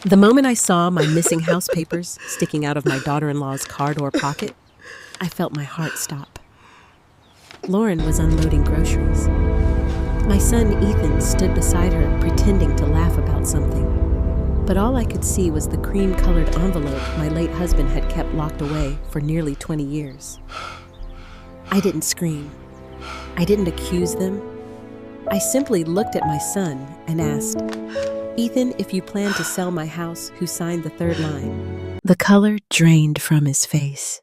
The moment I saw my missing house papers sticking out of my daughter-in-law's car door pocket, I felt my heart stop. Lauren was unloading groceries. My son Ethan stood beside her, pretending to laugh about something. But all I could see was the cream-colored envelope my late husband had kept locked away for nearly 20 years. I didn't scream. I didn't accuse them. I simply looked at my son and asked, "Ethan, if you plan to sell my house, who signed the third line?" The color drained from his face.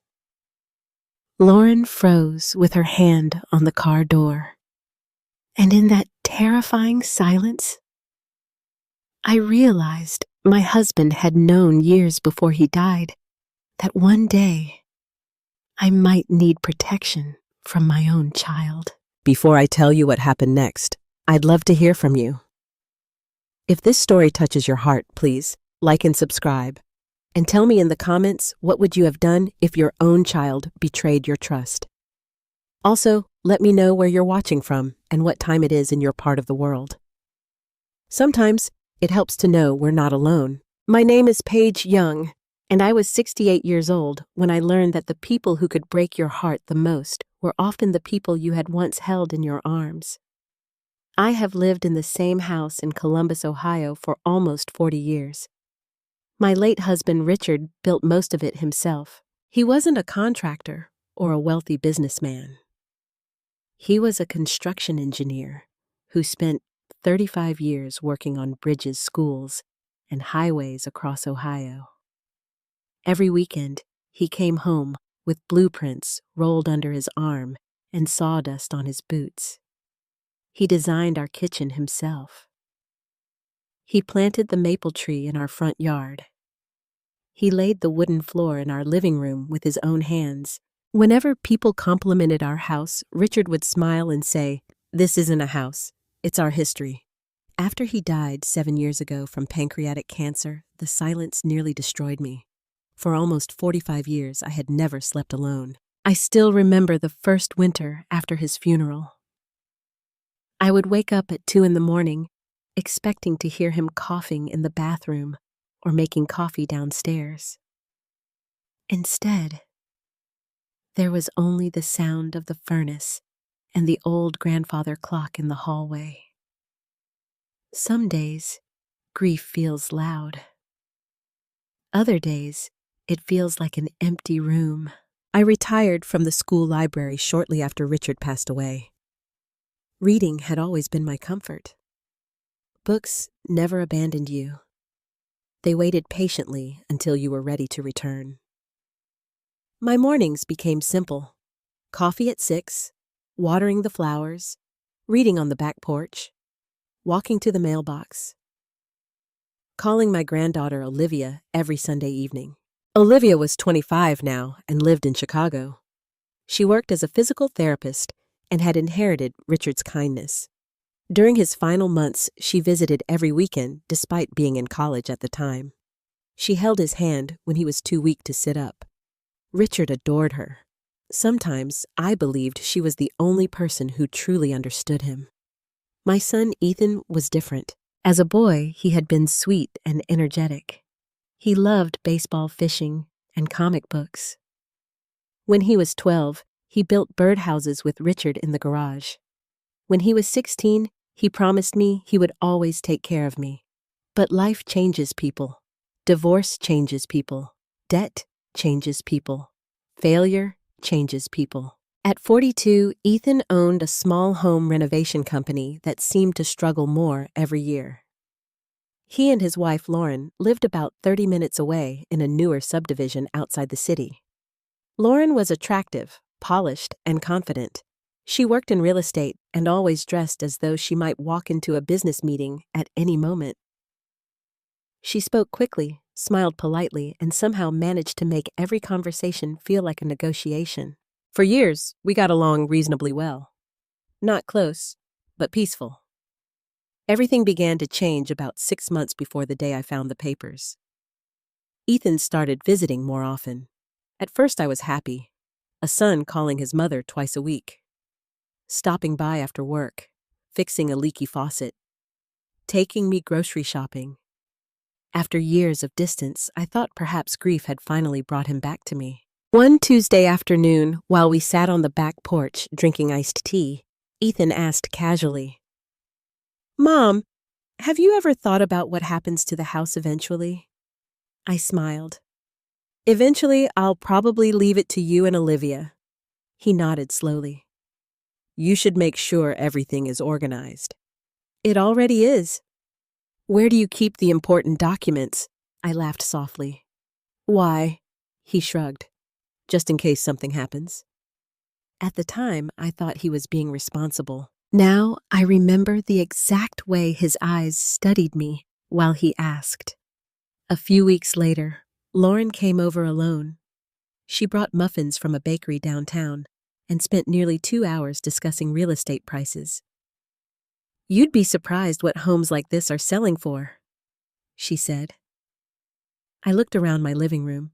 Lauren froze with her hand on the car door. And in that terrifying silence, I realized my husband had known years before he died that one day I might need protection from my own child. Before I tell you what happened next, I'd love to hear from you. If this story touches your heart, please like and subscribe. And tell me in the comments, what would you have done if your own child betrayed your trust? Also, let me know where you're watching from and what time it is in your part of the world. Sometimes it helps to know we're not alone. My name is Paige Young, and I was 68 years old when I learned that the people who could break your heart the most were often the people you had once held in your arms. I have lived in the same house in Columbus, Ohio for almost 40 years. My late husband, Richard, built most of it himself. He wasn't a contractor or a wealthy businessman. He was a construction engineer who spent 35 years working on bridges, schools, and highways across Ohio. Every weekend, he came home with blueprints rolled under his arm and sawdust on his boots. He designed our kitchen himself. He planted the maple tree in our front yard. He laid the wooden floor in our living room with his own hands. Whenever people complimented our house, Richard would smile and say, "This isn't a house, it's our history." After he died 7 years ago from pancreatic cancer, the silence nearly destroyed me. For almost 45 years, I had never slept alone. I still remember the first winter after his funeral. I would wake up at 2 in the morning, expecting to hear him coughing in the bathroom or making coffee downstairs. Instead, there was only the sound of the furnace and the old grandfather clock in the hallway. Some days, grief feels loud. Other days, it feels like an empty room. I retired from the school library shortly after Richard passed away. Reading had always been my comfort. Books never abandoned you. They waited patiently until you were ready to return. My mornings became simple. Coffee at 6, watering the flowers, reading on the back porch, walking to the mailbox, calling my granddaughter Olivia every Sunday evening. Olivia was 25 now and lived in Chicago. She worked as a physical therapist and had inherited Richard's kindness. During his final months, she visited every weekend despite being in college at the time. She held his hand when he was too weak to sit up. Richard adored her. Sometimes I believed she was the only person who truly understood him. My son Ethan was different. As a boy, he had been sweet and energetic. He loved baseball, fishing, and comic books. When he was 12, he built birdhouses with Richard in the garage. When he was 16, he promised me he would always take care of me. But life changes people. Divorce changes people. Debt changes people. Failure changes people. At 42, Ethan owned a small home renovation company that seemed to struggle more every year. He and his wife, Lauren, lived about 30 minutes away in a newer subdivision outside the city. Lauren was attractive, polished, and confident. She worked in real estate and always dressed as though she might walk into a business meeting at any moment. She spoke quickly, smiled politely, and somehow managed to make every conversation feel like a negotiation. For years, we got along reasonably well. Not close, but peaceful. Everything began to change about 6 months before the day I found the papers. Ethan started visiting more often. At first I was happy. A son calling his mother twice a week. Stopping by after work, fixing a leaky faucet, taking me grocery shopping. After years of distance, I thought perhaps grief had finally brought him back to me. One Tuesday afternoon, while we sat on the back porch drinking iced tea, Ethan asked casually, "Mom, have you ever thought about what happens to the house eventually?" I smiled. "Eventually, I'll probably leave it to you and Olivia." He nodded slowly. "You should make sure everything is organized." "It already is." "Where do you keep the important documents?" I laughed softly. "Why?" He shrugged. "Just in case something happens." At the time, I thought he was being responsible. Now, I remember the exact way his eyes studied me while he asked. A few weeks later, Lauren came over alone. She brought muffins from a bakery downtown and spent nearly 2 hours discussing real estate prices. "You'd be surprised what homes like this are selling for," she said. I looked around my living room.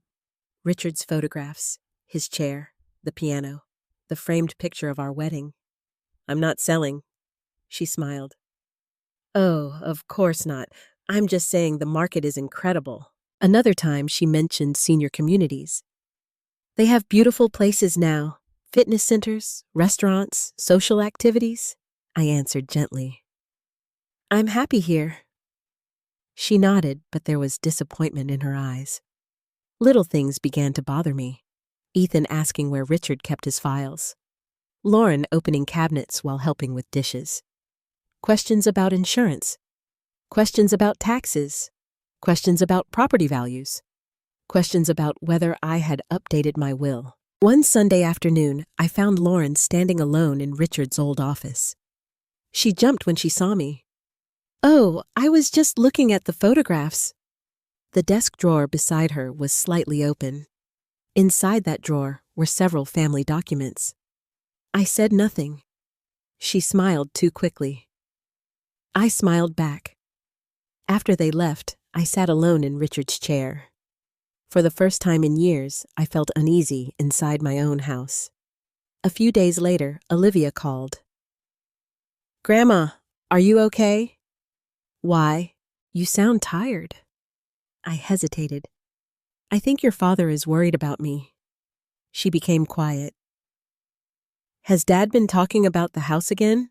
Richard's photographs, his chair, the piano, the framed picture of our wedding. "I'm not selling," she smiled. "Oh, of course not. I'm just saying the market is incredible." Another time, she mentioned senior communities. "They have beautiful places now, fitness centers, restaurants, social activities," I answered gently. "I'm happy here." She nodded, but there was disappointment in her eyes. Little things began to bother me. Ethan asking where Richard kept his files. Lauren opening cabinets while helping with dishes. Questions about insurance. Questions about taxes. Questions about property values. Questions about whether I had updated my will. One Sunday afternoon, I found Lauren standing alone in Richard's old office. She jumped when she saw me. "Oh, I was just looking at the photographs." The desk drawer beside her was slightly open. Inside that drawer were several family documents. I said nothing. She smiled too quickly. I smiled back. After they left, I sat alone in Richard's chair. For the first time in years, I felt uneasy inside my own house. A few days later, Olivia called. "Grandma, are you okay?" "Why? You sound tired." I hesitated. "I think your father is worried about me." She became quiet. "Has Dad been talking about the house again?"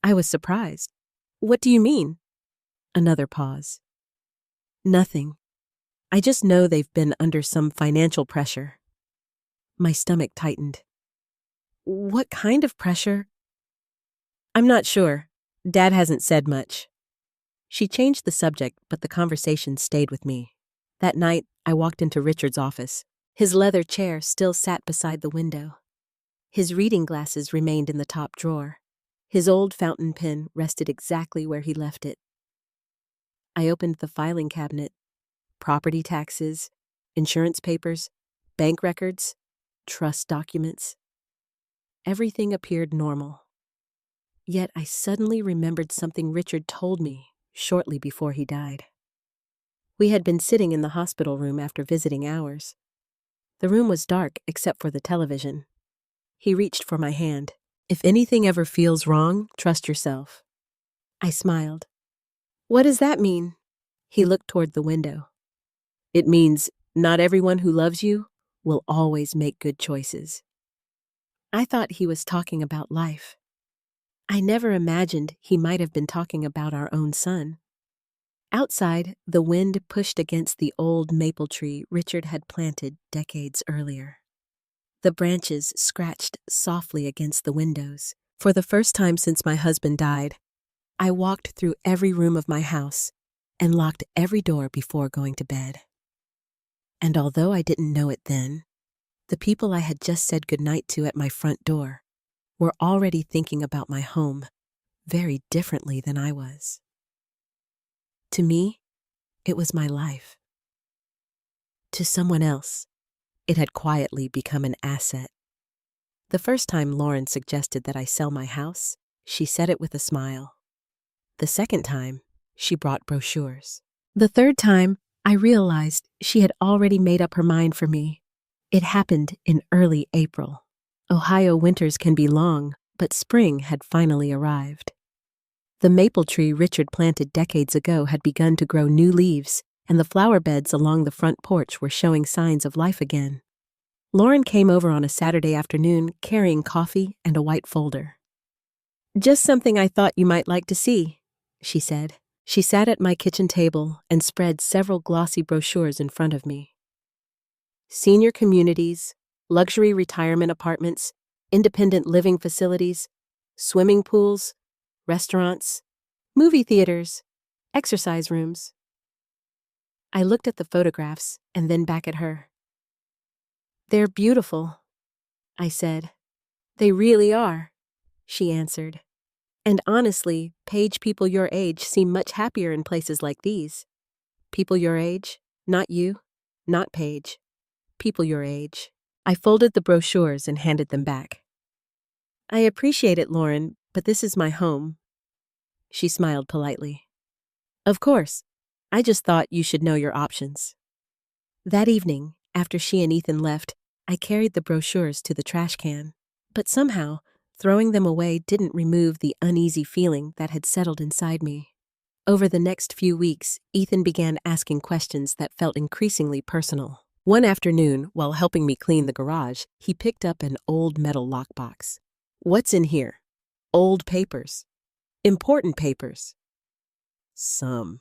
I was surprised. "What do you mean?" Another pause. "Nothing. I just know they've been under some financial pressure." My stomach tightened. "What kind of pressure?" "I'm not sure. Dad hasn't said much." She changed the subject, but the conversation stayed with me. That night, I walked into Richard's office. His leather chair still sat beside the window. His reading glasses remained in the top drawer. His old fountain pen rested exactly where he left it. I opened the filing cabinet. Property taxes, insurance papers, bank records, trust documents. Everything appeared normal. Yet I suddenly remembered something Richard told me shortly before he died. We had been sitting in the hospital room after visiting hours. The room was dark except for the television. He reached for my hand. "If anything ever feels wrong, trust yourself." I smiled. "What does that mean?" He looked toward the window. "It means not everyone who loves you will always make good choices." I thought he was talking about life. I never imagined he might have been talking about our own son. Outside, the wind pushed against the old maple tree Richard had planted decades earlier. The branches scratched softly against the windows. For the first time since my husband died, I walked through every room of my house and locked every door before going to bed. And although I didn't know it then, the people I had just said goodnight to at my front door were already thinking about my home very differently than I was. To me, it was my life. To someone else, it had quietly become an asset. The first time Lauren suggested that I sell my house, she said it with a smile. The second time, she brought brochures. The third time, I realized she had already made up her mind for me. It happened in early April. Ohio winters can be long, but spring had finally arrived. The maple tree Richard planted decades ago had begun to grow new leaves, and the flower beds along the front porch were showing signs of life again. Lauren came over on a Saturday afternoon carrying coffee and a white folder. "Just something I thought you might like to see," she said. She sat at my kitchen table and spread several glossy brochures in front of me. Senior communities, luxury retirement apartments, independent living facilities, swimming pools, restaurants, movie theaters, exercise rooms. I looked at the photographs and then back at her. "They're beautiful," I said. "They really are," she answered. "And honestly, Paige, people your age seem much happier in places like these." People your age? Not you? Not Paige. People your age. I folded the brochures and handed them back. "I appreciate it, Lauren, but this is my home." She smiled politely. "Of course. I just thought you should know your options." That evening, after she and Ethan left, I carried the brochures to the trash can. But somehow, throwing them away didn't remove the uneasy feeling that had settled inside me. Over the next few weeks, Ethan began asking questions that felt increasingly personal. One afternoon, while helping me clean the garage, he picked up an old metal lockbox. "What's in here?" "Old papers." "Important papers." "Some."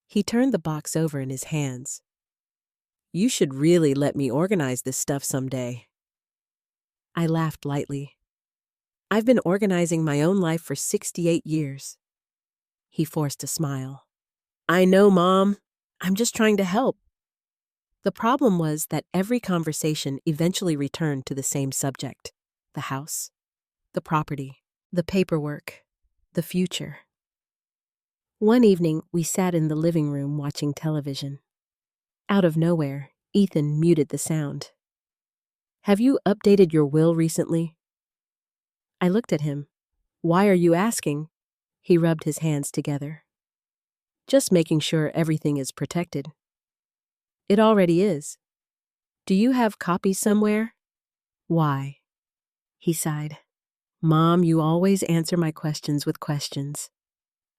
He turned the box over in his hands. "You should really let me organize this stuff someday." I laughed lightly. "I've been organizing my own life for 68 years. He forced a smile. "I know, Mom. I'm just trying to help." The problem was that every conversation eventually returned to the same subject: the house, the property, the paperwork, the future. One evening, we sat in the living room watching television. Out of nowhere, Ethan muted the sound. "Have you updated your will recently?" I looked at him. "Why are you asking?" He rubbed his hands together. "Just making sure everything is protected." "It already is. Do you have copies somewhere?" "Why?" He sighed. "Mom, you always answer my questions with questions."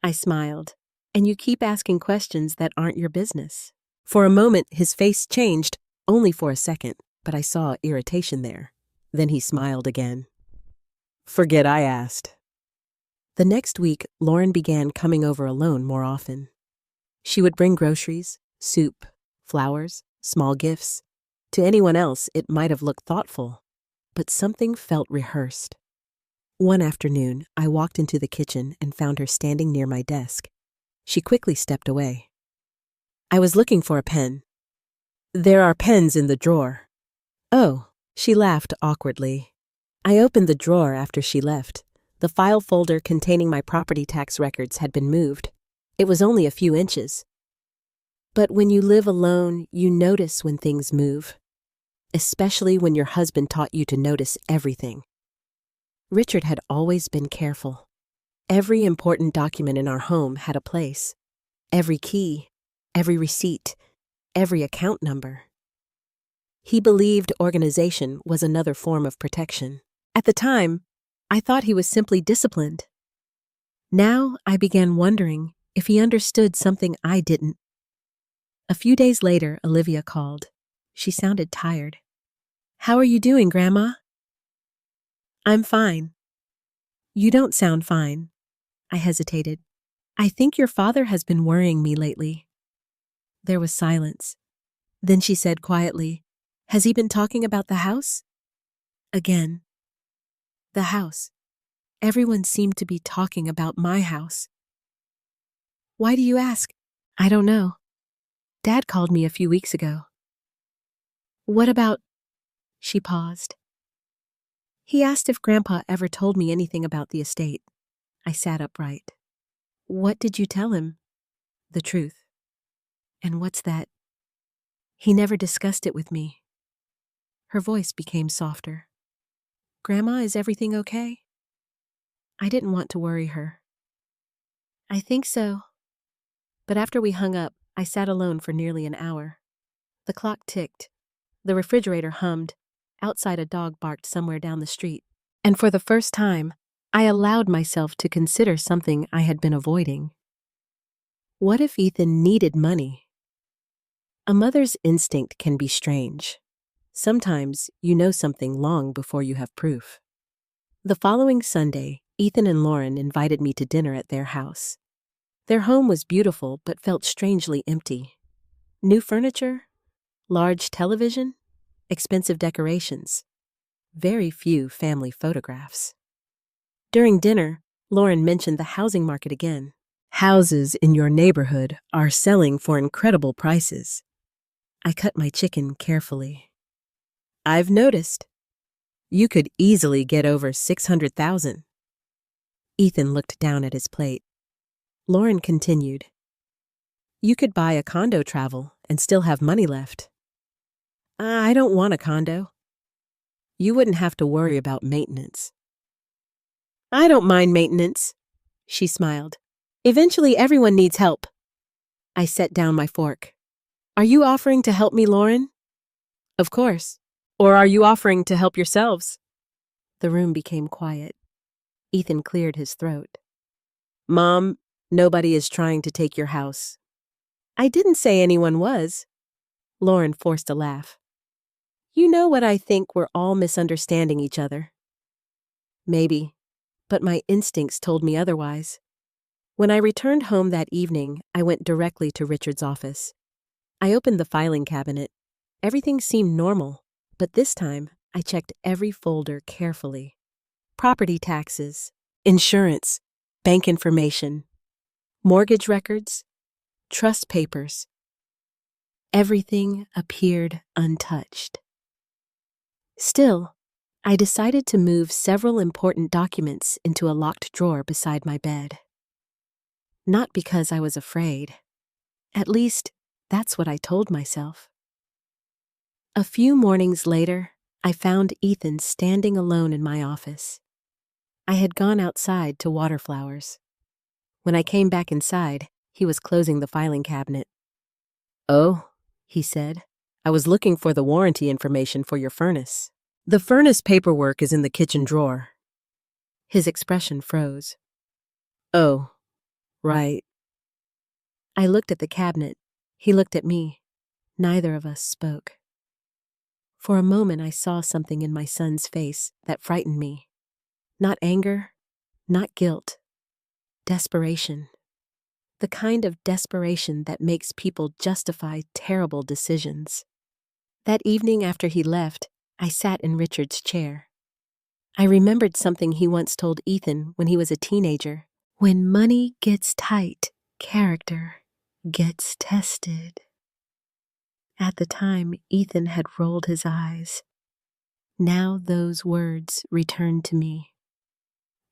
I smiled. "And you keep asking questions that aren't your business." For a moment, his face changed, only for a second, but I saw irritation there. Then he smiled again. "Forget I asked." The next week, Lauren began coming over alone more often. She would bring groceries, soup, flowers, small gifts. To anyone else, it might have looked thoughtful, but something felt rehearsed. One afternoon, I walked into the kitchen and found her standing near my desk. She quickly stepped away. "I was looking for a pen." "There are pens in the drawer." "Oh," she laughed awkwardly. I opened the drawer after she left. The file folder containing my property tax records had been moved. It was only a few inches. But when you live alone, you notice when things move, especially when your husband taught you to notice everything. Richard had always been careful. Every important document in our home had a place. Every key, every receipt, every account number. He believed organization was another form of protection. At the time, I thought he was simply disciplined. Now I began wondering if he understood something I didn't. A few days later, Olivia called. She sounded tired. "How are you doing, Grandma?" "I'm fine." "You don't sound fine." I hesitated. "I think your father has been worrying me lately." There was silence. Then she said quietly, "Has he been talking about the house?" Again. The house. Everyone seemed to be talking about my house. "Why do you ask?" "I don't know. Dad called me a few weeks ago." "What about—" She paused. "He asked if Grandpa ever told me anything about the estate." I sat upright. "What did you tell him?" "The truth." "And what's that?" "He never discussed it with me." Her voice became softer. "Grandma, is everything okay?" I didn't want to worry her. "I think so." But after we hung up, I sat alone for nearly an hour. The clock ticked. The refrigerator hummed. Outside, a dog barked somewhere down the street. And for the first time, I allowed myself to consider something I had been avoiding. What if Ethan needed money? A mother's instinct can be strange. Sometimes you know something long before you have proof. The following Sunday, Ethan and Lauren invited me to dinner at their house. Their home was beautiful but felt strangely empty. New furniture, large television, expensive decorations. Very few family photographs. During dinner, Lauren mentioned the housing market again. Houses in your neighborhood are selling for incredible prices. I cut my chicken carefully. I've noticed. You could easily get over $600,000. Ethan looked down at his plate. Lauren continued. You could buy a condo travel and still have money left. I don't want a condo. You wouldn't have to worry about maintenance. I don't mind maintenance, she smiled. Eventually everyone needs help. I set down my fork. Are you offering to help me, Lauren? Of course. Or are you offering to help yourselves? The room became quiet. Ethan cleared his throat. Mom, nobody is trying to take your house. I didn't say anyone was. Lauren forced a laugh. You know what I think, we're all misunderstanding each other. Maybe, but my instincts told me otherwise. When I returned home that evening, I went directly to Richard's office. I opened the filing cabinet. Everything seemed normal, but this time I checked every folder carefully. Property taxes, insurance, bank information, mortgage records, trust papers. Everything appeared untouched. Still, I decided to move several important documents into a locked drawer beside my bed. Not because I was afraid. At least, that's what I told myself. A few mornings later, I found Ethan standing alone in my office. I had gone outside to water flowers. When I came back inside, he was closing the filing cabinet. Oh, he said, I was looking for the warranty information for your furnace. The furnace paperwork is in the kitchen drawer. His expression froze. Oh, right. I looked at the cabinet. He looked at me. Neither of us spoke. For a moment I saw something in my son's face that frightened me. Not anger, not guilt. Desperation. The kind of desperation that makes people justify terrible decisions. That evening after he left, I sat in Richard's chair. I remembered something he once told Ethan when he was a teenager. When money gets tight, character gets tested. At the time, Ethan had rolled his eyes. Now those words returned to me.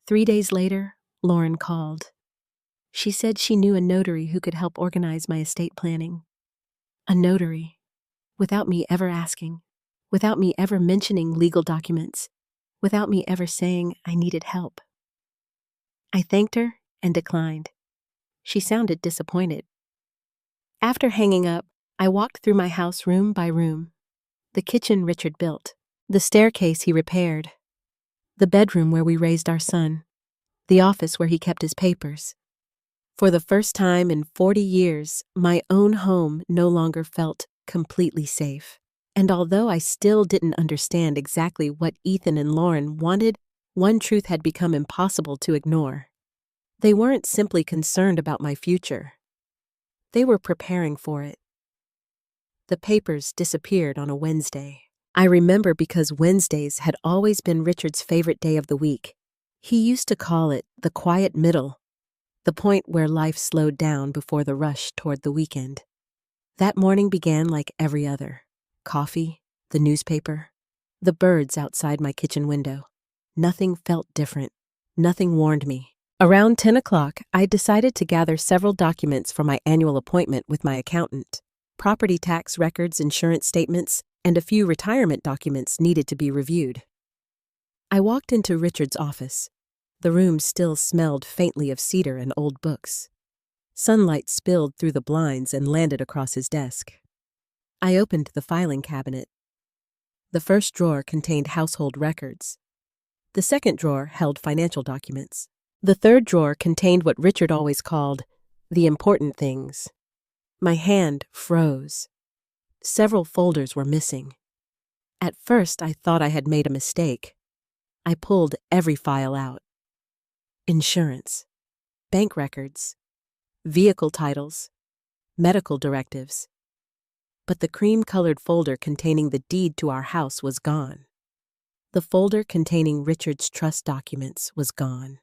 3 days later, Lauren called. She said she knew a notary who could help organize my estate planning. A notary, without me ever asking, without me ever mentioning legal documents, without me ever saying I needed help. I thanked her and declined. She sounded disappointed. After hanging up, I walked through my house room by room. The kitchen Richard built, the staircase he repaired, the bedroom where we raised our son, the office where he kept his papers. For the first time in 40 years, my own home no longer felt completely safe. And although I still didn't understand exactly what Ethan and Lauren wanted, one truth had become impossible to ignore. They weren't simply concerned about my future. They were preparing for it. The papers disappeared on a Wednesday. I remember because Wednesdays had always been Richard's favorite day of the week. He used to call it the quiet middle, the point where life slowed down before the rush toward the weekend. That morning began like every other. Coffee, the newspaper, the birds outside my kitchen window. Nothing felt different. Nothing warned me. Around 10 o'clock, I decided to gather several documents for my annual appointment with my accountant. Property tax records, insurance statements, and a few retirement documents needed to be reviewed. I walked into Richard's office. The room still smelled faintly of cedar and old books. Sunlight spilled through the blinds and landed across his desk. I opened the filing cabinet. The first drawer contained household records. The second drawer held financial documents. The third drawer contained what Richard always called the important things. My hand froze. Several folders were missing. At first, I thought I had made a mistake. I pulled every file out. Insurance, bank records, vehicle titles, medical directives. But the cream-colored folder containing the deed to our house was gone. The folder containing Richard's trust documents was gone.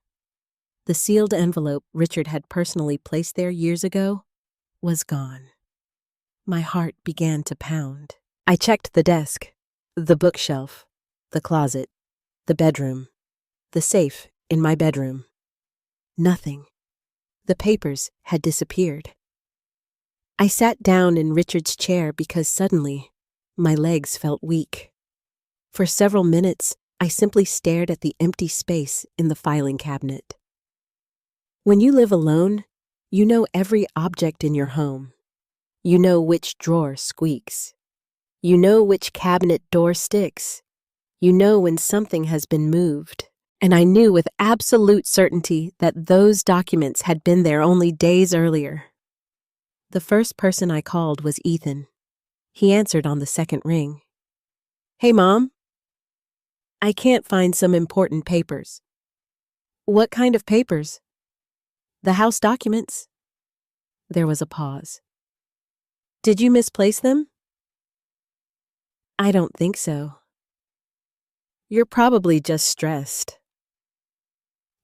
The sealed envelope Richard had personally placed there years ago was gone. My heart began to pound. I checked the desk, the bookshelf, the closet, the bedroom, the safe in my bedroom. Nothing. The papers had disappeared. I sat down in Richard's chair because suddenly my legs felt weak. For several minutes, I simply stared at the empty space in the filing cabinet. When you live alone, you know every object in your home. You know which drawer squeaks. You know which cabinet door sticks. You know when something has been moved. And I knew with absolute certainty that those documents had been there only days earlier. The first person I called was Ethan. He answered on the second ring. "Hey, Mom. I can't find some important papers." "What kind of papers?" "The house documents." There was a pause. "Did you misplace them?" "I don't think so." "You're probably just stressed."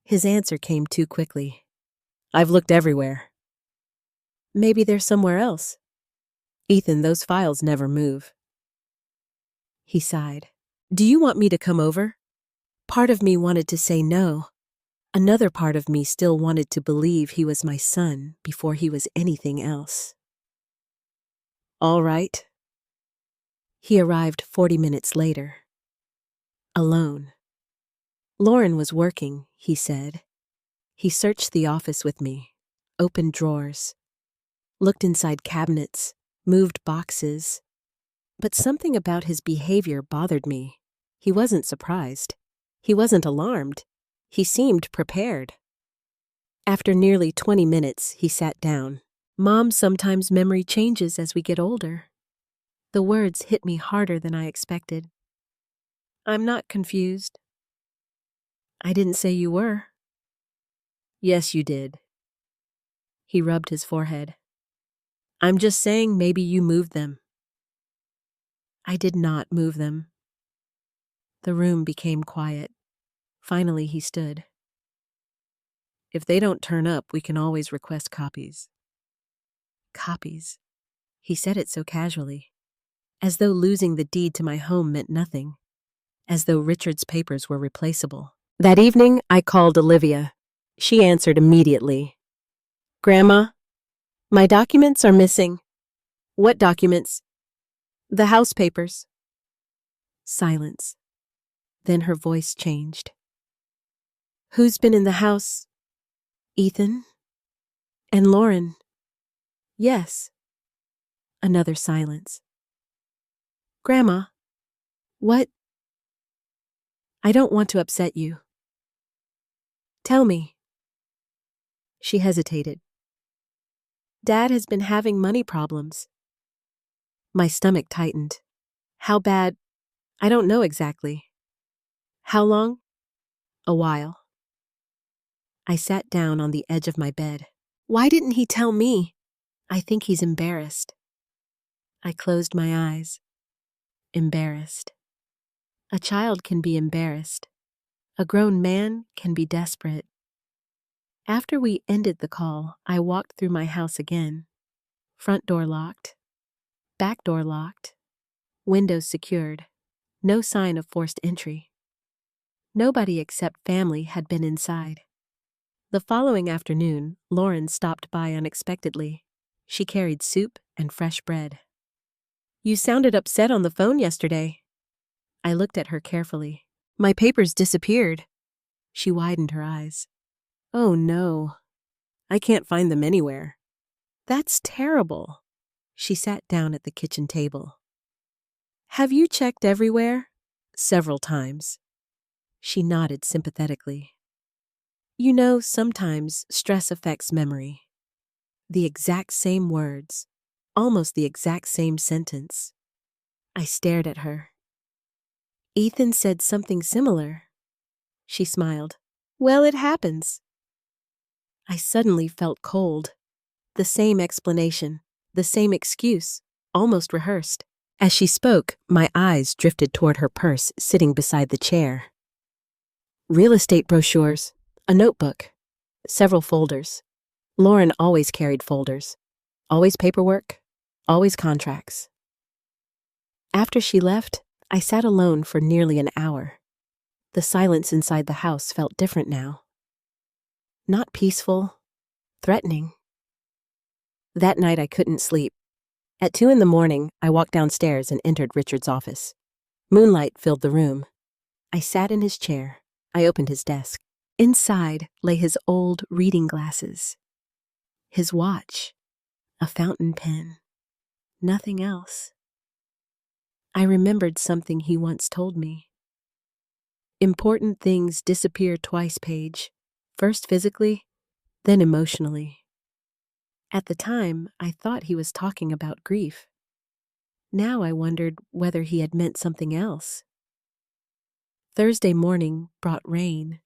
His answer came too quickly. "I've looked everywhere." "Maybe they're somewhere else." "Ethan, those files never move." He sighed. "Do you want me to come over?" Part of me wanted to say no. Another part of me still wanted to believe he was my son before he was anything else. "All right." He arrived 40 minutes later. Alone. Lauren was working, he said. He searched the office with me, opened drawers, looked inside cabinets, moved boxes. But something about his behavior bothered me. He wasn't surprised. He wasn't alarmed. He seemed prepared. After nearly 20 minutes, he sat down. "Mom, sometimes memory changes as we get older." The words hit me harder than I expected. "I'm not confused." "I didn't say you were." "Yes, you did." He rubbed his forehead. "I'm just saying maybe you moved them." I did not move them. The room became quiet. Finally, he stood. "If they don't turn up, we can always request copies." Copies. He said it so casually, as though losing the deed to my home meant nothing, as though Richard's papers were replaceable. That evening, I called Olivia. She answered immediately. "Grandma, my documents are missing." "What documents?" "The house papers." Silence. Then her voice changed. "Who's been in the house?" "Ethan." "And Lauren?" "Yes." Another silence. "Grandma, what?" "I don't want to upset you." "Tell me." She hesitated. "Dad has been having money problems." My stomach tightened. "How bad?" "I don't know exactly." "How long?" "A while." I sat down on the edge of my bed. Why didn't he tell me? I think he's embarrassed. I closed my eyes. Embarrassed. A child can be embarrassed. A grown man can be desperate. After we ended the call, I walked through my house again. Front door locked. Back door locked. Windows secured. No sign of forced entry. Nobody except family had been inside. The following afternoon, Lauren stopped by unexpectedly. She carried soup and fresh bread. "You sounded upset on the phone yesterday." I looked at her carefully. "My papers disappeared." She widened her eyes. "Oh no. I can't find them anywhere." "That's terrible." She sat down at the kitchen table. "Have you checked everywhere?" "Several times." She nodded sympathetically. You know, sometimes stress affects memory. The exact same words, almost the exact same sentence. I stared at her. Ethan said something similar. She smiled. Well, it happens. I suddenly felt cold. The same explanation, the same excuse, almost rehearsed. As she spoke, my eyes drifted toward her purse sitting beside the chair. Real estate brochures, a notebook, several folders. Lauren always carried folders. Always paperwork, always contracts. After she left, I sat alone for nearly an hour. The silence inside the house felt different now. Not peaceful, threatening. That night I couldn't sleep. At 2 a.m, I walked downstairs and entered Richard's office. Moonlight filled the room. I sat in his chair. I opened his desk. Inside lay his old reading glasses. His watch. A fountain pen. Nothing else. I remembered something he once told me. Important things disappear twice, Paige. First physically, then emotionally. At the time, I thought he was talking about grief. Now I wondered whether he had meant something else. Thursday morning brought rain.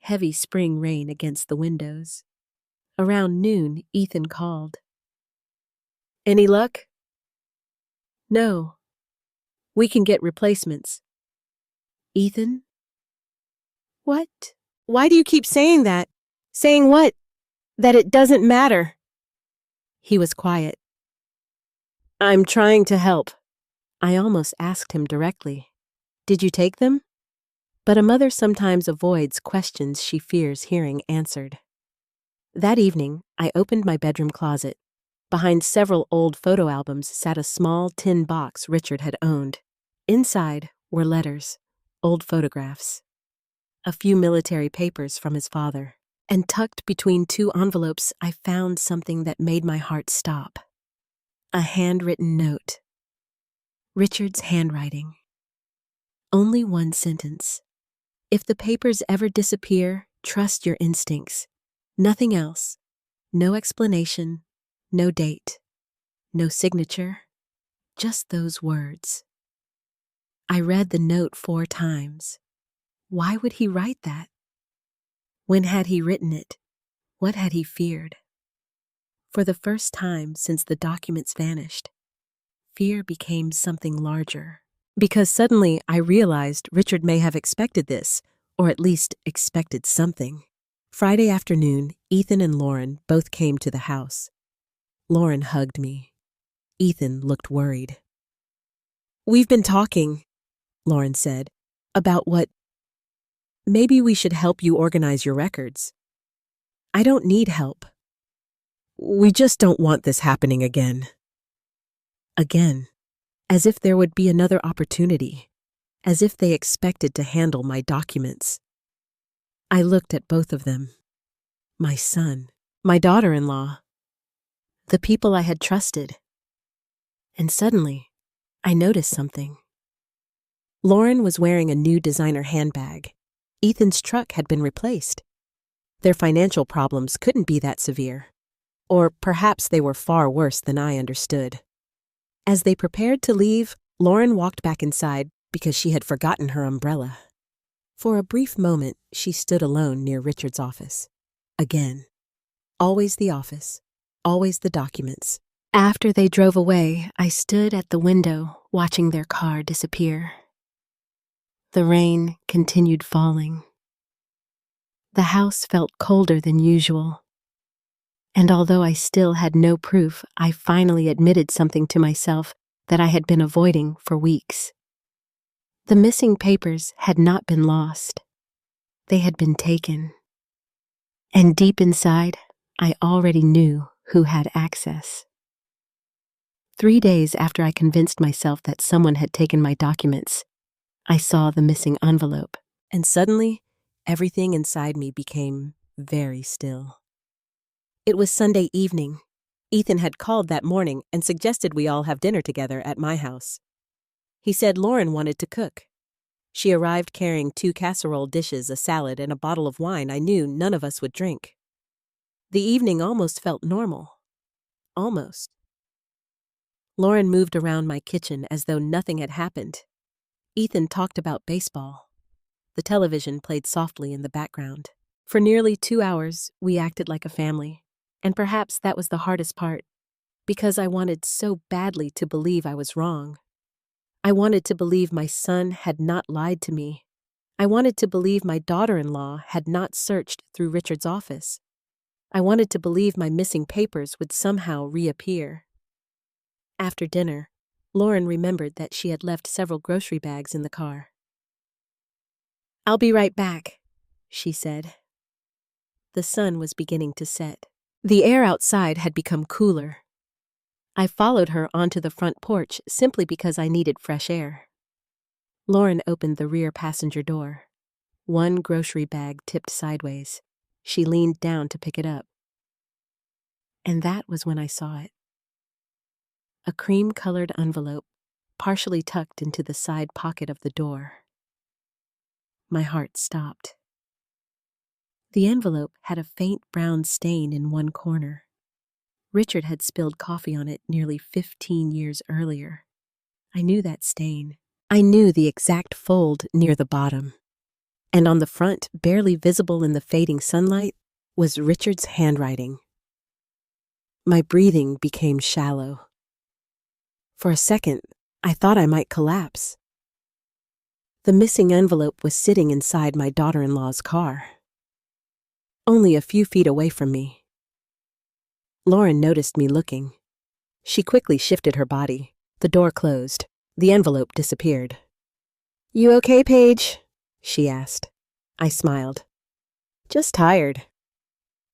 Heavy spring rain against the windows. Around noon, Ethan called. Any luck? No. We can get replacements. Ethan? What? Why do you keep saying that? Saying what? That it doesn't matter. He was quiet. I'm trying to help. I almost asked him directly. Did you take them? But a mother sometimes avoids questions she fears hearing answered. That evening, I opened my bedroom closet. Behind several old photo albums sat a small tin box Richard had owned. Inside were letters, old photographs, a few military papers from his father. And tucked between 2 envelopes, I found something that made my heart stop. A handwritten note. Richard's handwriting. Only one sentence. If the papers ever disappear, trust your instincts. Nothing else. No explanation, no date, no signature, just those words. I read the note 4 times. Why would he write that? When had he written it? What had he feared? For the first time since the documents vanished, fear became something larger. Because suddenly I realized Richard may have expected this, or at least expected something. Friday afternoon, Ethan and Lauren both came to the house. Lauren hugged me. Ethan looked worried. We've been talking, Lauren said, about what. Maybe we should help you organize your records. I don't need help. We just don't want this happening again. Again, as if there would be another opportunity, as if they expected to handle my documents. I looked at both of them. My son, my daughter-in-law, the people I had trusted. And suddenly, I noticed something. Lauren was wearing a new designer handbag. Ethan's truck had been replaced. Their financial problems couldn't be that severe. Or perhaps they were far worse than I understood. As they prepared to leave, Lauren walked back inside because she had forgotten her umbrella. For a brief moment, she stood alone near Richard's office. Again. Always the office. Always the documents. After they drove away, I stood at the window, watching their car disappear. The rain continued falling. The house felt colder than usual. And although I still had no proof, I finally admitted something to myself that I had been avoiding for weeks. The missing papers had not been lost. They had been taken. And deep inside, I already knew who had access. 3 days after I convinced myself that someone had taken my documents, I saw the missing envelope, and suddenly, everything inside me became very still. It was Sunday evening. Ethan had called that morning and suggested we all have dinner together at my house. He said Lauren wanted to cook. She arrived carrying 2 casserole dishes, a salad, and a bottle of wine I knew none of us would drink. The evening almost felt normal. Almost. Lauren moved around my kitchen as though nothing had happened. Ethan talked about baseball. The television played softly in the background. For nearly 2 hours, we acted like a family. And perhaps that was the hardest part, because I wanted so badly to believe I was wrong. I wanted to believe my son had not lied to me. I wanted to believe my daughter-in-law had not searched through Richard's office. I wanted to believe my missing papers would somehow reappear. After dinner, Lauren remembered that she had left several grocery bags in the car. "I'll be right back," she said. The sun was beginning to set. The air outside had become cooler. I followed her onto the front porch simply because I needed fresh air. Lauren opened the rear passenger door. One grocery bag tipped sideways. She leaned down to pick it up. And that was when I saw it. A cream-colored envelope, partially tucked into the side pocket of the door. My heart stopped. The envelope had a faint brown stain in one corner. Richard had spilled coffee on it nearly 15 years earlier. I knew that stain. I knew the exact fold near the bottom. And on the front, barely visible in the fading sunlight, was Richard's handwriting. My breathing became shallow. For a second, I thought I might collapse. The missing envelope was sitting inside my daughter-in-law's car, only a few feet away from me. Lauren noticed me looking. She quickly shifted her body. The door closed. The envelope disappeared. "You okay, Paige?" she asked. I smiled. "Just tired."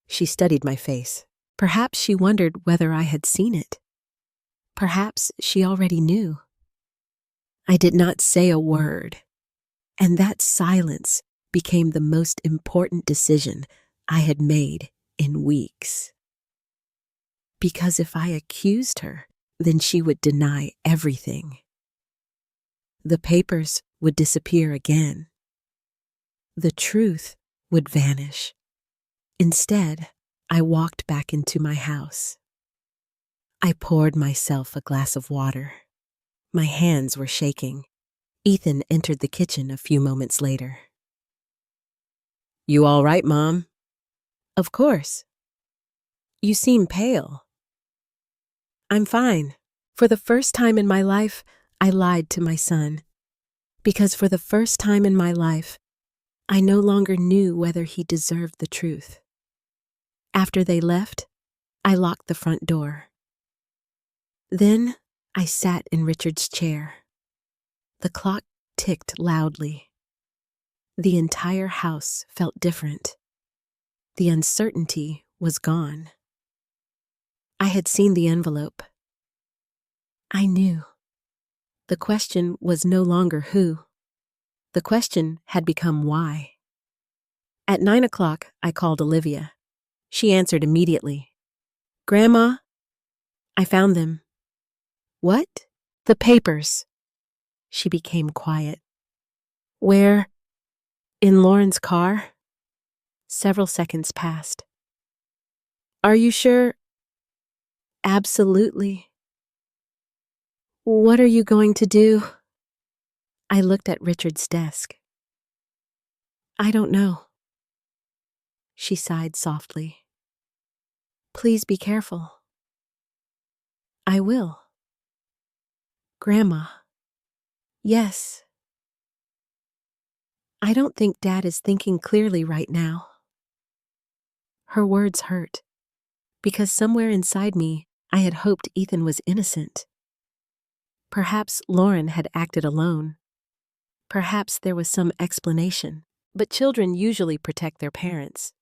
She studied my face. Perhaps she wondered whether I had seen it. Perhaps she already knew. I did not say a word, and that silence became the most important decision I had made in weeks. Because if I accused her, then she would deny everything. The papers would disappear again. The truth would vanish. Instead, I walked back into my house. I poured myself a glass of water. My hands were shaking. Ethan entered the kitchen a few moments later. "You all right, Mom?" "Of course." "You seem pale." "I'm fine. For the first time in my life, I lied to my son. Because for the first time in my life, I no longer knew whether he deserved the truth. After they left, I locked the front door. Then I sat in Richard's chair. The clock ticked loudly. The entire house felt different. The uncertainty was gone. I had seen the envelope. I knew. The question was no longer who. The question had become why. At 9 o'clock, I called Olivia. She answered immediately. "Grandma, I found them." "What?" "The papers." She became quiet. "Where?" "In Lauren's car." Several seconds passed. "Are you sure?" "Absolutely." "What are you going to do?" I looked at Richard's desk. "I don't know." She sighed softly. "Please be careful." "I will." "Grandma." "Yes." "I don't think Dad is thinking clearly right now." Her words hurt, because somewhere inside me, I had hoped Ethan was innocent. Perhaps Lauren had acted alone. Perhaps there was some explanation, but children usually protect their parents.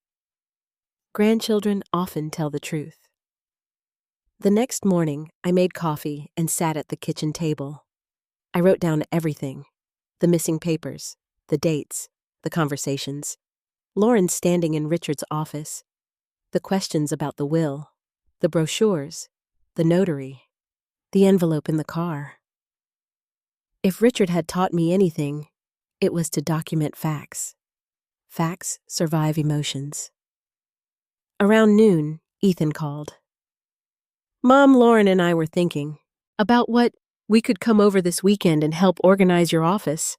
Grandchildren often tell the truth. The next morning, I made coffee and sat at the kitchen table. I wrote down everything: the missing papers, the dates, the conversations, Lauren standing in Richard's office, the questions about the will, the brochures, the notary, the envelope in the car. If Richard had taught me anything, It was to document facts. Facts survive emotions. Around noon, Ethan called. Mom, Lauren, and I were thinking about what we could come over this weekend and help organize your office.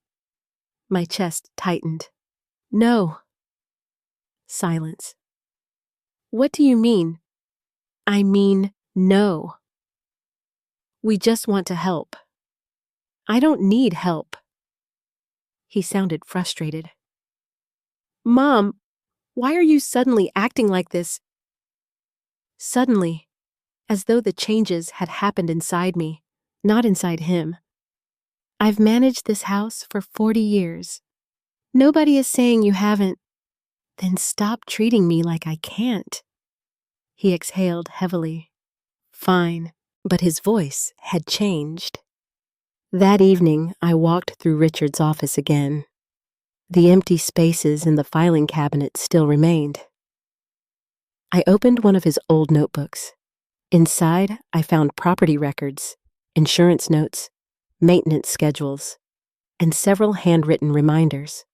My chest tightened. No. Silence. What do you mean? I mean, no. We just want to help. I don't need help. He sounded frustrated. Mom, why are you suddenly acting like this? Suddenly, as though the changes had happened inside me, not inside him. I've managed this house for 40 years. Nobody is saying you haven't. Then stop treating me like I can't. He exhaled heavily. Fine, but his voice had changed. That evening, I walked through Richard's office again. The empty spaces in the filing cabinet still remained. I opened one of his old notebooks. Inside, I found property records, insurance notes, maintenance schedules, and several handwritten reminders.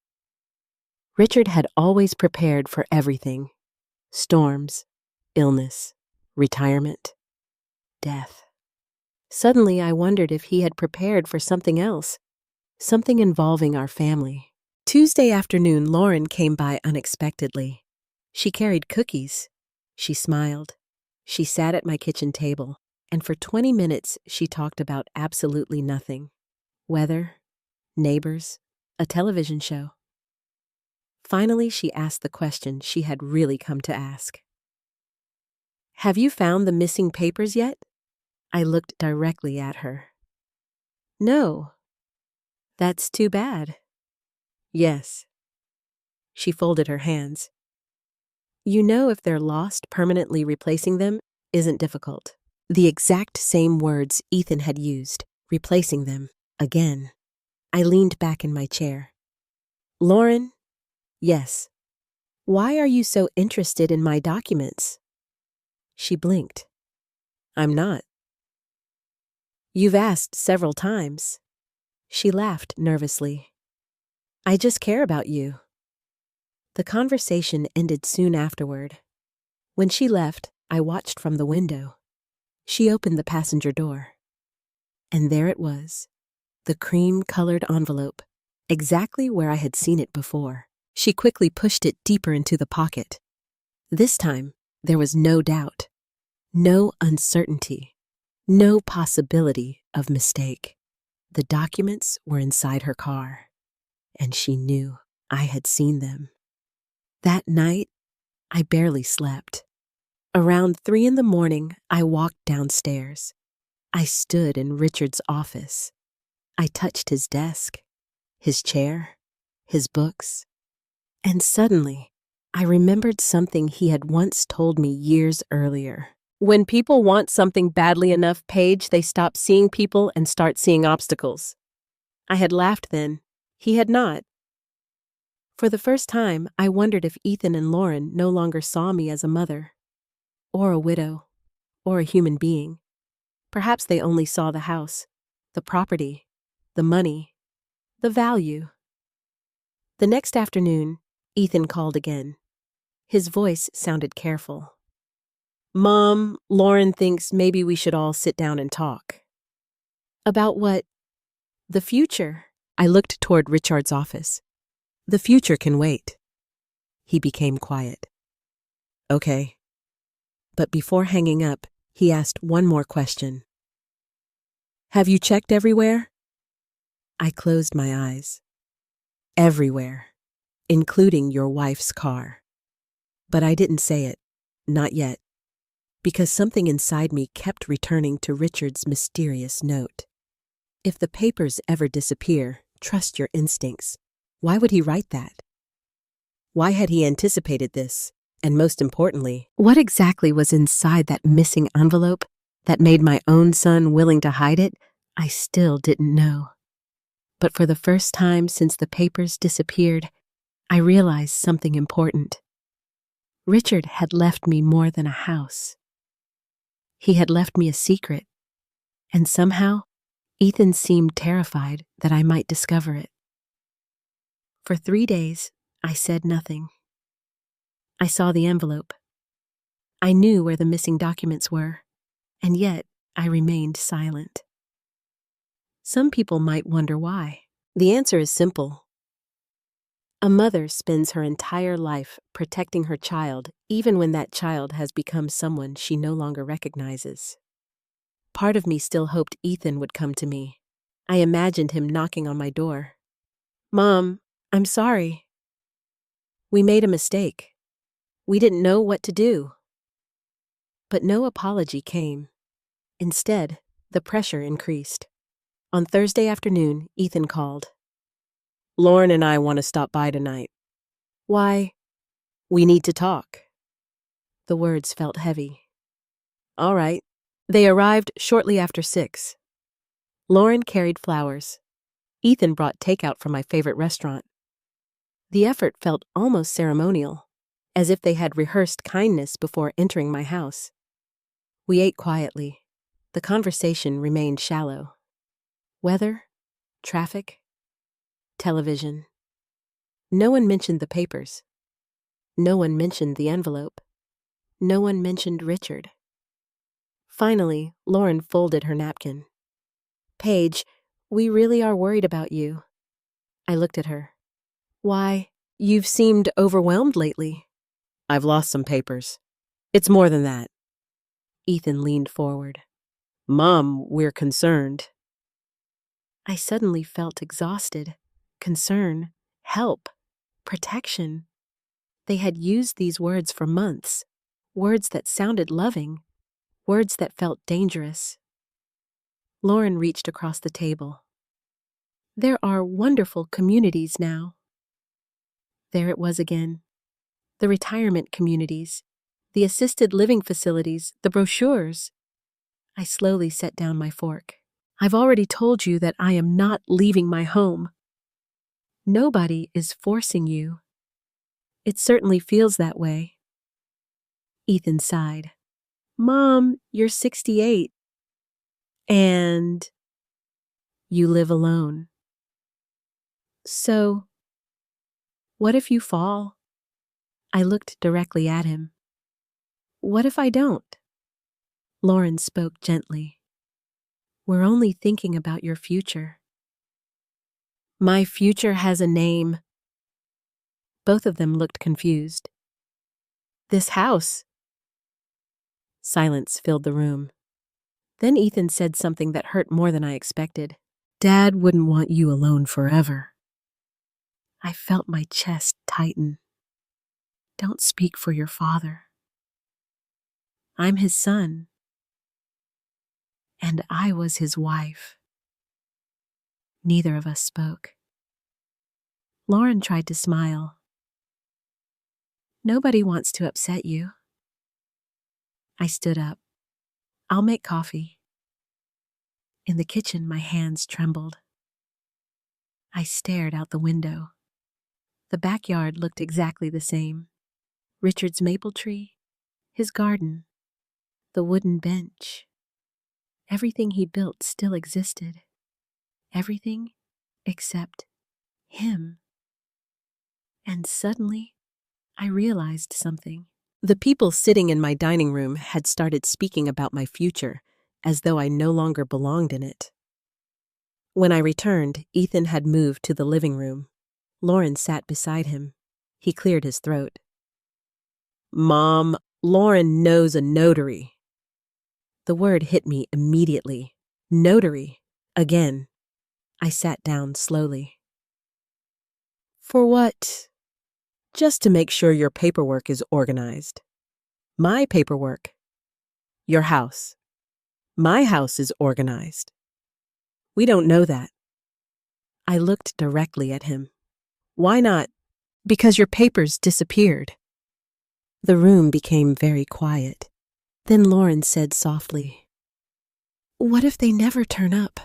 Richard had always prepared for everything: storms, illness, retirement, death. Suddenly, I wondered if he had prepared for something else, something involving our family. Tuesday afternoon, Lauren came by unexpectedly. She carried cookies. She smiled. She sat at my kitchen table, and for 20 minutes she talked about absolutely nothing. Weather, neighbors, a television show. Finally, she asked the question she had really come to ask. Have you found the missing papers yet? I looked directly at her. No. That's too bad. Yes. She folded her hands. You know, if they're lost, permanently replacing them isn't difficult. The exact same words Ethan had used, replacing them, again. I leaned back in my chair. Lauren? Yes. Why are you so interested in my documents? She blinked. I'm not. You've asked several times. She laughed nervously. I just care about you. The conversation ended soon afterward. When she left, I watched from the window. She opened the passenger door. And there it was, the cream-colored envelope, exactly where I had seen it before. She quickly pushed it deeper into the pocket. This time, there was no doubt, no uncertainty, no possibility of mistake. The documents were inside her car, and she knew I had seen them. That night, I barely slept. Around 3 a.m, I walked downstairs. I stood in Richard's office. I touched his desk, his chair, his books, and suddenly, I remembered something he had once told me years earlier. When people want something badly enough, Paige, they stop seeing people and start seeing obstacles. I had laughed then. He had not. For the first time, I wondered if Ethan and Lauren no longer saw me as a mother, or a widow, or a human being. Perhaps they only saw the house, the property, the money, the value. The next afternoon, Ethan called again. His voice sounded careful. Mom, Lauren thinks maybe we should all sit down and talk. About what? The future. I looked toward Richard's office. The future can wait. He became quiet. Okay. But before hanging up, he asked one more question. Have you checked everywhere? I closed my eyes. Everywhere, including your wife's car. But I didn't say it, not yet, because something inside me kept returning to Richard's mysterious note. If the papers ever disappear, trust your instincts. Why would he write that? Why had he anticipated this? And most importantly, what exactly was inside that missing envelope that made my own son willing to hide it? I still didn't know. But for the first time since the papers disappeared, I realized something important. Richard had left me more than a house. He had left me a secret, and somehow, Ethan seemed terrified that I might discover it. For 3 days, I said nothing. I saw the envelope. I knew where the missing documents were, and yet I remained silent. Some people might wonder why. The answer is simple. A mother spends her entire life protecting her child, even when that child has become someone she no longer recognizes. Part of me still hoped Ethan would come to me. I imagined him knocking on my door. "Mom, I'm sorry. We made a mistake. We didn't know what to do." But no apology came. Instead, the pressure increased. On Thursday afternoon, Ethan called. "Lauren and I want to stop by tonight." "Why?" "We need to talk." The words felt heavy. "All right." They arrived shortly after 6. Lauren carried flowers. Ethan brought takeout from my favorite restaurant. The effort felt almost ceremonial, as if they had rehearsed kindness before entering my house. We ate quietly. The conversation remained shallow. Weather, traffic, television. No one mentioned the papers. No one mentioned the envelope. No one mentioned Richard. Finally, Lauren folded her napkin. "Paige, we really are worried about you." I looked at her. "Why, you've seemed overwhelmed lately." "I've lost some papers. It's more than that." Ethan leaned forward. "Mom, we're concerned." I suddenly felt exhausted. Concern, help, protection. They had used these words for months. Words that sounded loving. Words that felt dangerous. Lauren reached across the table. "There are wonderful communities now." There it was again. The retirement communities, the assisted living facilities, the brochures. I slowly set down my fork. "I've already told you that I am not leaving my home. Nobody is forcing you. It certainly feels that way." Ethan sighed. "Mom, you're 68. And you live alone. So, what if you fall?" I looked directly at him. "What if I don't?" Lauren spoke gently. "We're only thinking about your future." "My future has a name." Both of them looked confused. "This house." Silence filled the room. Then Ethan said something that hurt more than I expected. "Dad wouldn't want you alone forever." I felt my chest tighten. "Don't speak for your father." "I'm his son." And I was his wife. Neither of us spoke. Lauren tried to smile. "Nobody wants to upset you." I stood up. "I'll make coffee." In the kitchen, my hands trembled. I stared out the window. The backyard looked exactly the same. Richard's maple tree, his garden, the wooden bench. Everything he built still existed. Everything except him. And suddenly, I realized something. The people sitting in my dining room had started speaking about my future, as though I no longer belonged in it. When I returned, Ethan had moved to the living room. Lauren sat beside him. He cleared his throat. "Mom, Lauren knows a notary." The word hit me immediately. Notary. Again. I sat down slowly. "For what?" "Just to make sure your paperwork is organized." "My paperwork?" "Your house." "My house is organized." "We don't know that." I looked directly at him. "Why not?" "Because your papers disappeared." The room became very quiet. Then Lauren said softly, "What if they never turn up?"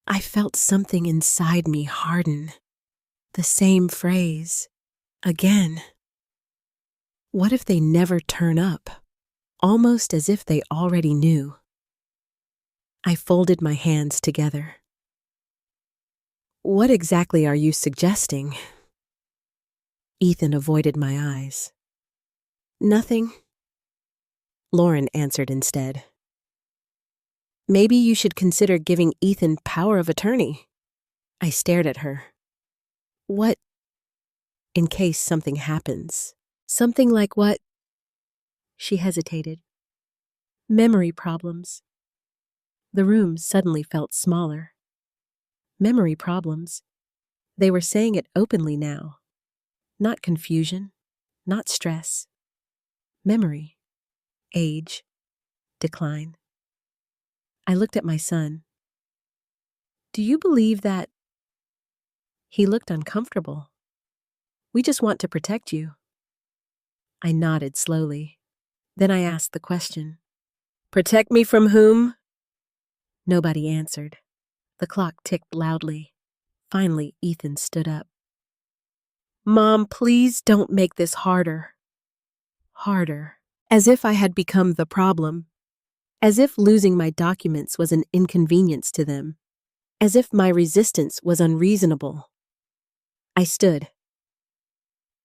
I felt something inside me harden. The same phrase. Again. What if they never turn up? Almost as if they already knew. I folded my hands together. What exactly are you suggesting? Ethan avoided my eyes. Nothing, Lauren answered instead. Maybe you should consider giving Ethan power of attorney. I stared at her. What? In case something happens. Something like what? She hesitated. Memory problems. The room suddenly felt smaller. Memory problems. They were saying it openly now. Not confusion, not stress. Memory. Age. Decline. I looked at my son. Do you believe that? He looked uncomfortable. We just want to protect you. I nodded slowly. Then I asked the question. Protect me from whom? Nobody answered. The clock ticked loudly. Finally, Ethan stood up. Mom, please don't make this harder. Harder. As if I had become the problem. As if losing my documents was an inconvenience to them. As if my resistance was unreasonable. I stood.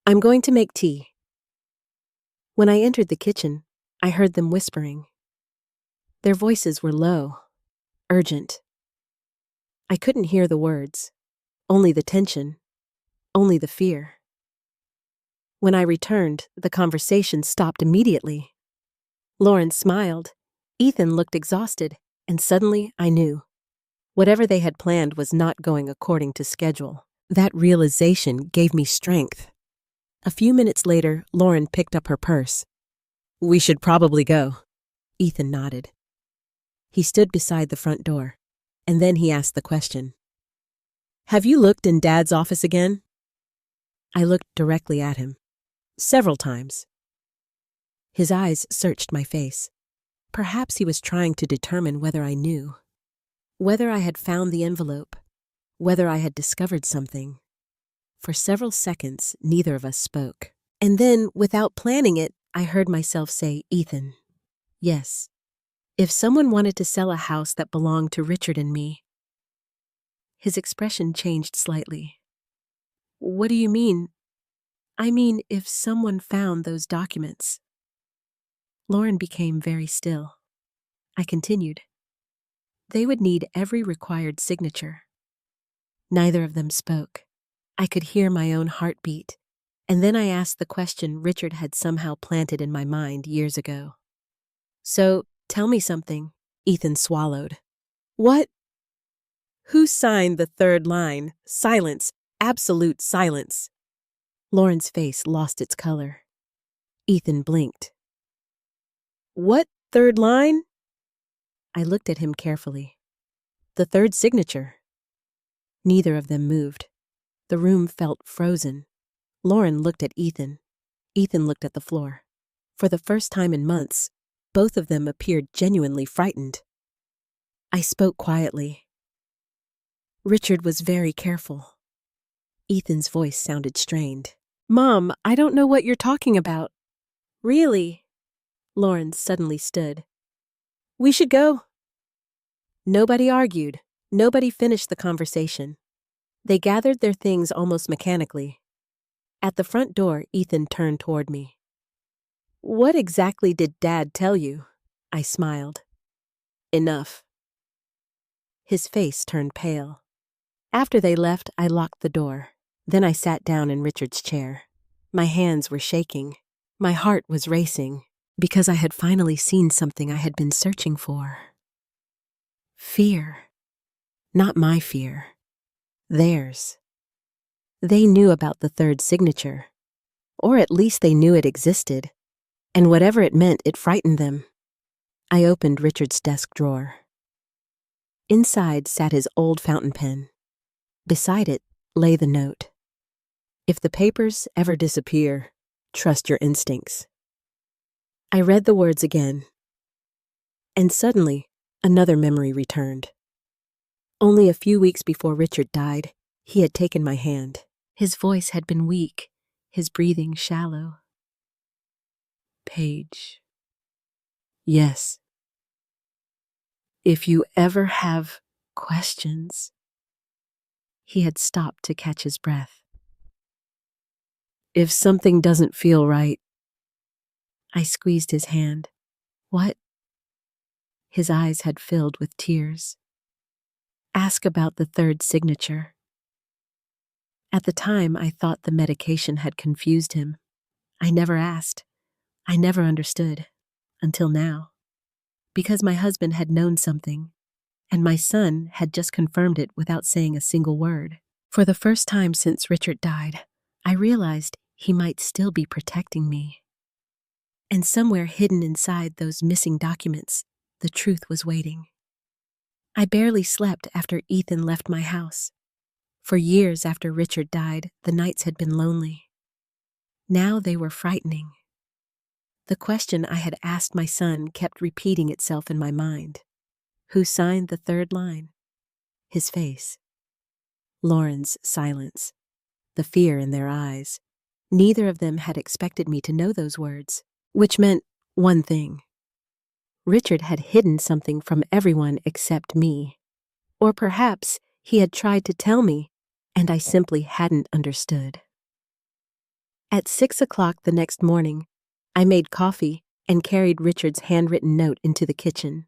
I'm going to make tea. When I entered the kitchen, I heard them whispering. Their voices were low, urgent. I couldn't hear the words, only the tension, only the fear. When I returned, the conversation stopped immediately. Lauren smiled, Ethan looked exhausted, and suddenly I knew. Whatever they had planned was not going according to schedule. That realization gave me strength. A few minutes later, Lauren picked up her purse. We should probably go. Ethan nodded. He stood beside the front door, and then he asked the question. Have you looked in Dad's office again? I looked directly at him. Several times. His eyes searched my face. Perhaps he was trying to determine whether I knew. Whether I had found the envelope. Whether I had discovered something. For several seconds, neither of us spoke. And then, without planning it, I heard myself say, Ethan. Yes. If someone wanted to sell a house that belonged to Richard and me. His expression changed slightly. What do you mean? I mean, if someone found those documents. Lauren became very still. I continued. They would need every required signature. Neither of them spoke. I could hear my own heartbeat, and then I asked the question Richard had somehow planted in my mind years ago. So, tell me something. Ethan swallowed. What? Who signed the third line? Silence. Absolute silence. Lauren's face lost its color. Ethan blinked. What third line? I looked at him carefully. The third signature. Neither of them moved. The room felt frozen. Lauren looked at Ethan. Ethan looked at the floor. For the first time in months, both of them appeared genuinely frightened. I spoke quietly. Richard was very careful. Ethan's voice sounded strained. Mom, I don't know what you're talking about. Really? Lauren suddenly stood. We should go. Nobody argued. Nobody finished the conversation. They gathered their things almost mechanically. At the front door, Ethan turned toward me. What exactly did Dad tell you? I smiled. Enough. His face turned pale. After they left, I locked the door. Then I sat down in Richard's chair. My hands were shaking. My heart was racing, because I had finally seen something I had been searching for. Fear. Not my fear. Theirs. They knew about the third signature. Or at least they knew it existed. And whatever it meant, it frightened them. I opened Richard's desk drawer. Inside sat his old fountain pen. Beside it lay the note. If the papers ever disappear, trust your instincts. I read the words again. And suddenly, another memory returned. Only a few weeks before Richard died, he had taken my hand. His voice had been weak, his breathing shallow. Paige. Yes. If you ever have questions, He had stopped to catch his breath. If something doesn't feel right. I squeezed his hand. What? His eyes had filled with tears. Ask about the third signature. At the time, I thought the medication had confused him. I never asked. I never understood. Until now. Because my husband had known something, and my son had just confirmed it without saying a single word. For the first time since Richard died, I realized he might still be protecting me. And somewhere hidden inside those missing documents, the truth was waiting. I barely slept after Ethan left my house. For years after Richard died, the nights had been lonely. Now they were frightening. The question I had asked my son kept repeating itself in my mind. Who signed the third line? His face. Lauren's silence. The fear in their eyes. Neither of them had expected me to know those words, which meant one thing. Richard had hidden something from everyone except me. Or perhaps he had tried to tell me, and I simply hadn't understood. At 6 o'clock the next morning, I made coffee and carried Richard's handwritten note into the kitchen.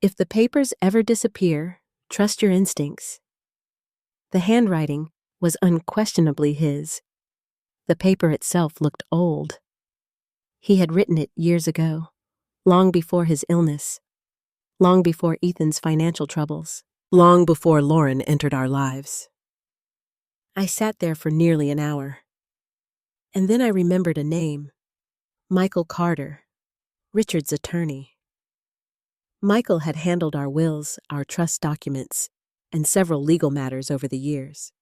If the papers ever disappear, trust your instincts. The handwriting was unquestionably his. The paper itself looked old. He had written it years ago, long before his illness, long before Ethan's financial troubles, long before Lauren entered our lives. I sat there for nearly an hour. And then I remembered a name. Michael Carter, Richard's attorney. Michael had handled our wills, our trust documents, and several legal matters over the years.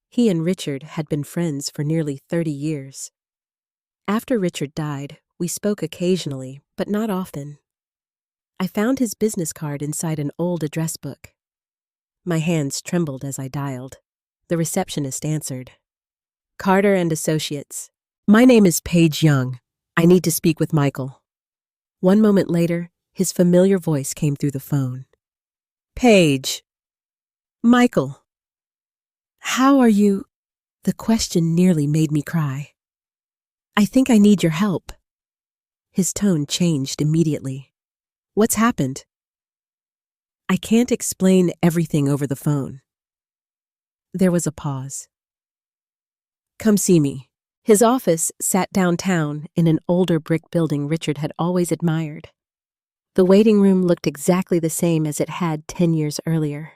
He and Richard had been friends for nearly 30 years. After Richard died, we spoke occasionally, but not often. I found his business card inside an old address book. My hands trembled as I dialed. The receptionist answered. Carter and Associates. My name is Paige Young. I need to speak with Michael. 1 moment later, his familiar voice came through the phone. Paige. Michael. How are you? The question nearly made me cry. I think I need your help. His tone changed immediately. What's happened? I can't explain everything over the phone. There was a pause. Come see me. His office sat downtown in an older brick building Richard had always admired. The waiting room looked exactly the same as it had 10 years earlier.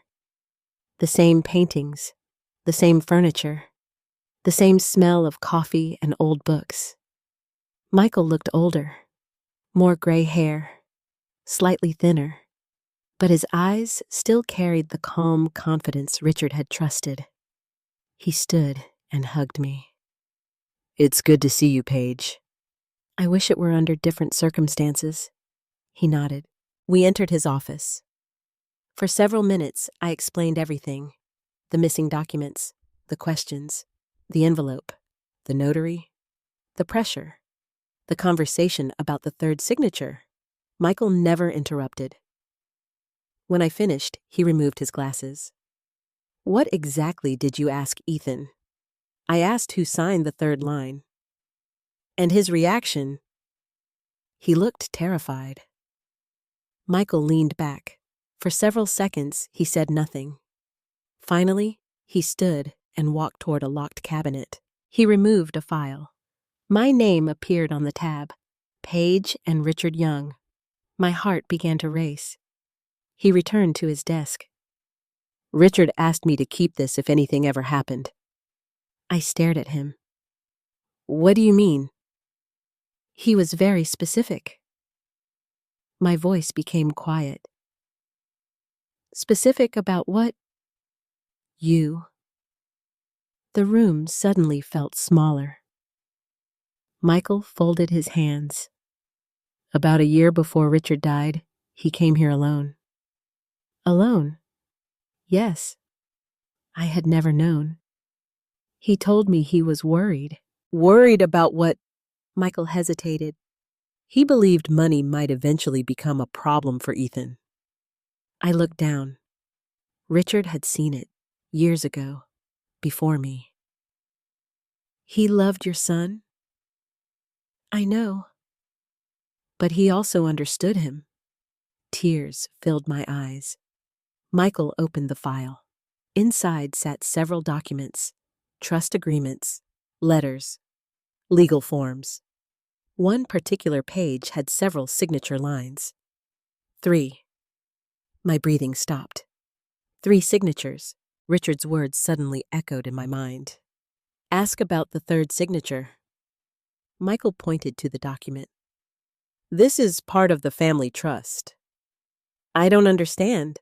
The same paintings, the same furniture, the same smell of coffee and old books. Michael looked older, more gray hair, slightly thinner, but his eyes still carried the calm confidence Richard had trusted. He stood and hugged me. It's good to see you, Paige. I wish it were under different circumstances. He nodded. We entered his office. For several minutes, I explained everything. The missing documents, the questions, the envelope, the notary, the pressure, the conversation about the third signature. Michael never interrupted. When I finished, he removed his glasses. What exactly did you ask Ethan? I asked who signed the third line. And his reaction? He looked terrified. Michael leaned back. For several seconds, he said nothing. Finally, he stood and walked toward a locked cabinet. He removed a file. My name appeared on the tab. Paige and Richard Young. My heart began to race. He returned to his desk. Richard asked me to keep this if anything ever happened. I stared at him. What do you mean? He was very specific. My voice became quiet. Specific about what? You. The room suddenly felt smaller. Michael folded his hands. About a year before Richard died, he came here alone. Alone? Yes. I had never known. He told me he was worried. Worried about what? Michael hesitated. He believed money might eventually become a problem for Ethan. I looked down. Richard had seen it. years ago, before me. He loved your son? I know. But he also understood him. Tears filled my eyes. Michael opened the file. Inside sat several documents, trust agreements, letters, legal forms. One particular page had several signature lines. 3. My breathing stopped. 3 signatures. Richard's words suddenly echoed in my mind. Ask about the 3rd signature. Michael pointed to the document. This is part of the family trust. I don't understand.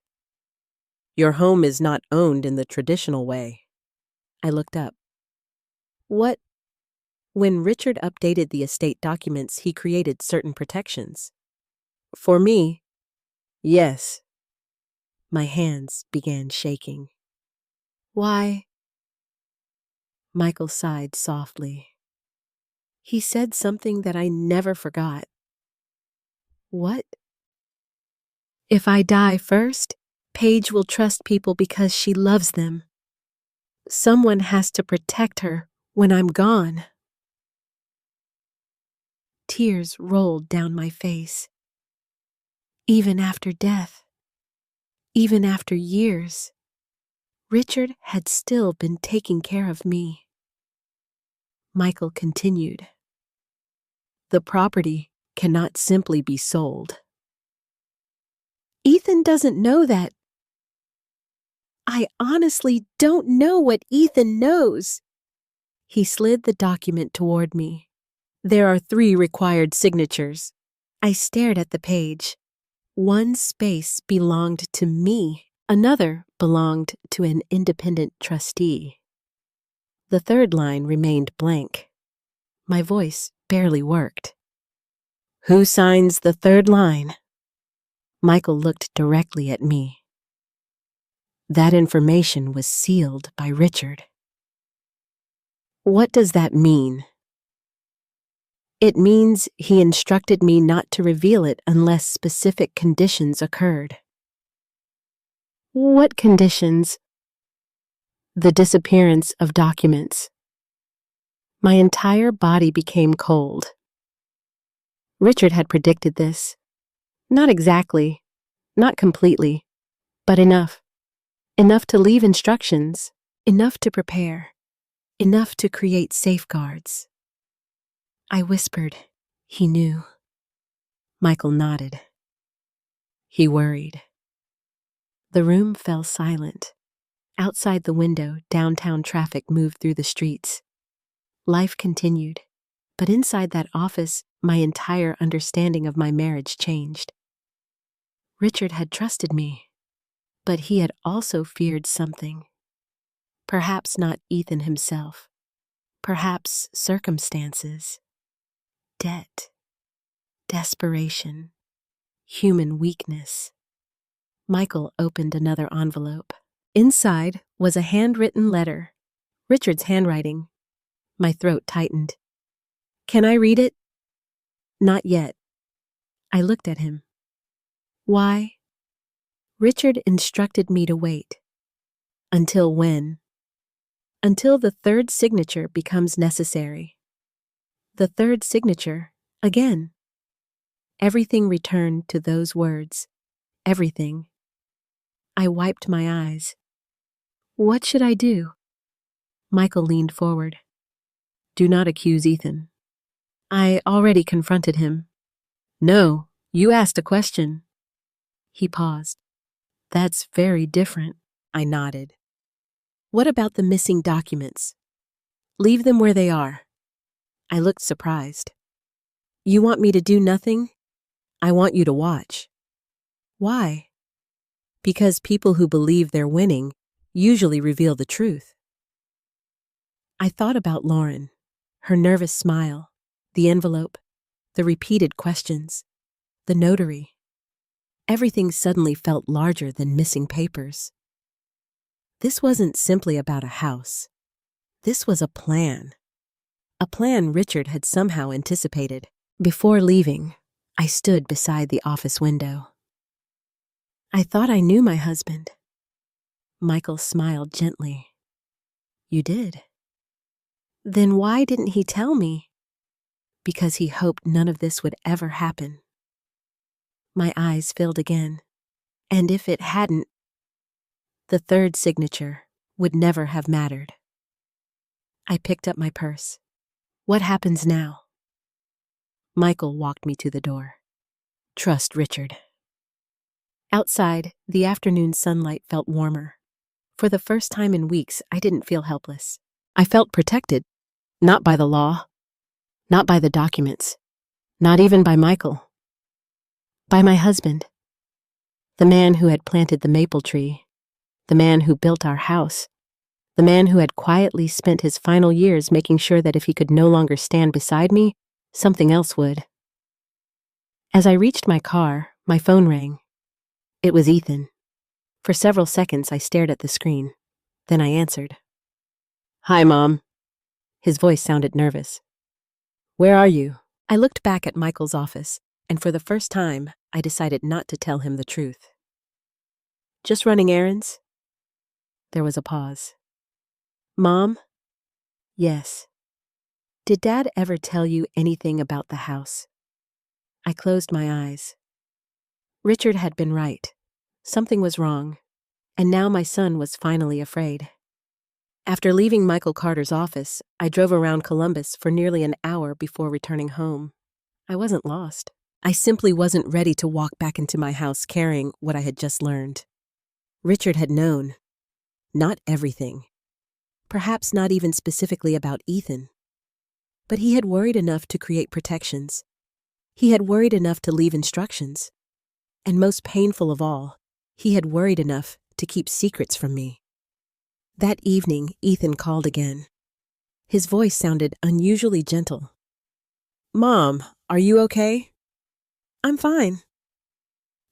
Your home is not owned in the traditional way. I looked up. What? When Richard updated the estate documents, he created certain protections. For me, yes. My hands began shaking. Why? Michael sighed softly. He said something that I never forgot. What? If I die first, Paige will trust people because she loves them. Someone has to protect her when I'm gone. Tears rolled down my face. Even after death, even after years, Richard had still been taking care of me. Michael continued. The property cannot simply be sold. Ethan doesn't know that. I honestly don't know what Ethan knows. He slid the document toward me. There are 3 required signatures. I stared at the page. One space belonged to me. Another belonged to an independent trustee. The 3rd line remained blank. My voice barely worked. Who signs the 3rd line? Michael looked directly at me. That information was sealed by Richard. What does that mean? It means he instructed me not to reveal it unless specific conditions occurred. What conditions? The disappearance of documents. My entire body became cold. Richard had predicted this. Not exactly, not completely, but enough. Enough to leave instructions, enough to prepare, enough to create safeguards. I whispered. He knew. Michael nodded. He worried. The room fell silent. Outside the window, downtown traffic moved through the streets. Life continued, but inside that office, my entire understanding of my marriage changed. Richard had trusted me, but he had also feared something. Perhaps not Ethan himself. Perhaps circumstances. Debt. Desperation. Human weakness. Michael opened another envelope. Inside was a handwritten letter. Richard's handwriting. My throat tightened. Can I read it? Not yet. I looked at him. Why? Richard instructed me to wait. Until when? Until the 3rd signature becomes necessary. The 3rd signature, again. Everything returned to those words. Everything. I wiped my eyes. What should I do? Michael leaned forward. Do not accuse Ethan. I already confronted him. No, you asked a question. He paused. That's very different. I nodded. What about the missing documents? Leave them where they are. I looked surprised. You want me to do nothing? I want you to watch. Why? Because people who believe they're winning usually reveal the truth. I thought about Lauren, her nervous smile, the envelope, the repeated questions, the notary. Everything suddenly felt larger than missing papers. This wasn't simply about a house. This was a plan. A plan Richard had somehow anticipated. Before leaving, I stood beside the office window. I thought I knew my husband. Michael smiled gently. You did? Then why didn't he tell me? Because he hoped none of this would ever happen. My eyes filled again. And if it hadn't, the third signature would never have mattered. I picked up my purse. What happens now? Michael walked me to the door. Trust Richard. Outside, the afternoon sunlight felt warmer. For the first time in weeks, I didn't feel helpless. I felt protected, not by the law, not by the documents, not even by Michael. By my husband, the man who had planted the maple tree, the man who built our house, the man who had quietly spent his final years making sure that if he could no longer stand beside me, something else would. As I reached my car, my phone rang. It was Ethan. For several seconds, I stared at the screen. Then I answered. Hi, Mom. His voice sounded nervous. Where are you? I looked back at Michael's office, and for the first time, I decided not to tell him the truth. Just running errands? There was a pause. Mom? Yes. Did Dad ever tell you anything about the house? I closed my eyes. Richard had been right. Something was wrong, and now my son was finally afraid. After leaving Michael Carter's office, I drove around Columbus for nearly an hour before returning home. I wasn't lost. I simply wasn't ready to walk back into my house carrying what I had just learned. Richard had known. Not everything. Perhaps not even specifically about Ethan. But he had worried enough to create protections. He had worried enough to leave instructions. And most painful of all, he had worried enough to keep secrets from me. That evening, Ethan called again. His voice sounded unusually gentle. Mom, are you okay? I'm fine.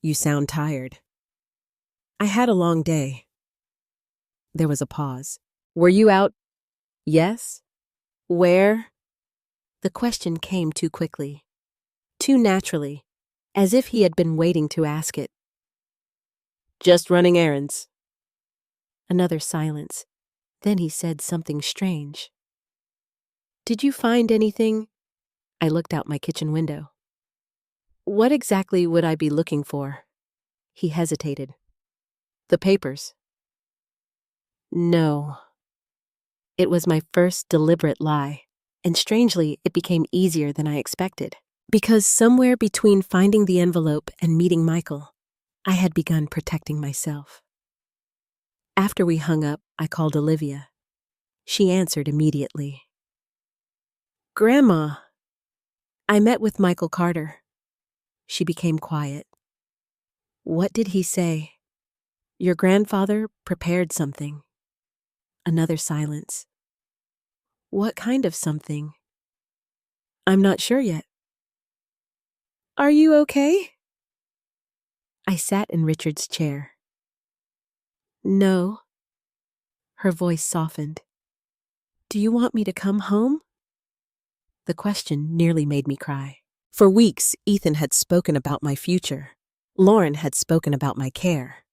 You sound tired. I had a long day. There was a pause. Were you out? Yes. Where? The question came too quickly, too naturally, as if he had been waiting to ask it. Just running errands. Another silence. Then he said something strange. Did you find anything? I looked out my kitchen window. What exactly would I be looking for? He hesitated. The papers. No. It was my first deliberate lie, and strangely, it became easier than I expected. Because somewhere between finding the envelope and meeting Michael, I had begun protecting myself. After we hung up, I called Olivia. She answered immediately. Grandma, I met with Michael Carter. She became quiet. What did he say? Your grandfather prepared something. Another silence. What kind of something? I'm not sure yet. Are you okay? I sat in Richard's chair. No. Her voice softened. Do you want me to come home? The question nearly made me cry. For weeks, Ethan had spoken about my future. Lauren had spoken about my care.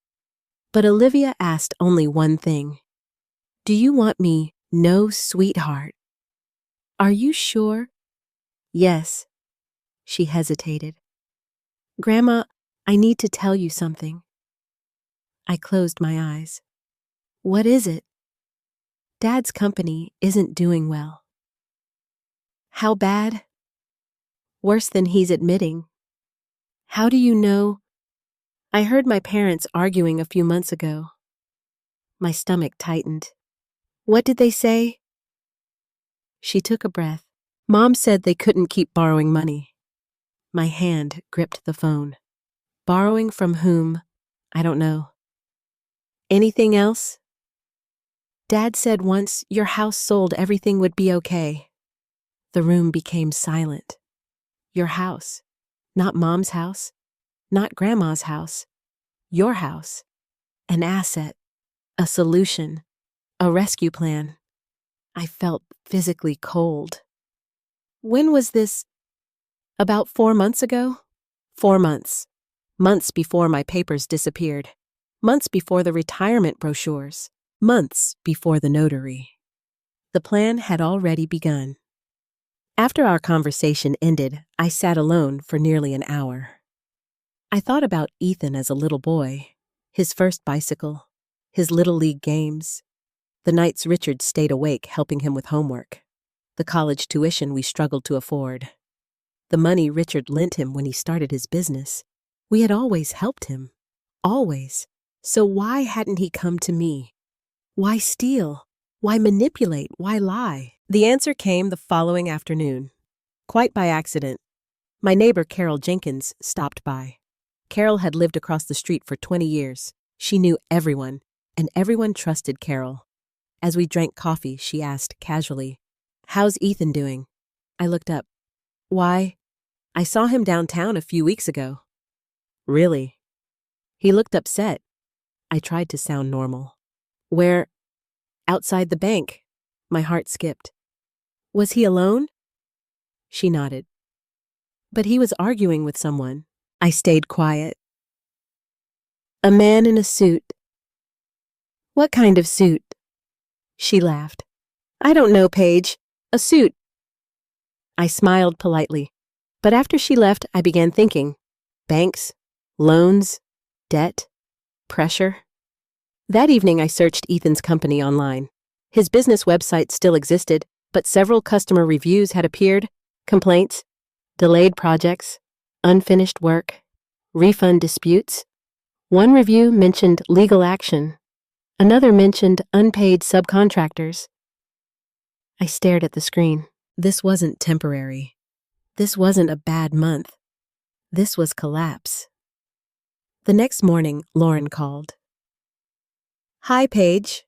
But Olivia asked only one thing. Do you want me? No, sweetheart. Are you sure? Yes. She hesitated. Grandma, I need to tell you something. I closed my eyes. What is it? Dad's company isn't doing well. How bad? Worse than he's admitting. How do you know? I heard my parents arguing a few months ago. My stomach tightened. What did they say? She took a breath. Mom said they couldn't keep borrowing money. My hand gripped the phone. Borrowing from whom? I don't know. Anything else? Dad said once your house sold, everything would be okay. The room became silent. Your house. Not Mom's house. Not Grandma's house. Your house. An asset. A solution. A rescue plan. I felt physically cold. When was this? About 4 months ago? 4 months. Months before my papers disappeared. months before the retirement brochures, months before the notary. The plan had already begun. After our conversation ended, I sat alone for nearly an hour. I thought about Ethan as a little boy, his first bicycle, his little league games, the nights Richard stayed awake helping him with homework, the college tuition we struggled to afford, the money Richard lent him when he started his business. We had always helped him. Always. So why hadn't he come to me? Why steal? Why manipulate? Why lie? The answer came the following afternoon. Quite by accident. My neighbor Carol Jenkins stopped by. Carol had lived across the street for 20 years. She knew everyone, and everyone trusted Carol. As we drank coffee, she asked casually, "How's Ethan doing?" I looked up. "Why, I saw him downtown a few weeks ago." "Really?" He looked upset. I tried to sound normal. "Where?" "Outside the bank." My heart skipped. "Was he alone?" She nodded. "But he was arguing with someone." I stayed quiet. "A man in a suit." "What kind of suit?" She laughed. "I don't know, Paige. A suit." I smiled politely, but after she left, I began thinking. Banks, loans, debt, pressure. That evening, I searched Ethan's company online. His business website still existed, but several customer reviews had appeared, complaints, delayed projects, unfinished work, refund disputes. One review mentioned legal action. Another mentioned unpaid subcontractors. I stared at the screen. This wasn't temporary. This wasn't a bad month. This was collapse. The next morning, Lauren called. "Hi, Paige."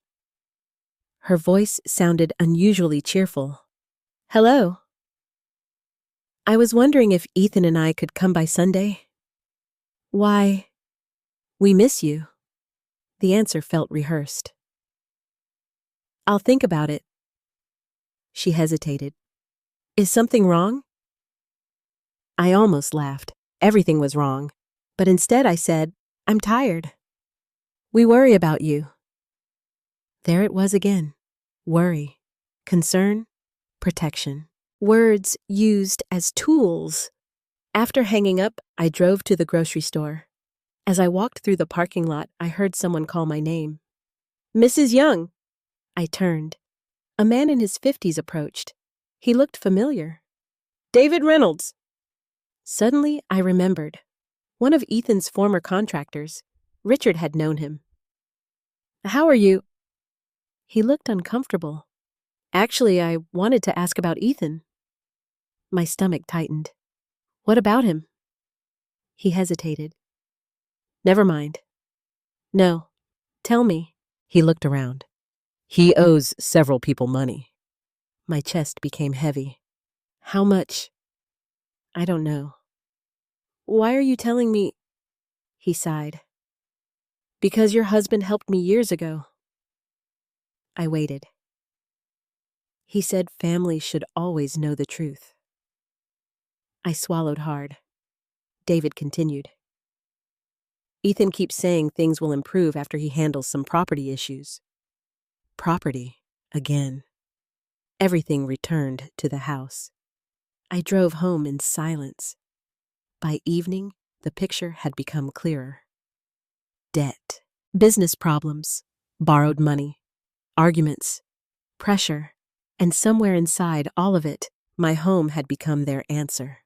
Her voice sounded unusually cheerful. "Hello. I was wondering if Ethan and I could come by Sunday." "Why, we miss you." The answer felt rehearsed. "I'll think about it." She hesitated. "Is something wrong?" I almost laughed. Everything was wrong. But instead I said, "I'm tired. We worry about you." There it was again. Worry, concern, protection. Words used as tools. After hanging up, I drove to the grocery store. As I walked through the parking lot, I heard someone call my name. "Mrs. Young." I turned. A man in his 50s approached. He looked familiar. "David Reynolds." Suddenly, I remembered. One of Ethan's former contractors. Richard had known him. "How are you?" He looked uncomfortable. "Actually, I wanted to ask about Ethan." My stomach tightened. "What about him?" He hesitated. "Never mind." "No. Tell me." He looked around. "He owes several people money." My chest became heavy. "How much?" "I don't know." "Why are you telling me?" He sighed. "Because your husband helped me years ago." I waited. He said family should always know the truth. I swallowed hard. David continued. "Ethan keeps saying things will improve after he handles some property issues." Property, again. Everything returned to the house. I drove home in silence. By evening, the picture had become clearer. Debt, business problems, borrowed money, arguments, pressure, and somewhere inside all of it, my home had become their answer.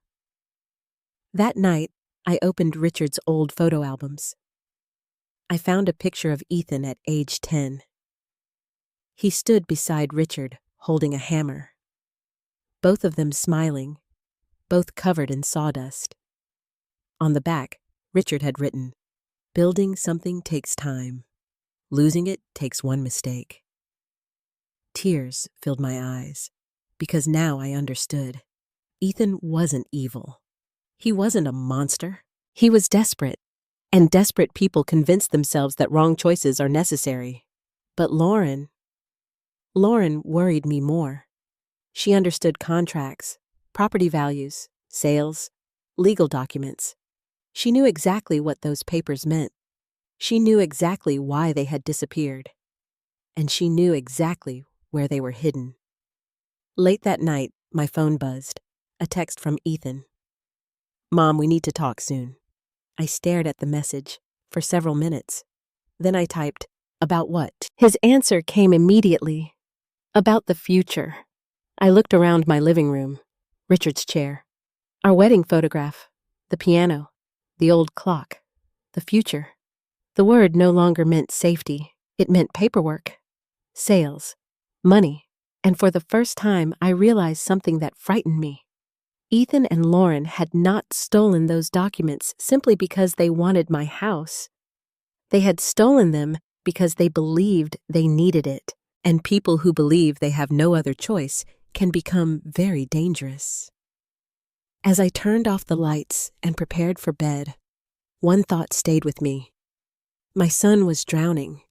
That night, I opened Richard's old photo albums. I found a picture of Ethan at age 10. He stood beside Richard, holding a hammer. Both of them smiling, both covered in sawdust. On the back, Richard had written, "Building something takes time. Losing it takes one mistake." Tears filled my eyes, because now I understood. Ethan wasn't evil. He wasn't a monster. He was desperate, and desperate people convince themselves that wrong choices are necessary. But Lauren worried me more. She understood contracts, property values, sales, legal documents. She knew exactly what those papers meant. She knew exactly why they had disappeared, and she knew exactly where they were hidden. Late that night, my phone buzzed. A text from Ethan. "Mom, we need to talk soon." I stared at the message for several minutes. Then I typed, "About what?" His answer came immediately. "About the future." I looked around my living room, Richard's chair, our wedding photograph, the piano, the old clock, the future. The word no longer meant safety. It meant paperwork, sales, money. And for the first time, I realized something that frightened me. Ethan and Lauren had not stolen those documents simply because they wanted my house. They had stolen them because they believed they needed it. And people who believe they have no other choice can become very dangerous. As I turned off the lights and prepared for bed, one thought stayed with me. My son was drowning.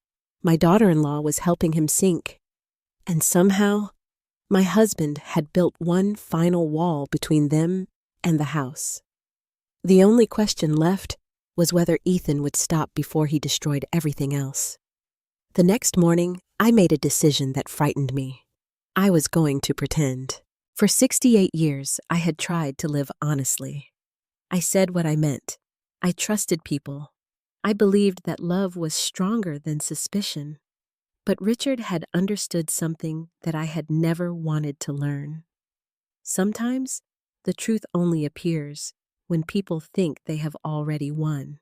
My daughter-in-law was helping him sink. And somehow, my husband had built one final wall between them and the house. The only question left was whether Ethan would stop before he destroyed everything else. The next morning, I made a decision that frightened me. I was going to pretend. For 68 years, I had tried to live honestly. I said what I meant. I trusted people. I believed that love was stronger than suspicion. But Richard had understood something that I had never wanted to learn. Sometimes, the truth only appears when people think they have already won.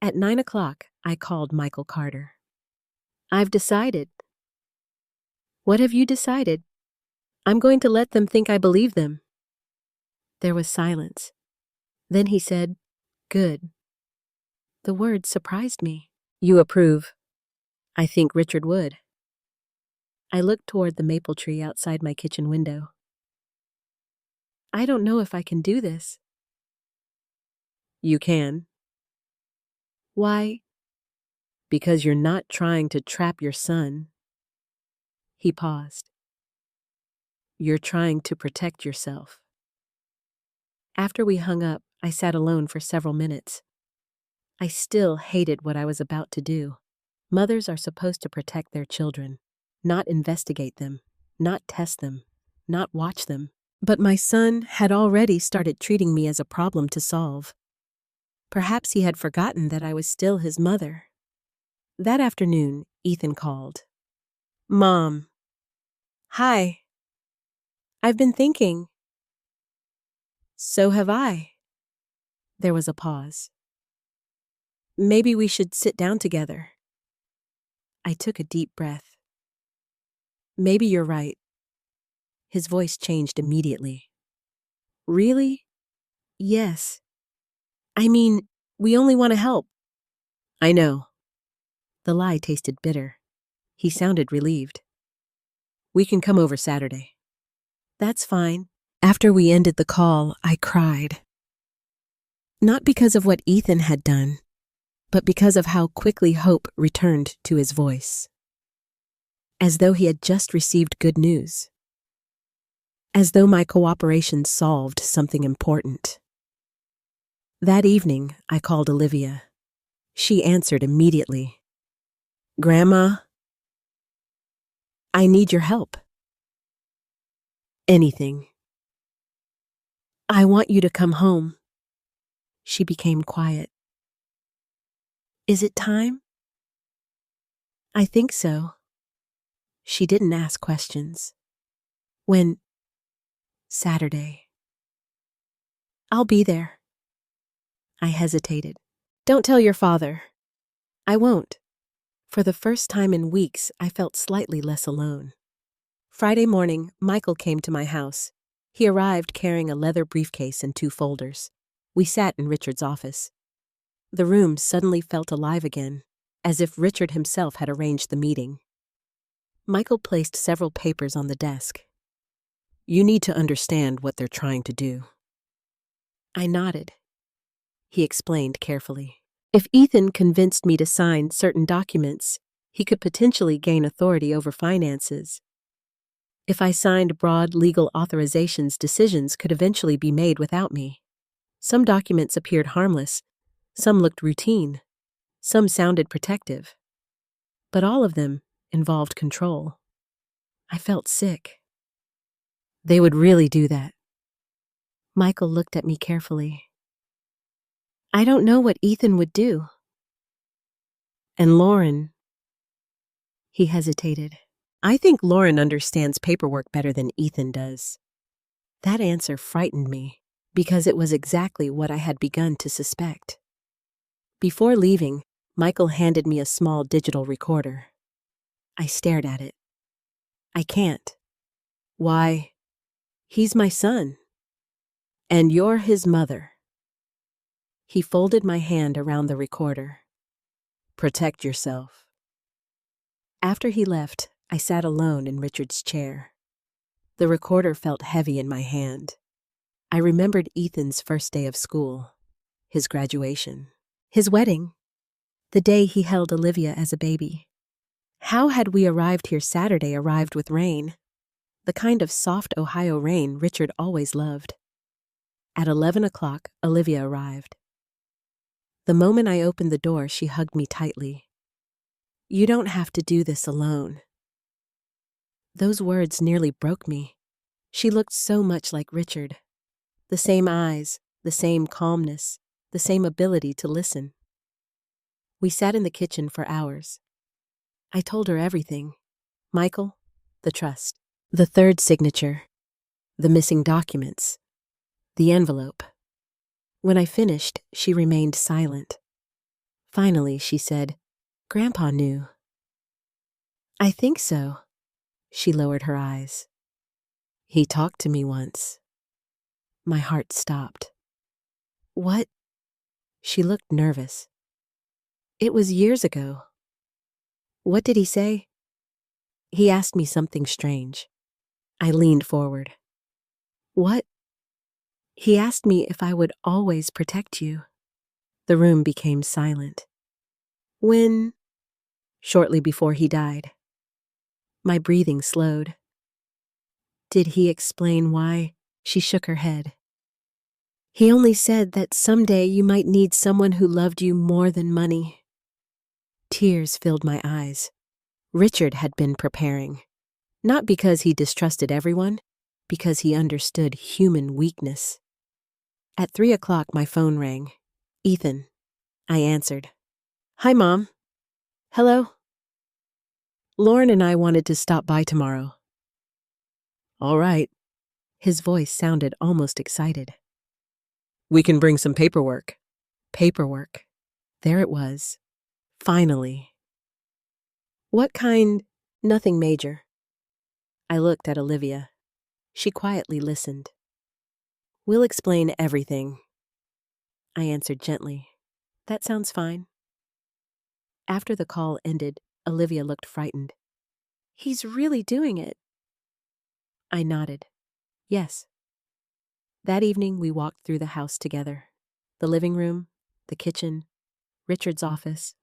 At 9 o'clock, I called Michael Carter. "I've decided." "What have you decided?" "I'm going to let them think I believe them." There was silence. Then he said, "Good." The word surprised me. "You approve?" "I think Richard would." I looked toward the maple tree outside my kitchen window. "I don't know if I can do this." "You can." "Why?" "Because you're not trying to trap your son." He paused. "You're trying to protect yourself." After we hung up, I sat alone for several minutes. I still hated what I was about to do. Mothers are supposed to protect their children, not investigate them, not test them, not watch them. But my son had already started treating me as a problem to solve. Perhaps he had forgotten that I was still his mother. That afternoon, Ethan called. "Mom." "Hi. I've been thinking." "So have I." There was a pause. "Maybe we should sit down together." I took a deep breath. "Maybe you're right." His voice changed immediately. "Really?" "Yes. I mean, we only want to help." "I know." The lie tasted bitter. He sounded relieved. "We can come over Saturday." "That's fine." After we ended the call, I cried. Not because of what Ethan had done, but because of how quickly hope returned to his voice. As though he had just received good news. As though my cooperation solved something important. That evening, I called Olivia. She answered immediately. "Grandma, I need your help." "Anything." "I want you to come home." She became quiet. "Is it time?" "I think so." She didn't ask questions. "When?" "Saturday." "I'll be there." I hesitated. "Don't tell your father." "I won't." For the first time in weeks, I felt slightly less alone. Friday morning, Michael came to my house. He arrived carrying a leather briefcase and 2 folders. We sat in Richard's office. The room suddenly felt alive again, as if Richard himself had arranged the meeting. Michael placed several papers on the desk. "You need to understand what they're trying to do." I nodded. He explained carefully. If Ethan convinced me to sign certain documents, he could potentially gain authority over finances. If I signed broad legal authorizations, decisions could eventually be made without me. Some documents appeared harmless. Some looked routine. Some sounded protective, but all of them involved control. I felt sick. They would really do that. Michael looked at me carefully. I don't know what Ethan would do. And Lauren, he hesitated. I think Lauren understands paperwork better than Ethan does. That answer frightened me because it was exactly what I had begun to suspect. Before leaving, Michael handed me a small digital recorder. I stared at it. I can't. Why, he's my son. And you're his mother. He folded my hand around the recorder. Protect yourself. After he left, I sat alone in Richard's chair. The recorder felt heavy in my hand. I remembered Ethan's first day of school, his graduation, his wedding, the day he held Olivia as a baby. How had we arrived here Saturday arrived with rain, the kind of soft Ohio rain Richard always loved. At 11 o'clock, Olivia arrived. The moment I opened the door, she hugged me tightly. You don't have to do this alone. Those words nearly broke me. She looked so much like Richard. The same eyes, the same calmness, the same ability to listen. We sat in the kitchen for hours. I told her everything. Michael, the trust, the third signature, the missing documents, the envelope. When I finished, she remained silent. Finally, she said, Grandpa knew. I think so. She lowered her eyes. He talked to me once. My heart stopped. What? She looked nervous. It was years ago. What did he say? He asked me something strange. I leaned forward. What? He asked me if I would always protect you. The room became silent. When? Shortly before he died. My breathing slowed. Did he explain why? She shook her head. He only said that someday you might need someone who loved you more than money. Tears filled my eyes. Richard had been preparing. Not because he distrusted everyone, because he understood human weakness. At 3 o'clock, my phone rang. Ethan. I answered. Hi, Mom. Hello? Lauren and I wanted to stop by tomorrow. All right. His voice sounded almost excited. We can bring some paperwork. Paperwork. There it was. Finally. What kind? Nothing major. I looked at Olivia. She quietly listened. We'll explain everything. I answered gently. That sounds fine. After the call ended, Olivia looked frightened. He's really doing it. I nodded. Yes. That evening, we walked through the house together. The living room, the kitchen, Richard's office,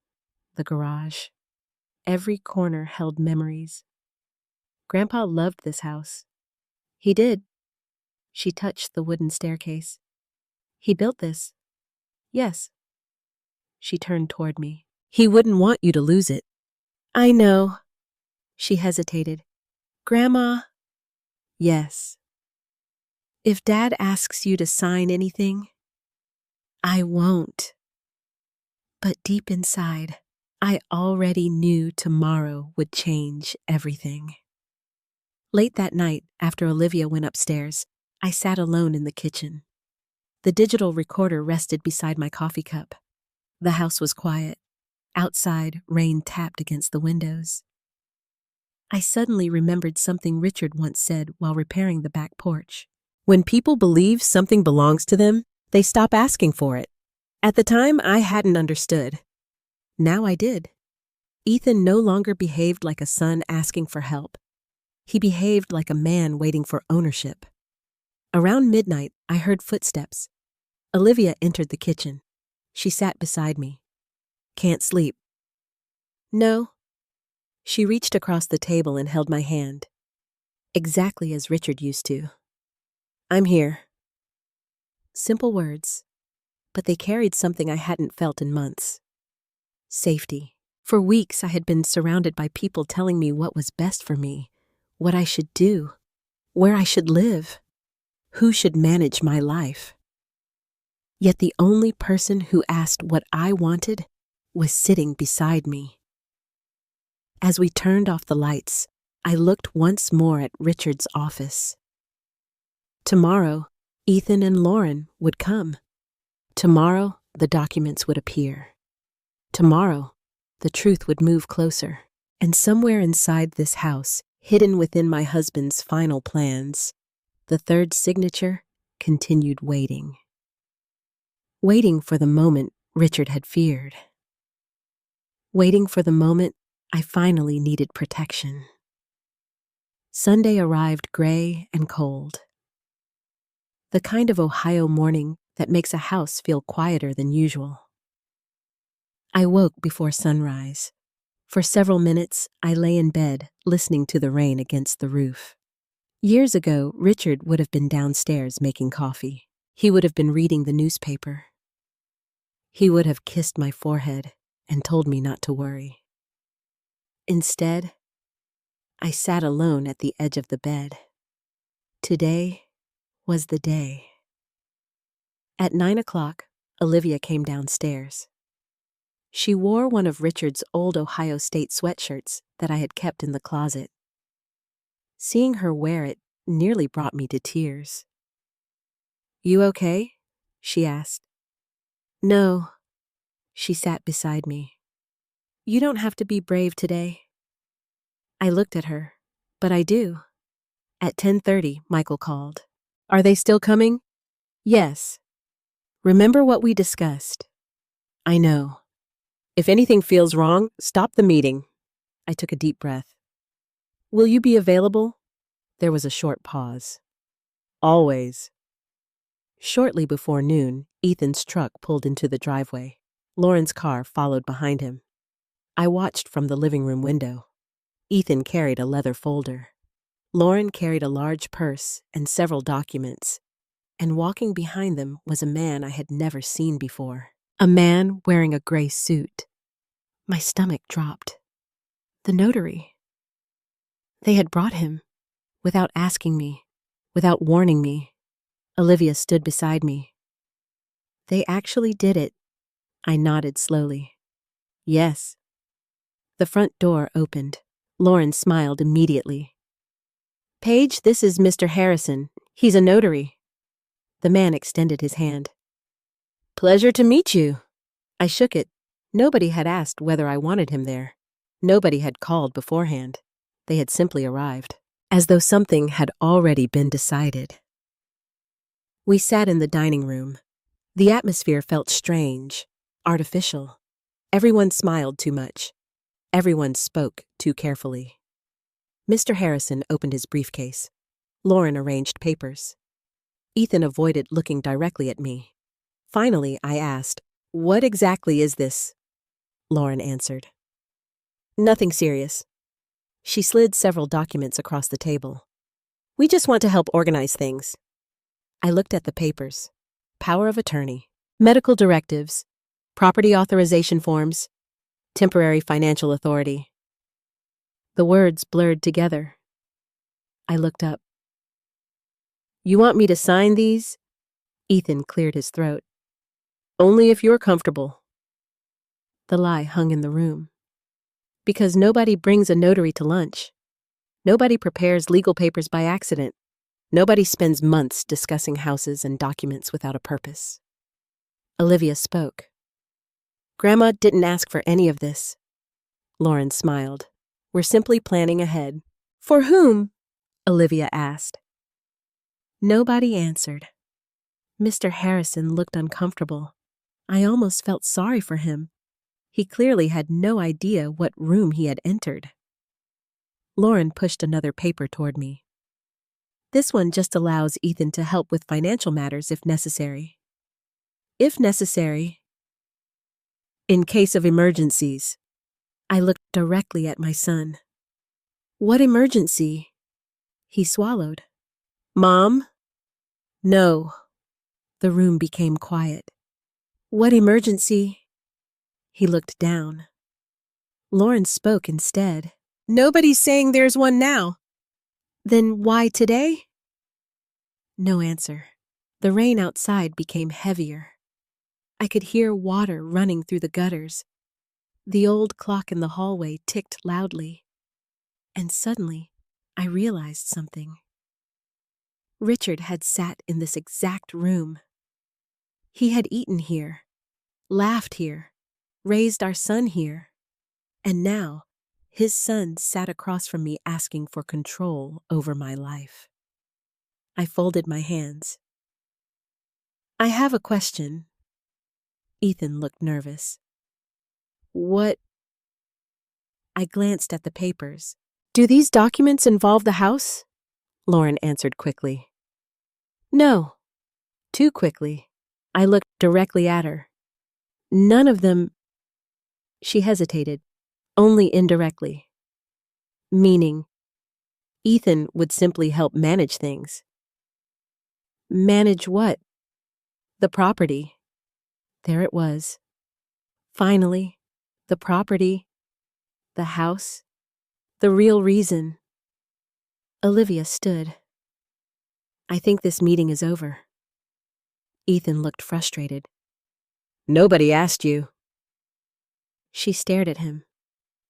the garage. Every corner held memories. Grandpa loved this house. He did. She touched the wooden staircase. He built this. Yes. She turned toward me. He wouldn't want you to lose it. I know. She hesitated. Grandma? Yes. If Dad asks you to sign anything, I won't. But deep inside, I already knew tomorrow would change everything. Late that night, after Olivia went upstairs, I sat alone in the kitchen. The digital recorder rested beside my coffee cup. The house was quiet. Outside, rain tapped against the windows. I suddenly remembered something Richard once said while repairing the back porch. When people believe something belongs to them, they stop asking for it. At the time, I hadn't understood. Now I did. Ethan no longer behaved like a son asking for help. He behaved like a man waiting for ownership. Around midnight, I heard footsteps. Olivia entered the kitchen. She sat beside me. Can't sleep. No. She reached across the table and held my hand. Exactly as Richard used to. I'm here. Simple words, but they carried something I hadn't felt in months. Safety. For weeks, I had been surrounded by people telling me what was best for me, what I should do, where I should live, who should manage my life. Yet the only person who asked what I wanted was sitting beside me. As we turned off the lights, I looked once more at Richard's office. Tomorrow, Ethan and Lauren would come. Tomorrow, the documents would appear. Tomorrow, the truth would move closer. And somewhere inside this house, hidden within my husband's final plans, the third signature continued waiting. Waiting for the moment Richard had feared. Waiting for the moment I finally needed protection. Sunday arrived gray and cold. The kind of Ohio morning that makes a house feel quieter than usual. I woke before sunrise. For several minutes, I lay in bed, listening to the rain against the roof. Years ago, Richard would have been downstairs making coffee. He would have been reading the newspaper. He would have kissed my forehead and told me not to worry. Instead, I sat alone at the edge of the bed. Today was the day. At 9 o'clock, Olivia came downstairs. She wore one of Richard's old Ohio State sweatshirts that I had kept in the closet. Seeing her wear it nearly brought me to tears. "You okay?" she asked. "No." She sat beside me. "You don't have to be brave today." I looked at her, but I do. At 10:30, Michael called. "Are they still coming?" "Yes." "Remember what we discussed?" "I know." "If anything feels wrong, stop the meeting." I took a deep breath. "Will you be available?" There was a short pause. "Always." Shortly before noon, Ethan's truck pulled into the driveway. Lauren's car followed behind him. I watched from the living room window. Ethan carried a leather folder. Lauren carried a large purse and several documents. And walking behind them was a man I had never seen before. A man wearing a gray suit. My stomach dropped. The notary. They had brought him, without asking me, without warning me. Olivia stood beside me. "They actually did it." I nodded slowly. "Yes." The front door opened. Lauren smiled immediately. "Paige, this is Mr. Harrison. He's a notary." The man extended his hand. "Pleasure to meet you." I shook it. Nobody had asked whether I wanted him there. Nobody had called beforehand. They had simply arrived, as though something had already been decided. We sat in the dining room. The atmosphere felt strange, artificial. Everyone smiled too much. Everyone spoke too carefully. Mr. Harrison opened his briefcase. Lauren arranged papers. Ethan avoided looking directly at me. Finally, I asked, "What exactly is this?" Lauren answered, "Nothing serious." She slid several documents across the table. "We just want to help organize things." I looked at the papers. Power of attorney, medical directives, property authorization forms, temporary financial authority. The words blurred together. I looked up. "You want me to sign these?" Ethan cleared his throat. "Only if you're comfortable." The lie hung in the room. Because nobody brings a notary to lunch. Nobody prepares legal papers by accident. Nobody spends months discussing houses and documents without a purpose. Olivia spoke. "Grandma didn't ask for any of this." Lauren smiled. "We're simply planning ahead." "For whom?" Olivia asked. Nobody answered. Mr. Harrison looked uncomfortable. I almost felt sorry for him. He clearly had no idea what room he had entered. Lauren pushed another paper toward me. "This one just allows Ethan to help with financial matters if necessary." "If necessary." "In case of emergencies." I looked directly at my son. "What emergency?" He swallowed. "Mom?" "No." The room became quiet. "What emergency?" He looked down. Lauren spoke instead. Nobody's saying there's one now. Then why today? No answer. The rain outside became heavier. I could hear water running through the gutters. The old clock in the hallway ticked loudly. And suddenly, I realized something. Richard had sat in this exact room. He had eaten here, laughed here, raised our son here, and now his son sat across from me asking for control over my life. I folded my hands. I have a question. Ethan looked nervous. What? I glanced at the papers. Do these documents involve the house? Lauren answered quickly. No. Too quickly. I looked directly at her. None of them. She hesitated, only indirectly. Meaning, Ethan would simply help manage things. Manage what? The property. There it was. Finally, the property, the house, the real reason. Olivia stood. I think this meeting is over. Ethan looked frustrated. Nobody asked you. She stared at him.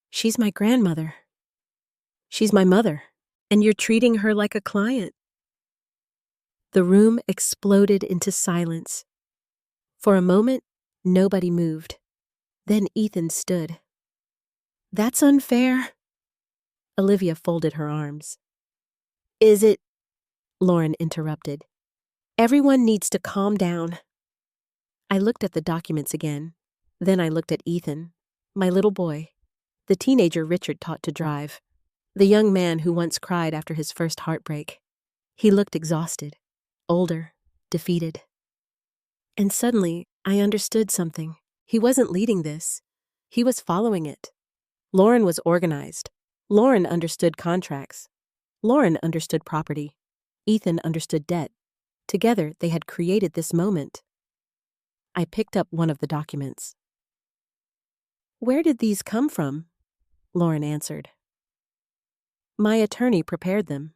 She's my grandmother. She's my mother, and you're treating her like a client. The room exploded into silence. For a moment, nobody moved. Then Ethan stood. That's unfair. Olivia folded her arms. Is it? Lauren interrupted. Everyone needs to calm down. I looked at the documents again. Then I looked at Ethan, my little boy, the teenager Richard taught to drive, the young man who once cried after his first heartbreak. He looked exhausted, older, defeated. And suddenly, I understood something. He wasn't leading this. He was following it. Lauren was organized. Lauren understood contracts. Lauren understood property. Ethan understood debt. Together, they had created this moment. I picked up one of the documents. Where did these come from? Lauren answered. My attorney prepared them.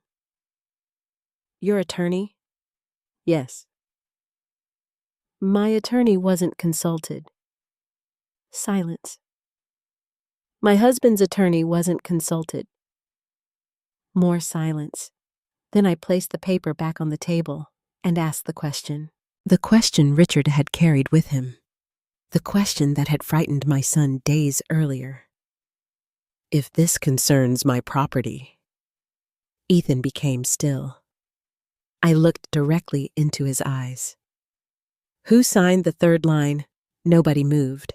Your attorney? Yes. My attorney wasn't consulted. Silence. My husband's attorney wasn't consulted. More silence. Then I placed the paper back on the table and asked the question. The question Richard had carried with him. The question that had frightened my son days earlier. If this concerns my property. Ethan became still. I looked directly into his eyes. Who signed the third line? Nobody moved.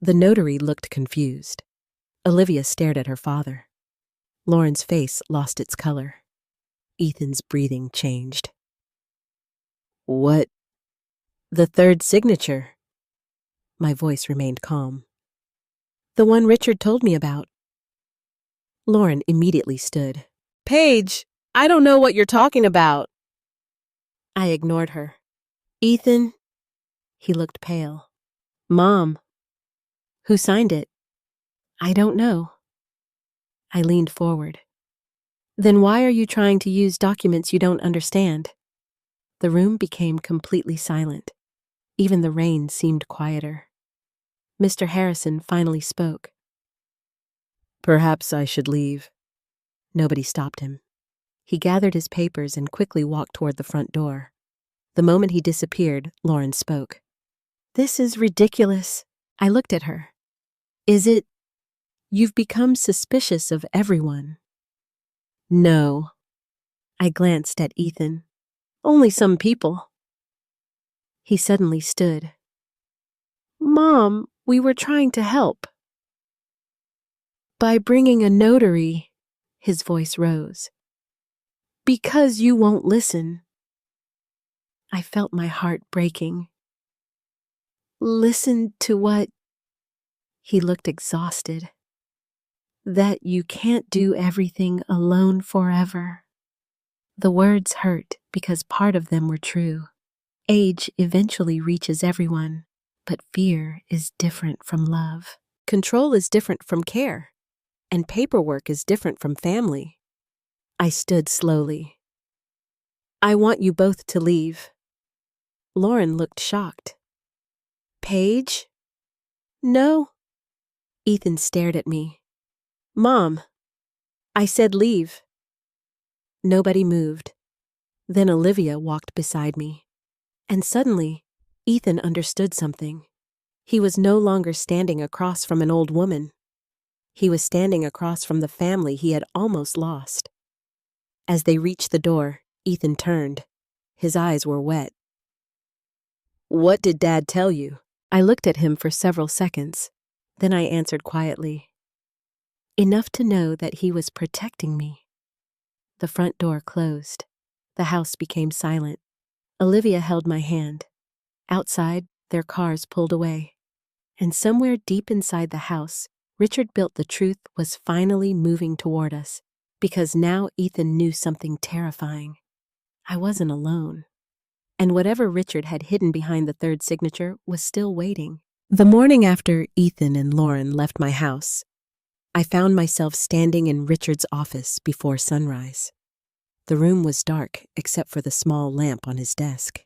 The notary looked confused. Olivia stared at her father. Lauren's face lost its color. Ethan's breathing changed. What? The third signature. My voice remained calm. The one Richard told me about. Lauren immediately stood. Paige, I don't know what you're talking about. I ignored her. Ethan? He looked pale. Mom. Who signed it? I don't know. I leaned forward. Then why are you trying to use documents you don't understand? The room became completely silent. Even the rain seemed quieter. Mr. Harrison finally spoke. Perhaps I should leave. Nobody stopped him. He gathered his papers and quickly walked toward the front door. The moment he disappeared, Lauren spoke. This is ridiculous. I looked at her. Is it? You've become suspicious of everyone. No. I glanced at Ethan. Only some people. He suddenly stood. Mom, we were trying to help. By bringing a notary, his voice rose. Because you won't listen. I felt my heart breaking. Listen to what? He looked exhausted. That you can't do everything alone forever. The words hurt because part of them were true. Age eventually reaches everyone. But fear is different from love. Control is different from care. And paperwork is different from family. I stood slowly. I want you both to leave. Lauren looked shocked. Paige? No. Ethan stared at me. Mom, I said leave. Nobody moved. Then Olivia walked beside me. And suddenly, Ethan understood something. He was no longer standing across from an old woman. He was standing across from the family he had almost lost. As they reached the door, Ethan turned. His eyes were wet. What did Dad tell you? I looked at him for several seconds. Then I answered quietly. Enough to know that he was protecting me. The front door closed. The house became silent. Olivia held my hand. Outside, their cars pulled away. And somewhere deep inside the house, Richard built the truth was finally moving toward us, because now Ethan knew something terrifying. I wasn't alone. And whatever Richard had hidden behind the third signature was still waiting. The morning after Ethan and Lauren left my house, I found myself standing in Richard's office before sunrise. The room was dark except for the small lamp on his desk.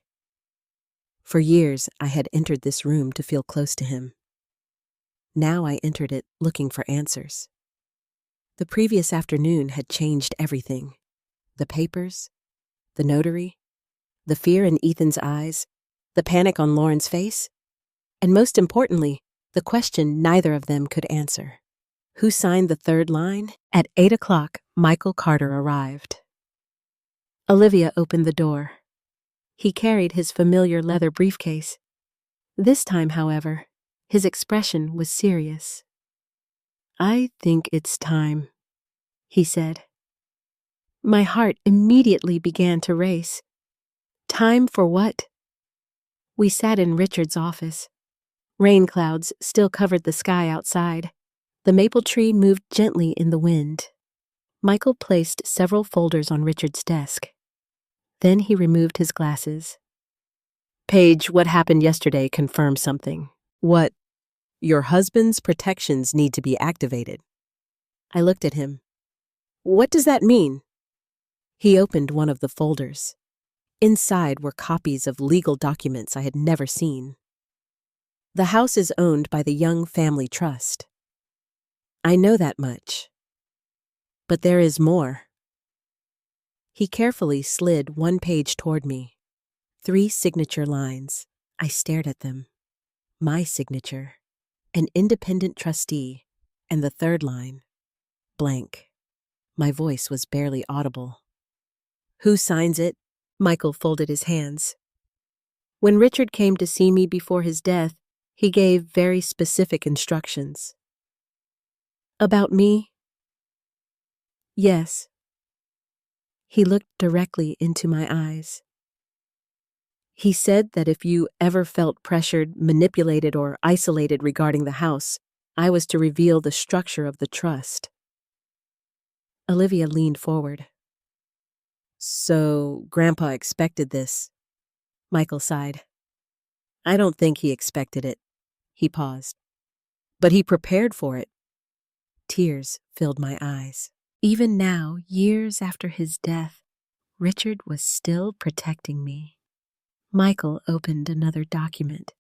For years, I had entered this room to feel close to him. Now I entered it looking for answers. The previous afternoon had changed everything. The papers, the notary, the fear in Ethan's eyes, the panic on Lauren's face, and most importantly, the question neither of them could answer. Who signed the third line? At 8 o'clock, Michael Carter arrived. Olivia opened the door. He carried his familiar leather briefcase. This time, however, his expression was serious. I think it's time, he said. My heart immediately began to race. Time for what? We sat in Richard's office. Rain clouds still covered the sky outside. The maple tree moved gently in the wind. Michael placed several folders on Richard's desk. Then he removed his glasses. Paige, what happened yesterday confirms something. What? Your husband's protections need to be activated. I looked at him. What does that mean? He opened one of the folders. Inside were copies of legal documents I had never seen. The house is owned by the Young Family Trust. I know that much. But there is more. He carefully slid one page toward me. 3 signature lines. I stared at them. My signature, an independent trustee, and the third line, blank. My voice was barely audible. Who signs it? Michael folded his hands. When Richard came to see me before his death, he gave very specific instructions. About me? Yes. He looked directly into my eyes. He said that if you ever felt pressured, manipulated, or isolated regarding the house, I was to reveal the structure of the trust. Olivia leaned forward. So, Grandpa expected this. Michael sighed. I don't think he expected it. He paused. But he prepared for it. Tears filled my eyes. Even now, years after his death, Richard was still protecting me. Michael opened another document.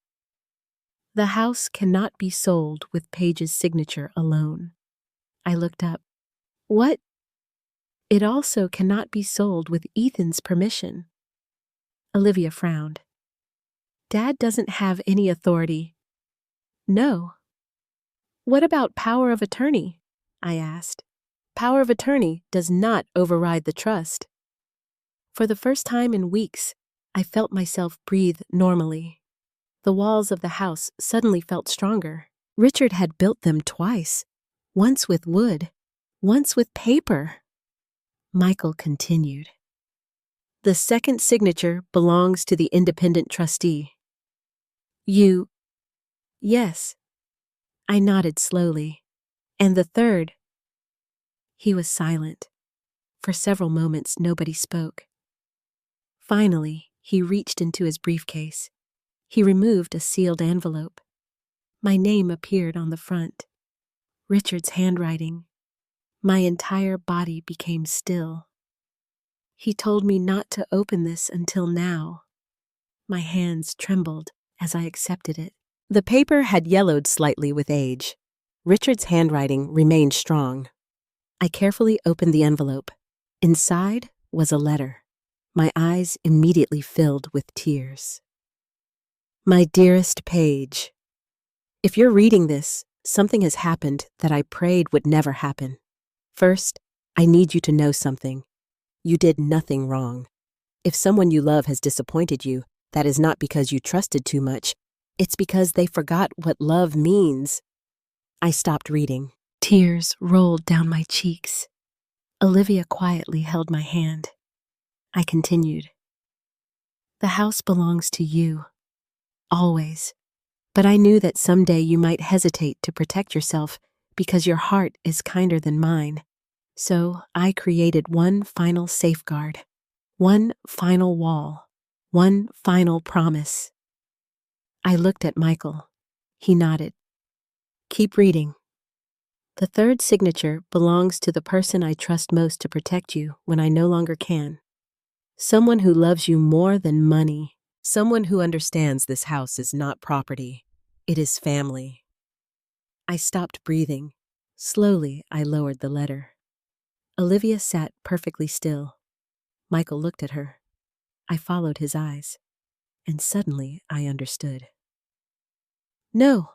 The house cannot be sold with Paige's signature alone. I looked up. What? It also cannot be sold with Ethan's permission. Olivia frowned. Dad doesn't have any authority. No. What about power of attorney? I asked. Power of attorney does not override the trust. For the first time in weeks, I felt myself breathe normally. The walls of the house suddenly felt stronger. Richard had built them twice, once with wood, once with paper. Michael continued. The second signature belongs to the independent trustee. You? Yes. I nodded slowly. And the third? He was silent. For several moments, nobody spoke. Finally, he reached into his briefcase. He removed a sealed envelope. My name appeared on the front. Richard's handwriting. My entire body became still. He told me not to open this until now. My hands trembled as I accepted it. The paper had yellowed slightly with age. Richard's handwriting remained strong. I carefully opened the envelope. Inside was a letter. My eyes immediately filled with tears. My dearest Paige, if you're reading this, something has happened that I prayed would never happen. First, I need you to know something. You did nothing wrong. If someone you love has disappointed you, that is not because you trusted too much. It's because they forgot what love means. I stopped reading. Tears rolled down my cheeks. Olivia quietly held my hand. I continued. The house belongs to you. Always. But I knew that someday you might hesitate to protect yourself because your heart is kinder than mine. So I created one final safeguard, one final wall, one final promise. I looked at Michael. He nodded. Keep reading. The third signature belongs to the person I trust most to protect you when I no longer can. Someone who loves you more than money. Someone who understands this house is not property. It is family. I stopped breathing. Slowly, I lowered the letter. Olivia sat perfectly still. Michael looked at her. I followed his eyes. And suddenly, I understood. No.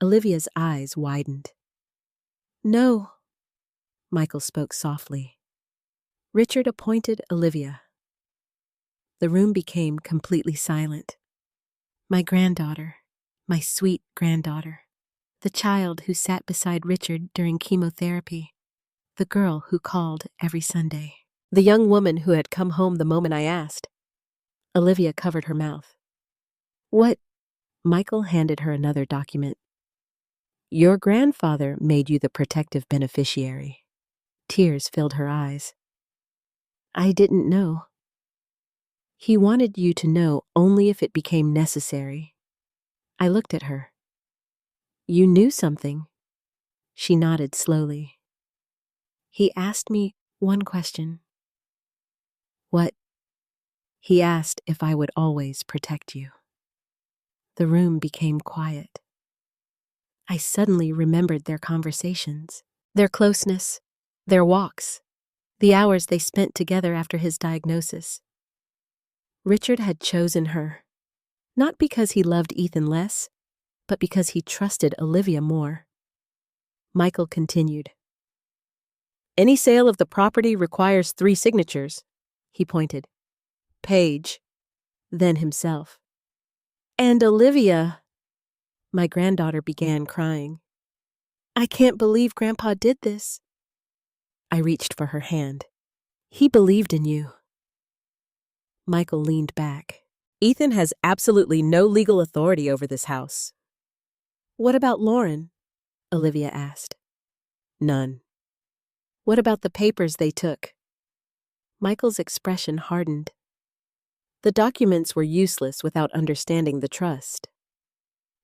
Olivia's eyes widened. No. Michael spoke softly. Richard appointed Olivia. The room became completely silent. My granddaughter, my sweet granddaughter, the child who sat beside Richard during chemotherapy, the girl who called every Sunday, the young woman who had come home the moment I asked. Olivia covered her mouth. What? Michael handed her another document. Your grandfather made you the protective beneficiary. Tears filled her eyes. I didn't know. He wanted you to know only if it became necessary. I looked at her. You knew something. She nodded slowly. He asked me one question. What? He asked if I would always protect you. The room became quiet. I suddenly remembered their conversations, their closeness, their walks, the hours they spent together after his diagnosis. Richard had chosen her, not because he loved Ethan less, but because he trusted Olivia more. Michael continued. Any sale of the property requires 3 signatures, he pointed. Paige, then himself. And Olivia, my granddaughter began crying. I can't believe Grandpa did this. I reached for her hand. He believed in you. Michael leaned back. Ethan has absolutely no legal authority over this house. What about Lauren? Olivia asked. None. What about the papers they took? Michael's expression hardened. The documents were useless without understanding the trust.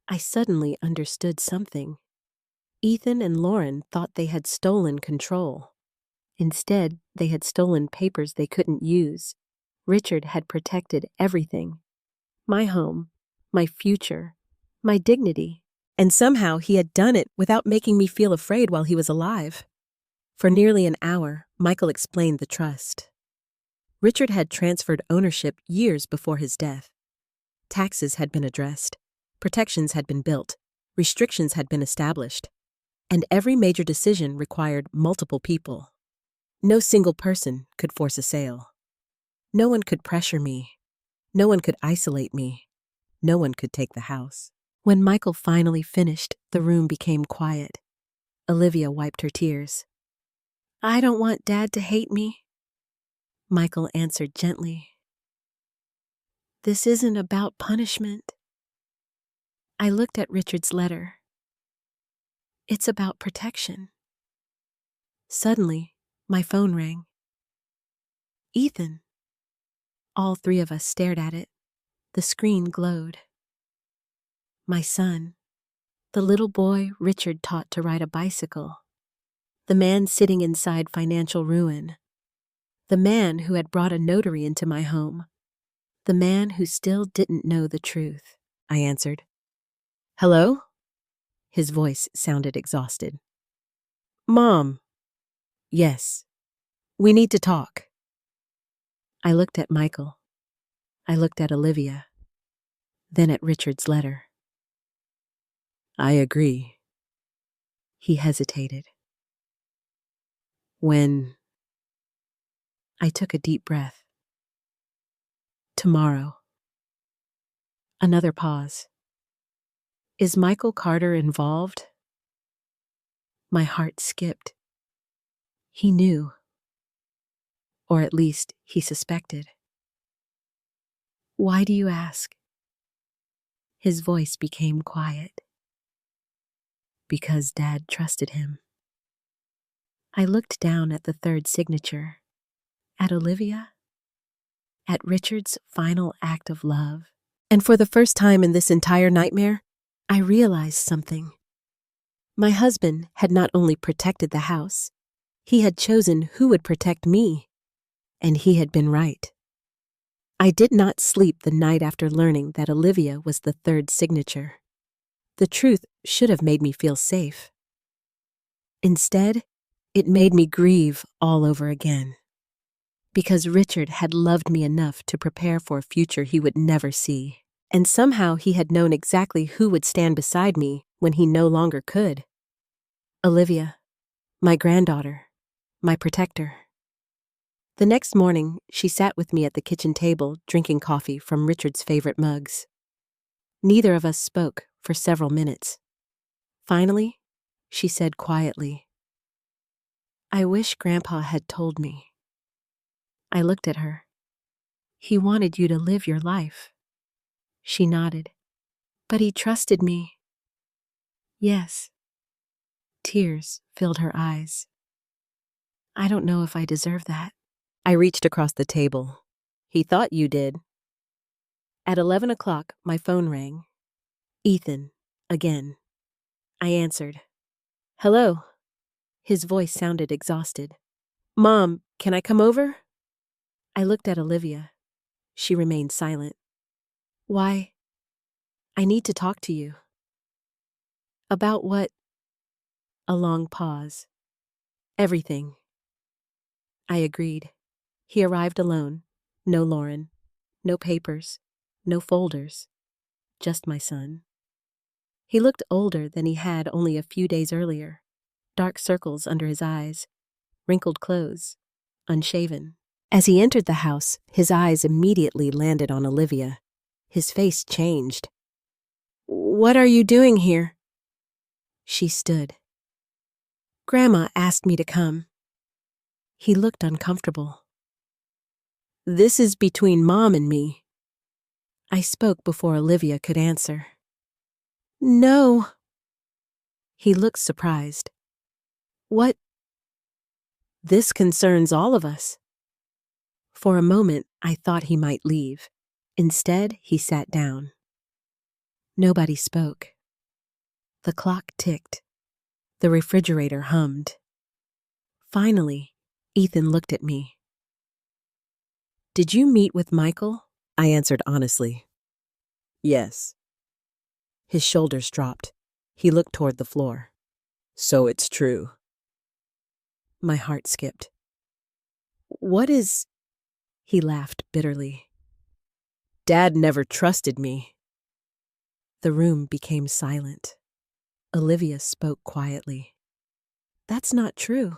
I suddenly understood something. Ethan and Lauren thought they had stolen control. Instead, they had stolen papers they couldn't use. Richard had protected everything. My home, my future, my dignity. And somehow he had done it without making me feel afraid while he was alive. For nearly an hour, Michael explained the trust. Richard had transferred ownership years before his death. Taxes had been addressed, protections had been built, restrictions had been established, and every major decision required multiple people. No single person could force a sale. No one could pressure me. No one could isolate me. No one could take the house. When Michael finally finished, the room became quiet. Olivia wiped her tears. I don't want Dad to hate me. Michael answered gently. This isn't about punishment. I looked at Richard's letter. It's about protection. Suddenly, my phone rang. Ethan. All 3 of us stared at it. The screen glowed. My son, the little boy Richard taught to ride a bicycle, the man sitting inside financial ruin, the man who had brought a notary into my home, the man who still didn't know the truth. I answered. Hello? His voice sounded exhausted. Mom. Yes. We need to talk. I looked at Michael. I looked at Olivia. Then at Richard's letter. I agree. He hesitated. When? I took a deep breath. Tomorrow. Another pause. Is Michael Carter involved? My heart skipped. He knew. Or at least he suspected. Why do you ask? His voice became quiet. Because Dad trusted him. I looked down at the third signature. At Olivia. At Richard's final act of love. And for the first time in this entire nightmare, I realized something. My husband had not only protected the house, he had chosen who would protect me. And he had been right. I did not sleep the night after learning that Olivia was the third signature. The truth should have made me feel safe. Instead, it made me grieve all over again. Because Richard had loved me enough to prepare for a future he would never see. And somehow he had known exactly who would stand beside me when he no longer could. Olivia, my granddaughter, my protector. The next morning, she sat with me at the kitchen table drinking coffee from Richard's favorite mugs. Neither of us spoke for several minutes. Finally, she said quietly, I wish Grandpa had told me. I looked at her. He wanted you to live your life. She nodded. But he trusted me. Yes. Tears filled her eyes. I don't know if I deserve that. I reached across the table. He thought you did. At 11 o'clock, my phone rang. Ethan, again. I answered. Hello. His voice sounded exhausted. Mom, can I come over? I looked at Olivia. She remained silent. Why? I need to talk to you. About what? A long pause. Everything. I agreed. He arrived alone. No Lauren. No papers. No folders. Just my son. He looked older than he had only a few days earlier. Dark circles under his eyes. Wrinkled clothes. Unshaven. As he entered the house, his eyes immediately landed on Olivia. His face changed. What are you doing here? She stood. Grandma asked me to come. He looked uncomfortable. This is between Mom and me. I spoke before Olivia could answer. No. He looked surprised. What? This concerns all of us. For a moment, I thought he might leave. Instead, he sat down. Nobody spoke. The clock ticked. The refrigerator hummed. Finally, Ethan looked at me. Did you meet with Michael? I answered honestly. Yes. His shoulders dropped. He looked toward the floor. So it's true. My heart skipped. What is... He laughed bitterly. Dad never trusted me. The room became silent. Olivia spoke quietly. That's not true.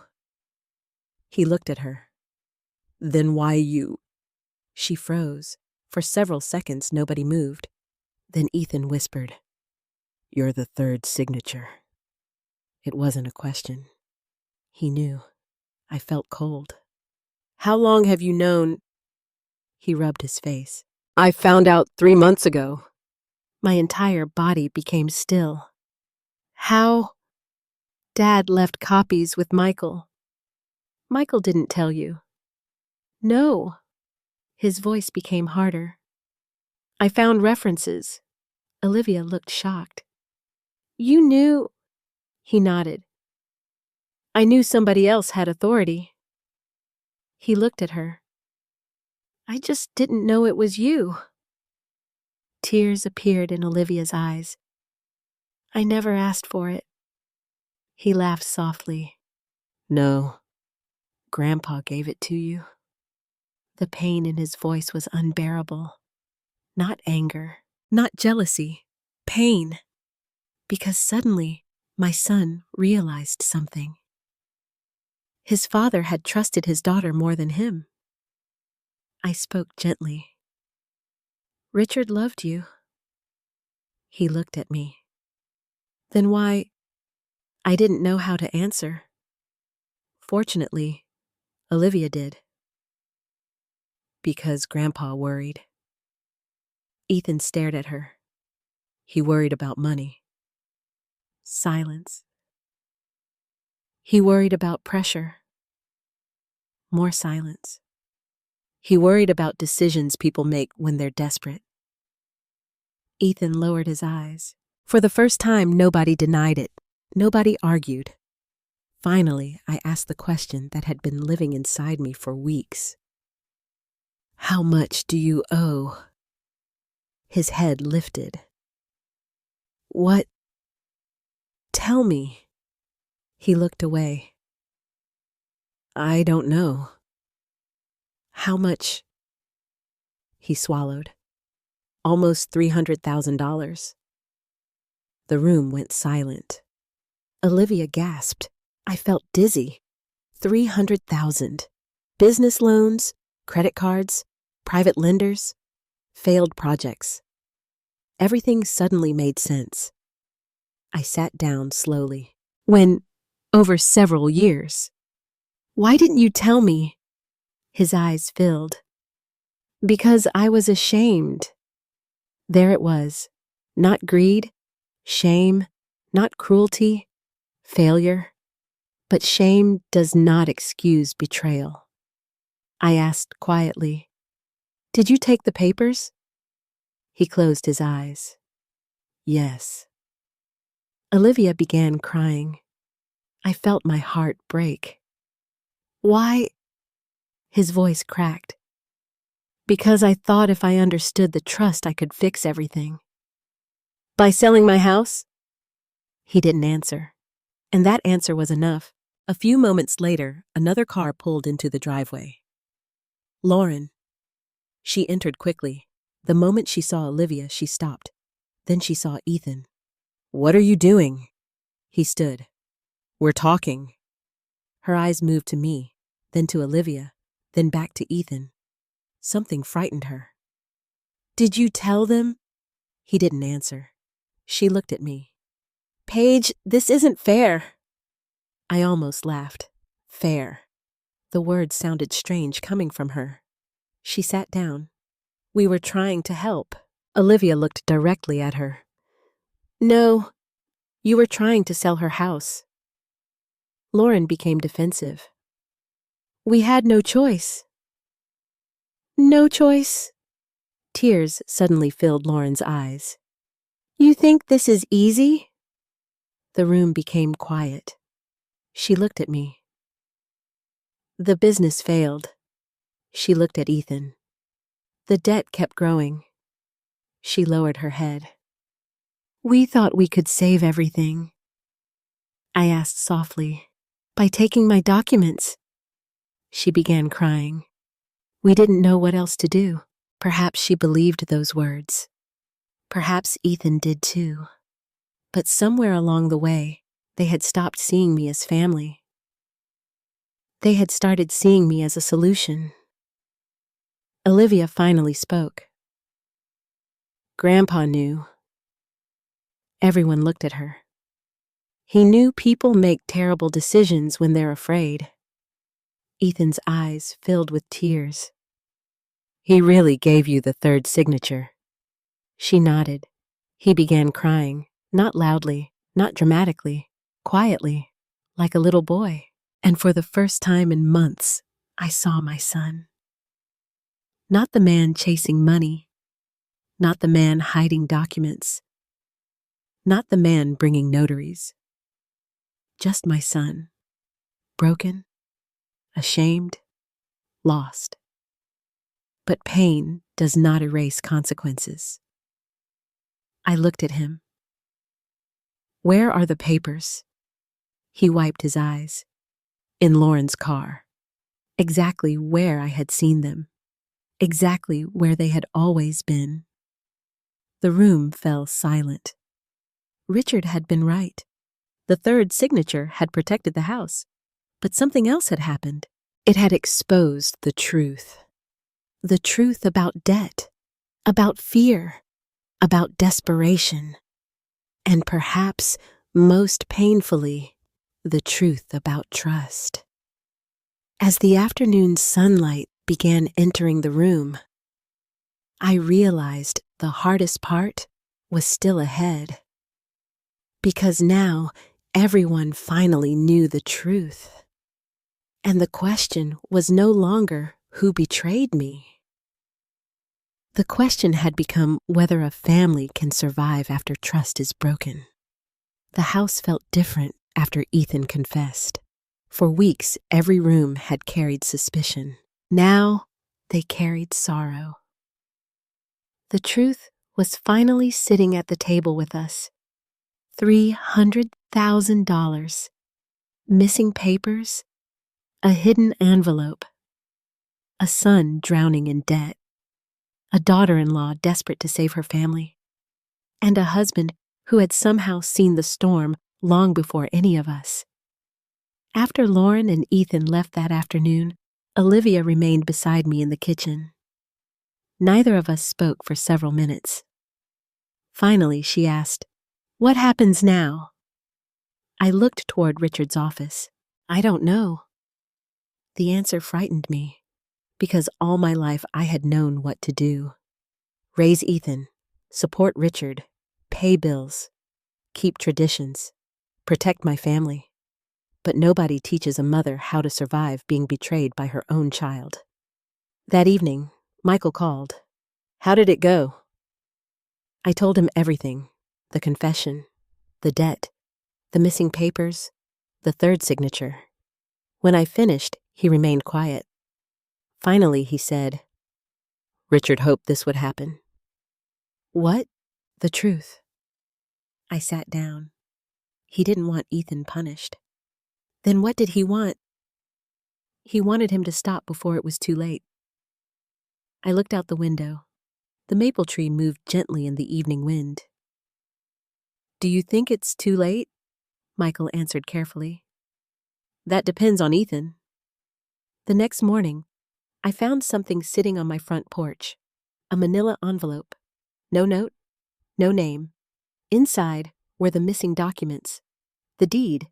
He looked at her. Then why you? She froze. For several seconds, nobody moved. Then Ethan whispered, You're the third signature. It wasn't a question. He knew. I felt cold. How long have you known? He rubbed his face. I found out 3 months ago. My entire body became still. How? Dad left copies with Michael. Michael didn't tell you. No. His voice became harder. I found references. Olivia looked shocked. You knew? He nodded. I knew somebody else had authority. He looked at her. I just didn't know it was you. Tears appeared in Olivia's eyes. I never asked for it. He laughed softly. No, Grandpa gave it to you. The pain in his voice was unbearable. Not anger, not jealousy, pain. Because suddenly, my son realized something. His father had trusted his daughter more than him. I spoke gently. Richard loved you. He looked at me. Then why? I didn't know how to answer. Fortunately, Olivia did. Because Grandpa worried. Ethan stared at her. He worried about money. Silence. He worried about pressure. More silence. He worried about decisions people make when they're desperate. Ethan lowered his eyes. For the first time, nobody denied it. Nobody argued. Finally, I asked the question that had been living inside me for weeks. How much do you owe? His head lifted. What? Tell me. He looked away. I don't know. How much? He swallowed. Almost $300,000. The room went silent. Olivia gasped. I felt dizzy. 300,000. Business loans, credit cards, private lenders, failed projects. Everything suddenly made sense. I sat down slowly. When, over several years. Why didn't you tell me? His eyes filled. Because I was ashamed. There it was. Not greed, shame, not cruelty, failure. But shame does not excuse betrayal. I asked quietly, Did you take the papers? He closed his eyes. Yes. Olivia began crying. I felt my heart break. Why? His voice cracked. Because I thought if I understood the trust, I could fix everything. By selling my house? He didn't answer. And that answer was enough. A few moments later, another car pulled into the driveway. Lauren. She entered quickly. The moment she saw Olivia, she stopped. Then she saw Ethan. What are you doing? He stood. We're talking. Her eyes moved to me, then to Olivia, then back to Ethan. Something frightened her. Did you tell them? He didn't answer. She looked at me. Paige, this isn't fair. I almost laughed. Fair. The words sounded strange coming from her. She sat down. We were trying to help. Olivia looked directly at her. No, you were trying to sell her house. Lauren became defensive. We had no choice. No choice? Tears suddenly filled Lauren's eyes. You think this is easy? The room became quiet. She looked at me. The business failed. She looked at Ethan. The debt kept growing. She lowered her head. We thought we could save everything. I asked softly, by taking my documents. She began crying. We didn't know what else to do. Perhaps she believed those words. Perhaps Ethan did too. But somewhere along the way, they had stopped seeing me as family. They had started seeing me as a solution. Olivia finally spoke. Grandpa knew. Everyone looked at her. He knew people make terrible decisions when they're afraid. Ethan's eyes filled with tears. He really gave you the third signature. She nodded. He began crying, not loudly, not dramatically, quietly, like a little boy. And for the first time in months, I saw my son. Not the man chasing money, Not the man hiding documents. Not the man bringing notaries. Just my son. Broken, ashamed, lost. But pain does not erase consequences. I looked at him. Where are the papers? He wiped his eyes. In Lauren's car. Exactly where I had seen them. Exactly where they had always been. The room fell silent. Richard had been right. The third signature had protected the house. But something else had happened. It had exposed the truth. The truth about debt, about fear, about desperation, and perhaps, most painfully, the truth about trust. As the afternoon sunlight began entering the room, I realized the hardest part was still ahead. Because now everyone finally knew the truth. And the question was no longer who betrayed me. The question had become whether a family can survive after trust is broken. The house felt different after Ethan confessed. For weeks, every room had carried suspicion. Now, they carried sorrow. The truth was finally sitting at the table with us. $300,000. Missing papers. A hidden envelope. A son drowning in debt. A daughter-in-law desperate to save her family. And a husband who had somehow seen the storm long before any of us. After Lauren and Ethan left that afternoon, Olivia remained beside me in the kitchen. Neither of us spoke for several minutes. Finally, she asked, "What happens now?" I looked toward Richard's office. "I don't know." The answer frightened me, because all my life I had known what to do. Raise Ethan, support Richard, pay bills, keep traditions, protect my family. But nobody teaches a mother how to survive being betrayed by her own child. That evening, Michael called. "How did it go?" I told him everything, the confession, the debt, the missing papers, the third signature. When I finished, he remained quiet. Finally, he said, "Richard hoped this would happen." "What?" "The truth." I sat down. He didn't want Ethan punished. Then what did he want? He wanted him to stop before it was too late. I looked out the window. The maple tree moved gently in the evening wind. "Do you think it's too late?" Michael answered carefully. "That depends on Ethan." The next morning, I found something sitting on my front porch. A manila envelope. No note, no name. Inside were the missing documents. The deed,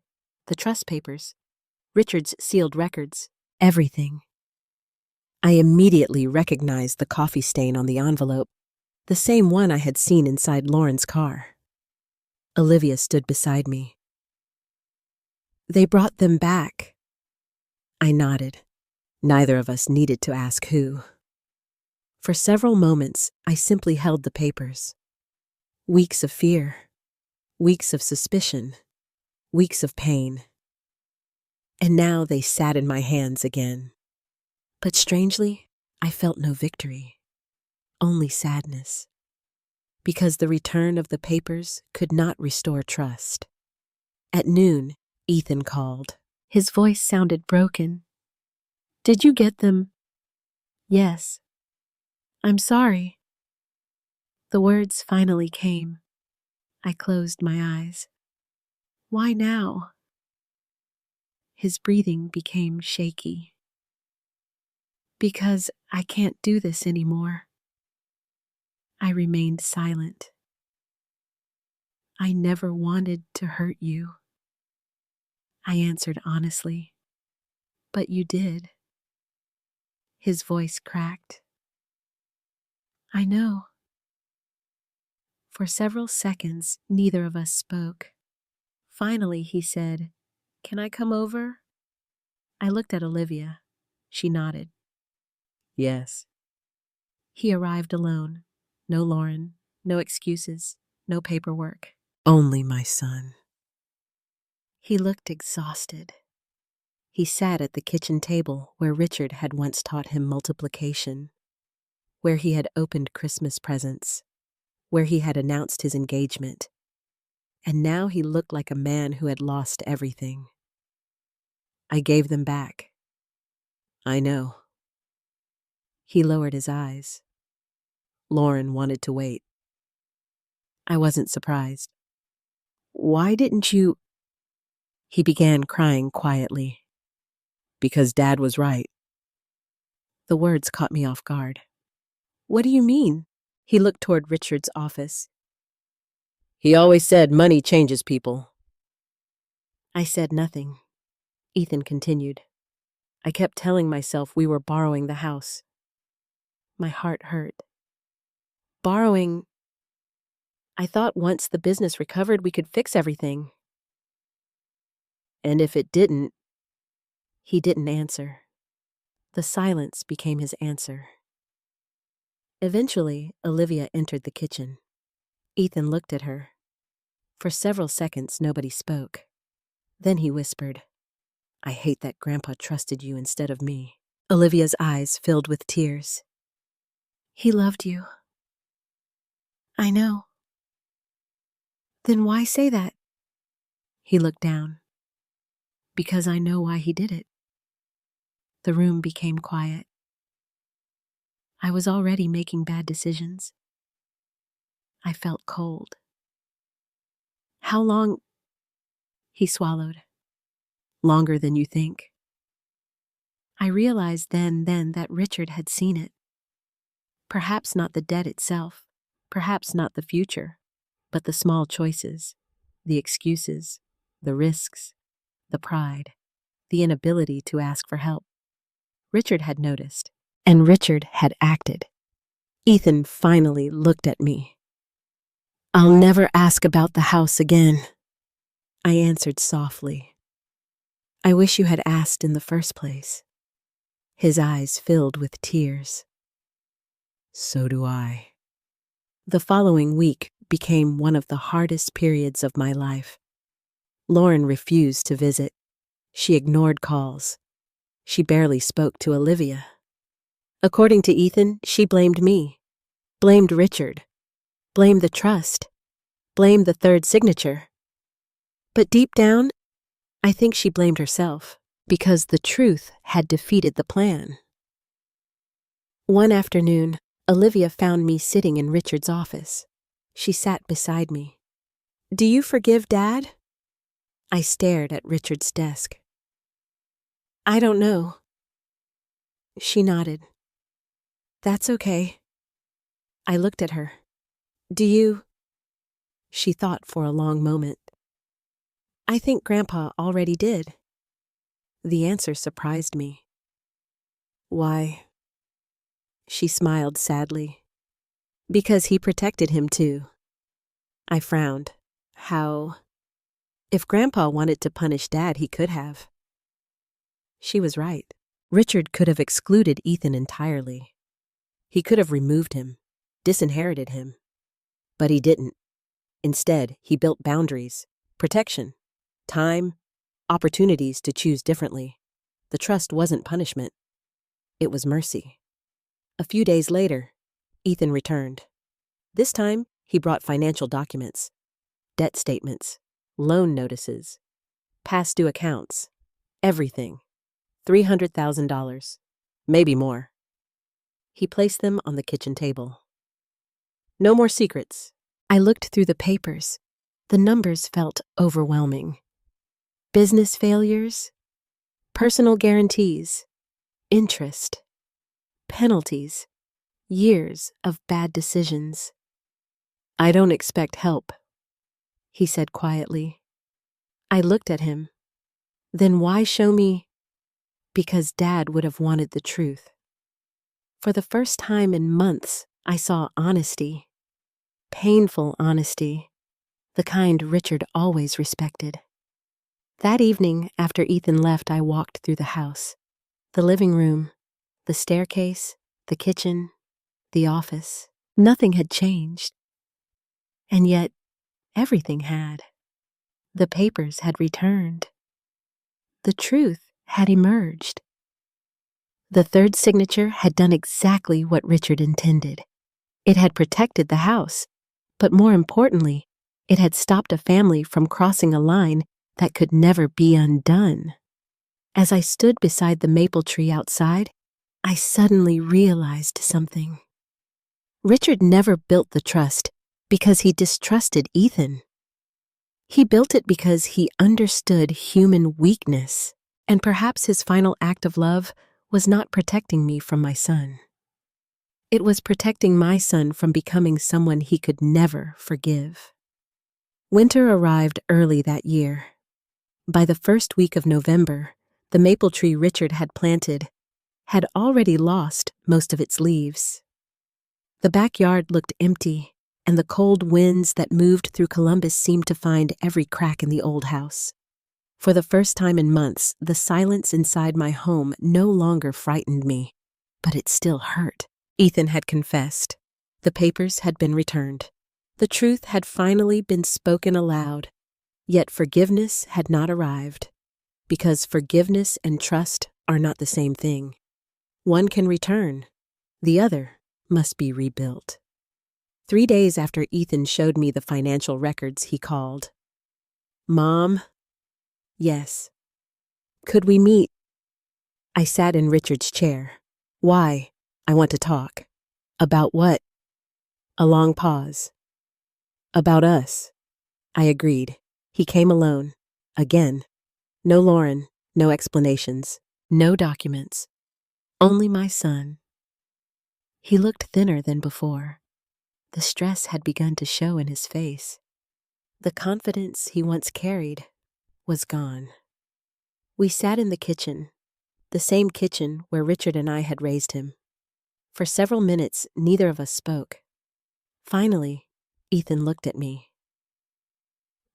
the trust papers, Richard's sealed records, everything. I immediately recognized the coffee stain on the envelope, the same one I had seen inside Lauren's car. Olivia stood beside me. "They brought them back." I nodded. Neither of us needed to ask who. For several moments, I simply held the papers. Weeks of fear, weeks of suspicion, weeks of pain. And now they sat in my hands again. But strangely, I felt no victory, only sadness. Because the return of the papers could not restore trust. At noon, Ethan called. His voice sounded broken. "Did you get them?" "Yes." "I'm sorry." The words finally came. I closed my eyes. "Why now?" His breathing became shaky. "Because I can't do this anymore." I remained silent. "I never wanted to hurt you," I answered honestly. "But you did." His voice cracked. "I know." For several seconds, neither of us spoke. Finally, he said, "Can I come over?" I looked at Olivia. She nodded. "Yes." He arrived alone, No Lauren, no excuses, no paperwork. Only my son. He looked exhausted. He sat at the kitchen table where Richard had once taught him multiplication, where he had opened Christmas presents, where he had announced his engagement. And now he looked like a man who had lost everything. I gave them back. I know. He lowered his eyes. Lauren wanted to wait. I wasn't surprised. Why didn't you? He began crying quietly. Because Dad was right. The words caught me off guard. What do you mean? He looked toward Richard's office. He always said money changes people. I said nothing. Ethan continued. I kept telling myself we were borrowing the house. My heart hurt. Borrowing. I thought once the business recovered, we could fix everything. And if it didn't, he didn't answer. The silence became his answer. Eventually, Olivia entered the kitchen. Ethan looked at her. For several seconds, nobody spoke. Then he whispered, I hate that Grandpa trusted you instead of me. Olivia's eyes filled with tears. He loved you. I know. Then why say that? He looked down. Because I know why he did it. The room became quiet. I was already making bad decisions. I felt cold. How long? He swallowed. Longer than you think. I realized then that Richard had seen it. Perhaps not the debt itself, perhaps not the future, but the small choices, the excuses, the risks, the pride, the inability to ask for help. Richard had noticed, and Richard had acted. Ethan finally looked at me. I'll never ask about the house again, I answered softly. I wish you had asked in the first place. His eyes filled with tears. So do I. The following week became one of the hardest periods of my life. Lauren refused to visit. She ignored calls. She barely spoke to Olivia. According to Ethan, she blamed me, blamed Richard, blamed the trust, blamed the third signature. But deep down, I think she blamed herself, because the truth had defeated the plan. One afternoon, Olivia found me sitting in Richard's office. She sat beside me. Do you forgive Dad? I stared at Richard's desk. I don't know. She nodded. That's okay. I looked at her. Do you? She thought for a long moment. I think Grandpa already did. The answer surprised me. Why? She smiled sadly. Because he protected him too. I frowned. How? If Grandpa wanted to punish Dad, he could have. She was right. Richard could have excluded Ethan entirely. He could have removed him, disinherited him. But he didn't. Instead, he built boundaries, protection, time, opportunities to choose differently. The trust wasn't punishment. It was mercy. A few days later, Ethan returned. This time, he brought financial documents, debt statements, loan notices, past due accounts, everything. $300,000, maybe more. He placed them on the kitchen table. No more secrets. I looked through the papers. The numbers felt overwhelming. Business failures, personal guarantees, interest, penalties, years of bad decisions. I don't expect help, he said quietly. I looked at him. Then why show me? Because Dad would have wanted the truth. For the first time in months, I saw honesty. Painful honesty. The kind Richard always respected. That evening, after Ethan left, I walked through the house. The living room, the staircase, the kitchen, the office. Nothing had changed, and yet everything had. The papers had returned. The truth had emerged. The third signature had done exactly what Richard intended. It had protected the house, but more importantly, it had stopped a family from crossing a line that could never be undone. As I stood beside the maple tree outside, I suddenly realized something. Richard never built the trust because he distrusted Ethan. He built it because he understood human weakness, and perhaps his final act of love was not protecting me from my son. It was protecting my son from becoming someone he could never forgive. Winter arrived early that year. By the first week of November, the maple tree Richard had planted had already lost most of its leaves. The backyard looked empty, and the cold winds that moved through Columbus seemed to find every crack in the old house. For the first time in months, the silence inside my home no longer frightened me, but it still hurt. Ethan had confessed. The papers had been returned. The truth had finally been spoken aloud, yet forgiveness had not arrived, because forgiveness and trust are not the same thing. One can return, the other must be rebuilt. 3 days after Ethan showed me the financial records, he called. "Mom?" "Yes." "Could we meet?" I sat in Richard's chair. "Why?" "I want to talk." "About what?" A long pause. "About us." I agreed. He came alone. Again. No Lauren, no explanations, no documents. Only my son. He looked thinner than before. The stress had begun to show in his face. The confidence he once carried was gone. We sat in the kitchen, the same kitchen where Richard and I had raised him. For several minutes, neither of us spoke. Finally, Ethan looked at me.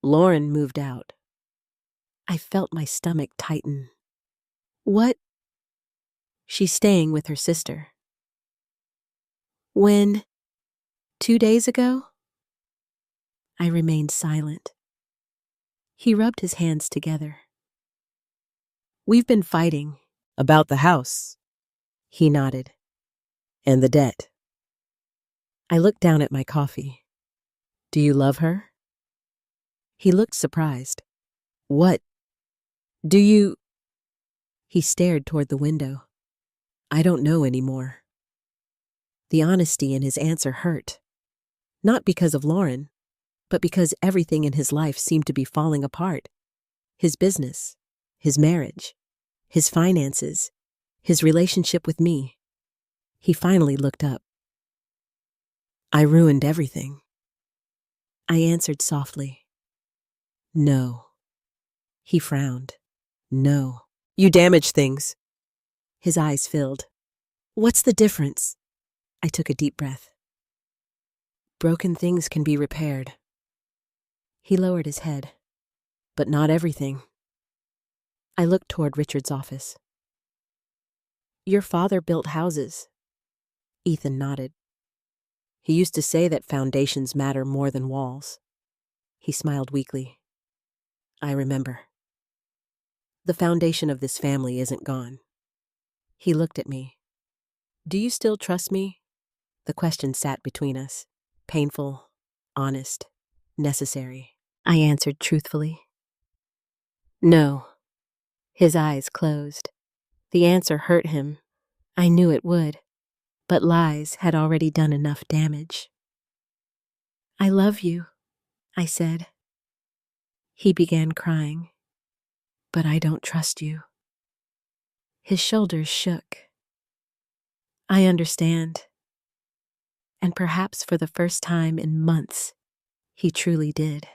"Lauren moved out." I felt my stomach tighten. "What?" "She's staying with her sister." "When?" 2 days ago?" I remained silent. He rubbed his hands together. "We've been fighting." "About the house?" He nodded. "And the debt?" I looked down at my coffee. "Do you love her?" He looked surprised. "What? Do you—" He stared toward the window. "I don't know anymore." The honesty in his answer hurt. Not because of Lauren, but because everything in his life seemed to be falling apart. His business, his marriage, his finances, his relationship with me. He finally looked up. "I ruined everything." I answered softly. "No." He frowned. "No. You damaged things." His eyes filled. "What's the difference?" I took a deep breath. "Broken things can be repaired." He lowered his head. "But not everything." I looked toward Richard's office. "Your father built houses." Ethan nodded. "He used to say that foundations matter more than walls." He smiled weakly. "I remember. The foundation of this family isn't gone." He looked at me. "Do you still trust me?" The question sat between us. Painful, honest, necessary. I answered truthfully. "No." His eyes closed. The answer hurt him. I knew it would. But lies had already done enough damage. "I love you," I said. He began crying. "But I don't trust you." His shoulders shook. "I understand." And perhaps for the first time in months, he truly did.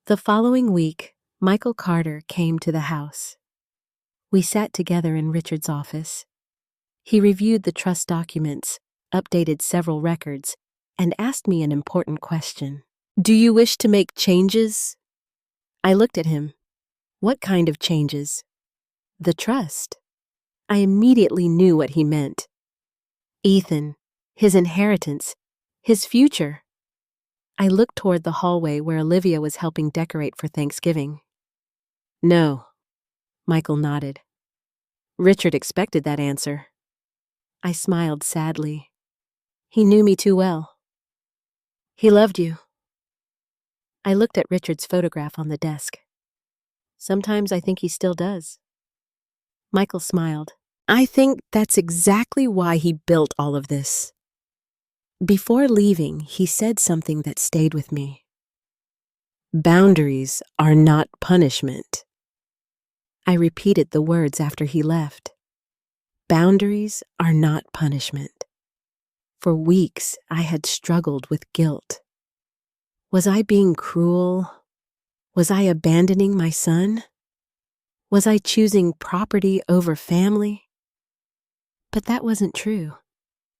The following week, Michael Carter came to the house. We sat together in Richard's office. He reviewed the trust documents, updated several records, and asked me an important question. "Do you wish to make changes?" I looked at him. "What kind of changes?" "The trust." I immediately knew what he meant. "Ethan, his inheritance, his future. I looked toward the hallway where Olivia was helping decorate for Thanksgiving. No, Michael nodded. Richard expected that answer. I smiled sadly. He knew me too well. He loved you. I looked at Richard's photograph on the desk. Sometimes I think he still does. Michael smiled. I think that's exactly why he built all of this. Before leaving, he said something that stayed with me. Boundaries are not punishment. I repeated the words after he left. Boundaries are not punishment. For weeks, I had struggled with guilt. Was I being cruel? Was I abandoning my son? Was I choosing property over family? But that wasn't true.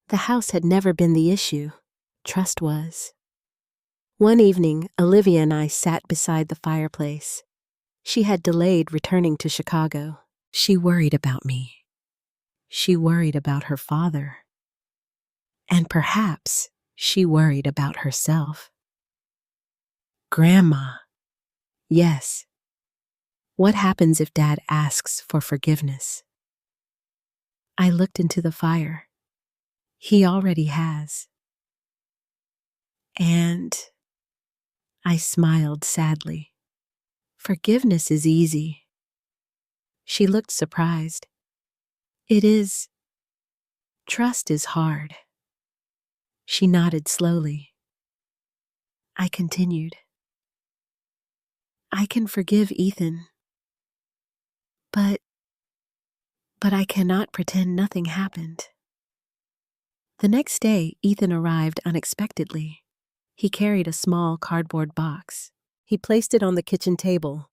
The house had never been the issue. Trust was. One evening, Olivia and I sat beside the fireplace. She had delayed returning to Chicago. She worried about me. She worried about her father. And perhaps she worried about herself. Grandma. Yes. What happens if Dad asks for forgiveness? I looked into the fire. He already has. And I smiled sadly. Forgiveness is easy. She looked surprised. It is. Trust is hard. She nodded slowly. I continued. I can forgive Ethan. But I cannot pretend nothing happened. The next day, Ethan arrived unexpectedly. He carried a small cardboard box. He placed it on the kitchen table.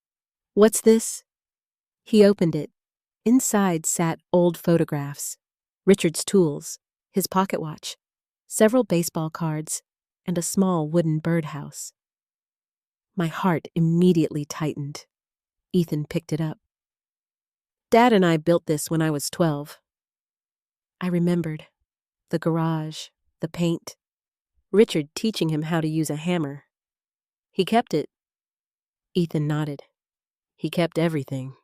What's this? He opened it. Inside sat old photographs, Richard's tools, his pocket watch, several baseball cards, and a small wooden birdhouse. My heart immediately tightened. Ethan picked it up. Dad and I built this when I was 12. I remembered. The garage, the paint, Richard teaching him how to use a hammer. He kept it. Ethan nodded. He kept everything.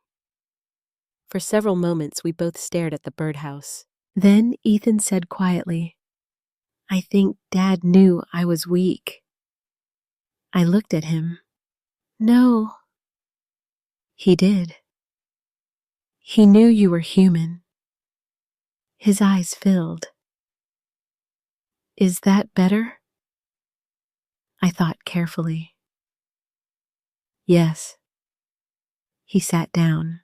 For several moments, we both stared at the birdhouse. Then Ethan said quietly, I think Dad knew I was weak. I looked at him. No. He did. He knew you were human. His eyes filled. Is that better? I thought carefully. Yes. He sat down.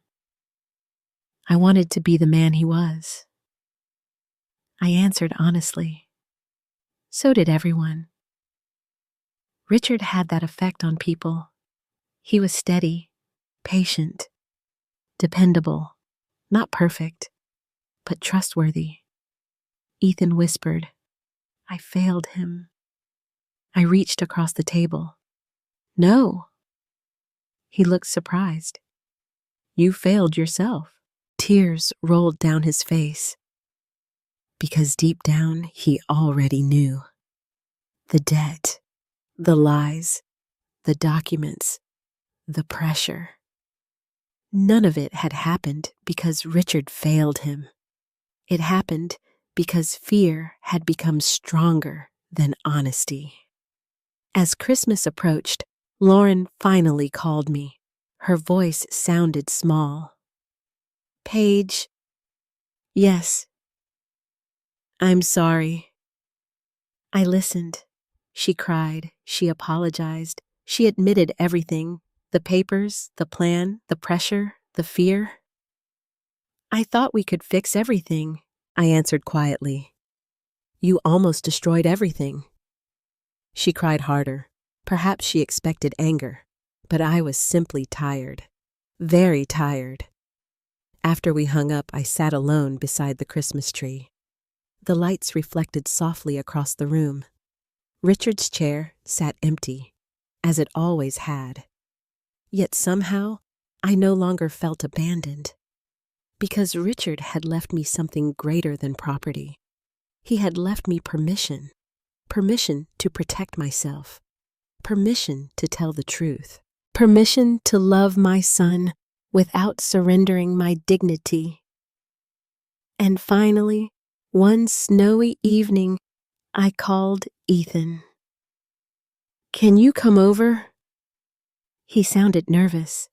I wanted to be the man he was. I answered honestly. So did everyone. Richard had that effect on people. He was steady, patient, dependable, not perfect, but trustworthy. Ethan whispered, I failed him. I reached across the table. No. He looked surprised. You failed yourself. Tears rolled down his face. Because deep down, he already knew. The debt, the lies, the documents, the pressure. None of it had happened because Richard failed him. It happened because fear had become stronger than honesty. As Christmas approached, Lauren finally called me. Her voice sounded small. Paige. Yes. I'm sorry. I listened. She cried. She apologized. She admitted everything. The papers, the plan, the pressure, the fear. I thought we could fix everything, I answered quietly. You almost destroyed everything. She cried harder. Perhaps she expected anger, but I was simply tired. Very tired. After we hung up, I sat alone beside the Christmas tree. The lights reflected softly across the room. Richard's chair sat empty, as it always had. Yet somehow, I no longer felt abandoned. Because Richard had left me something greater than property. He had left me permission to protect myself, permission to tell the truth, permission to love my son without surrendering my dignity. And finally, one snowy evening, I called Ethan. "Can you come over?" He sounded nervous.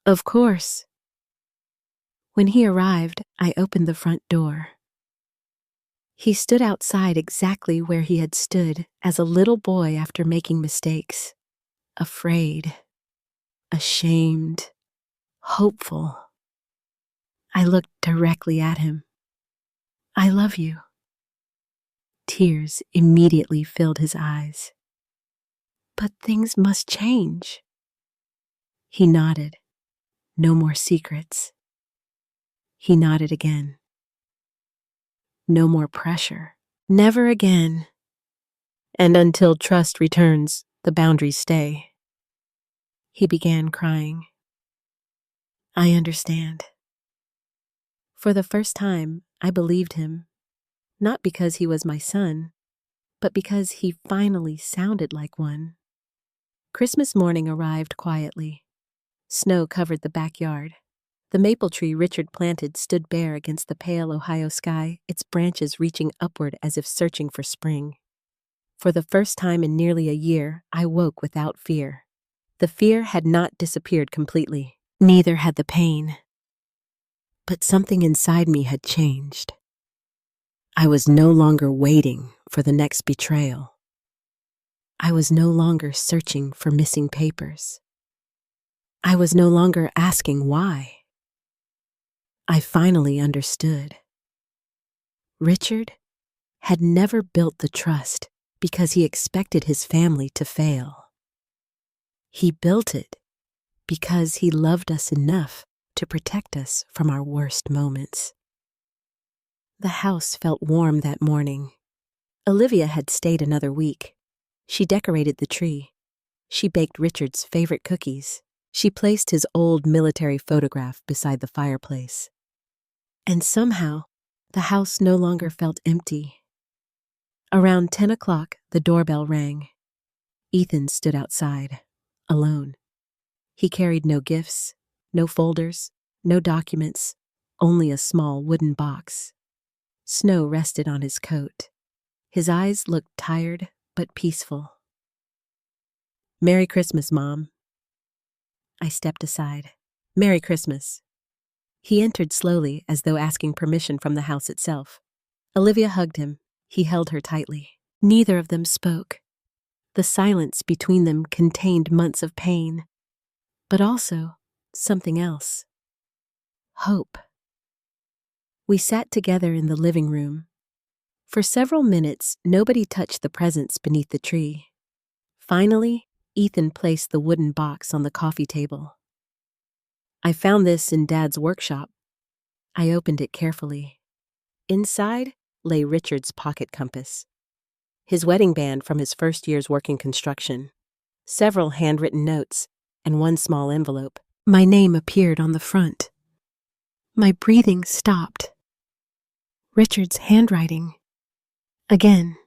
"Of course." When he arrived, I opened the front door. He stood outside exactly where he had stood as a little boy after making mistakes. Afraid, ashamed, hopeful. I looked directly at him. "I love you." Tears immediately filled his eyes. "But things must change." He nodded. "No more secrets." He nodded again. "No more pressure. Never again. And until trust returns, the boundaries stay." He began crying. "I understand." For the first time, I believed him, not because he was my son, but because he finally sounded like one. Christmas morning arrived quietly. Snow covered the backyard. The maple tree Richard planted stood bare against the pale Ohio sky, its branches reaching upward as if searching for spring. For the first time in nearly a year, I woke without fear. The fear had not disappeared completely. Neither had the pain. But something inside me had changed. I was no longer waiting for the next betrayal. I was no longer searching for missing papers. I was no longer asking why. I finally understood. Richard had never built the trust because he expected his family to fail. He built it because he loved us enough to protect us from our worst moments. The house felt warm that morning. Olivia had stayed another week. She decorated the tree. She baked Richard's favorite cookies. She placed his old military photograph beside the fireplace. And somehow, the house no longer felt empty. Around 10 o'clock, the doorbell rang. Ethan stood outside, alone. He carried no gifts, no folders, no documents, only a small wooden box. Snow rested on his coat. His eyes looked tired but peaceful. "Merry Christmas, Mom." I stepped aside. "Merry Christmas." He entered slowly, as though asking permission from the house itself. Olivia hugged him. He held her tightly. Neither of them spoke. The silence between them contained months of pain, but also something else. Hope. We sat together in the living room. For several minutes, nobody touched the presents beneath the tree. Finally, Ethan placed the wooden box on the coffee table. "I found this in Dad's workshop." I opened it carefully. Inside lay Richard's pocket compass, his wedding band from his first year's working construction, several handwritten notes, and one small envelope. My name appeared on the front. My breathing stopped. Richard's handwriting. Again.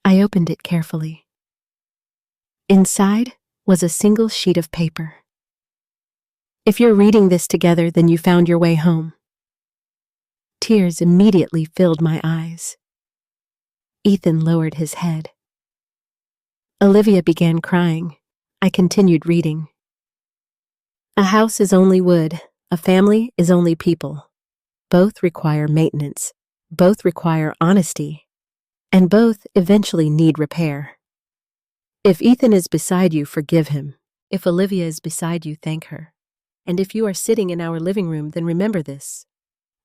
I opened it carefully. Inside was a single sheet of paper. "If you're reading this together, then you found your way home." Tears immediately filled my eyes. Ethan lowered his head. Olivia began crying. I continued reading. "A house is only wood. A family is only people. Both require maintenance. Both require honesty. And both eventually need repair. If Ethan is beside you, forgive him. If Olivia is beside you, thank her. And if you are sitting in our living room, then remember this.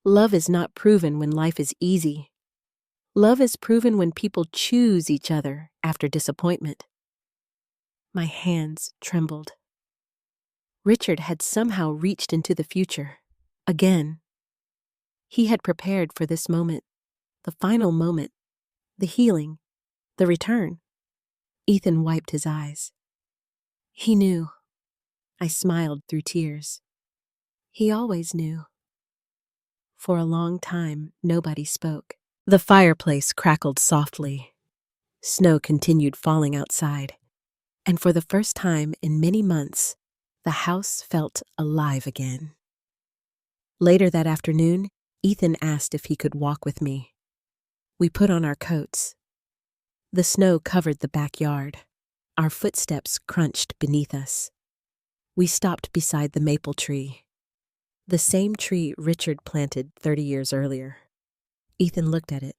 Love is not proven when life is easy. Love is proven when people choose each other after disappointment." My hands trembled. Richard had somehow reached into the future. Again. He had prepared for this moment, the final moment, the healing, the return. Ethan wiped his eyes. He knew. I smiled through tears. He always knew. For a long time, nobody spoke. The fireplace crackled softly. Snow continued falling outside, and for the first time in many months, the house felt alive again. Later that afternoon, Ethan asked if he could walk with me. We put on our coats. The snow covered the backyard. Our footsteps crunched beneath us. We stopped beside the maple tree, the same tree Richard planted 30 years earlier. Ethan looked at it.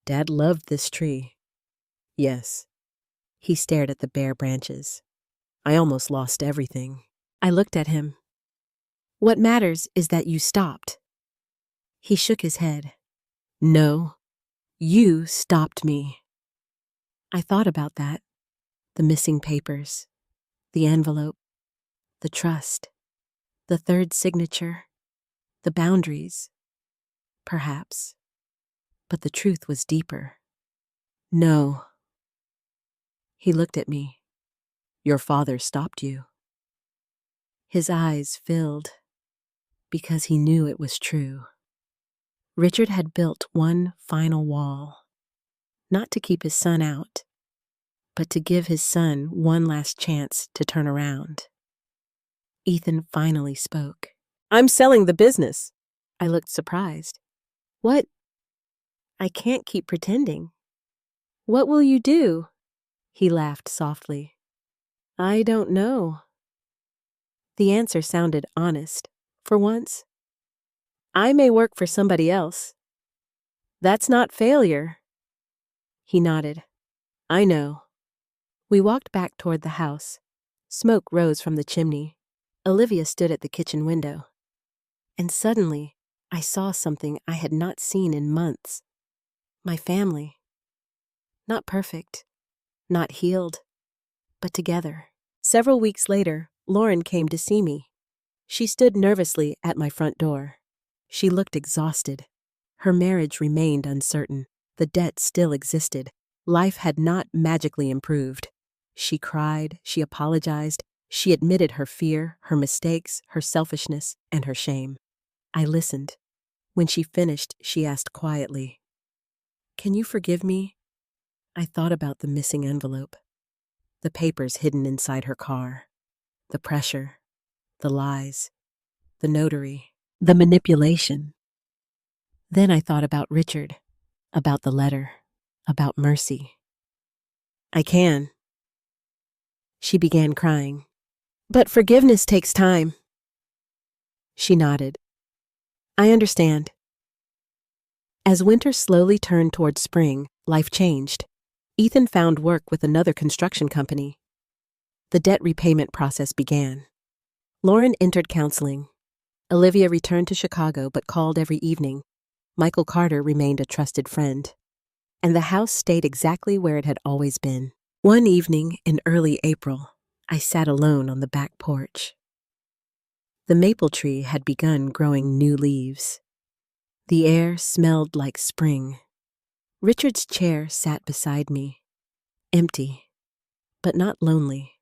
Dad loved this tree. Yes. He stared at the bare branches. I almost lost everything. I looked at him. What matters is that you stopped. He shook his head. No, you stopped me. I thought about that. The missing papers, the envelope, the trust, the third signature, the boundaries. Perhaps. But the truth was deeper. No. He looked at me. Your father stopped you. His eyes filled because he knew it was true. Richard had built one final wall, not to keep his son out, but to give his son one last chance to turn around. Ethan finally spoke. I'm selling the business. I looked surprised. What? I can't keep pretending. What will you do? He laughed softly. I don't know. The answer sounded honest, for once. I may work for somebody else. That's not failure. He nodded. I know. We walked back toward the house. Smoke rose from the chimney. Olivia stood at the kitchen window. And suddenly, I saw something I had not seen in months. My family. Not perfect, not healed, but together. Several weeks later, Lauren came to see me. She stood nervously at my front door. She looked exhausted. Her marriage remained uncertain. The debt still existed. Life had not magically improved. She cried, she apologized, she admitted her fear, her mistakes, her selfishness, and her shame. I listened. When she finished, she asked quietly, Can you forgive me? I thought about the missing envelope, the papers hidden inside her car, the pressure, the lies, the notary, the manipulation. Then I thought about Richard, about the letter, about Mercy. I can. She began crying. But forgiveness takes time. She nodded. I understand. As winter slowly turned toward spring, life changed. Ethan found work with another construction company. The debt repayment process began. Lauren entered counseling. Olivia returned to Chicago but called every evening. Michael Carter remained a trusted friend. And the house stayed exactly where it had always been. One evening in early April, I sat alone on the back porch. The maple tree had begun growing new leaves. The air smelled like spring. Richard's chair sat beside me, empty, but not lonely.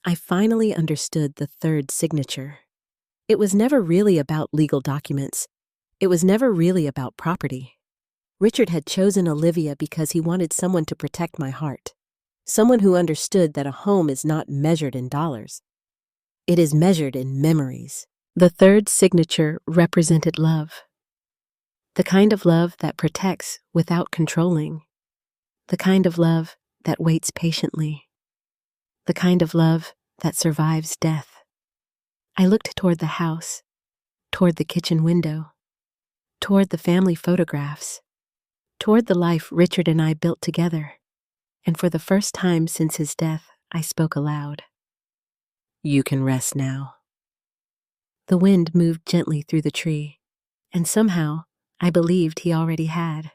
I finally understood the third signature. It was never really about legal documents. It was never really about property. Richard had chosen Olivia because he wanted someone to protect my heart, someone who understood that a home is not measured in dollars. It is measured in memories. The third signature represented love. The kind of love that protects without controlling. The kind of love that waits patiently. The kind of love that survives death. I looked toward the house, toward the kitchen window, toward the family photographs, toward the life Richard and I built together. And for the first time since his death, I spoke aloud. You can rest now. The wind moved gently through the tree, and somehow I believed he already had.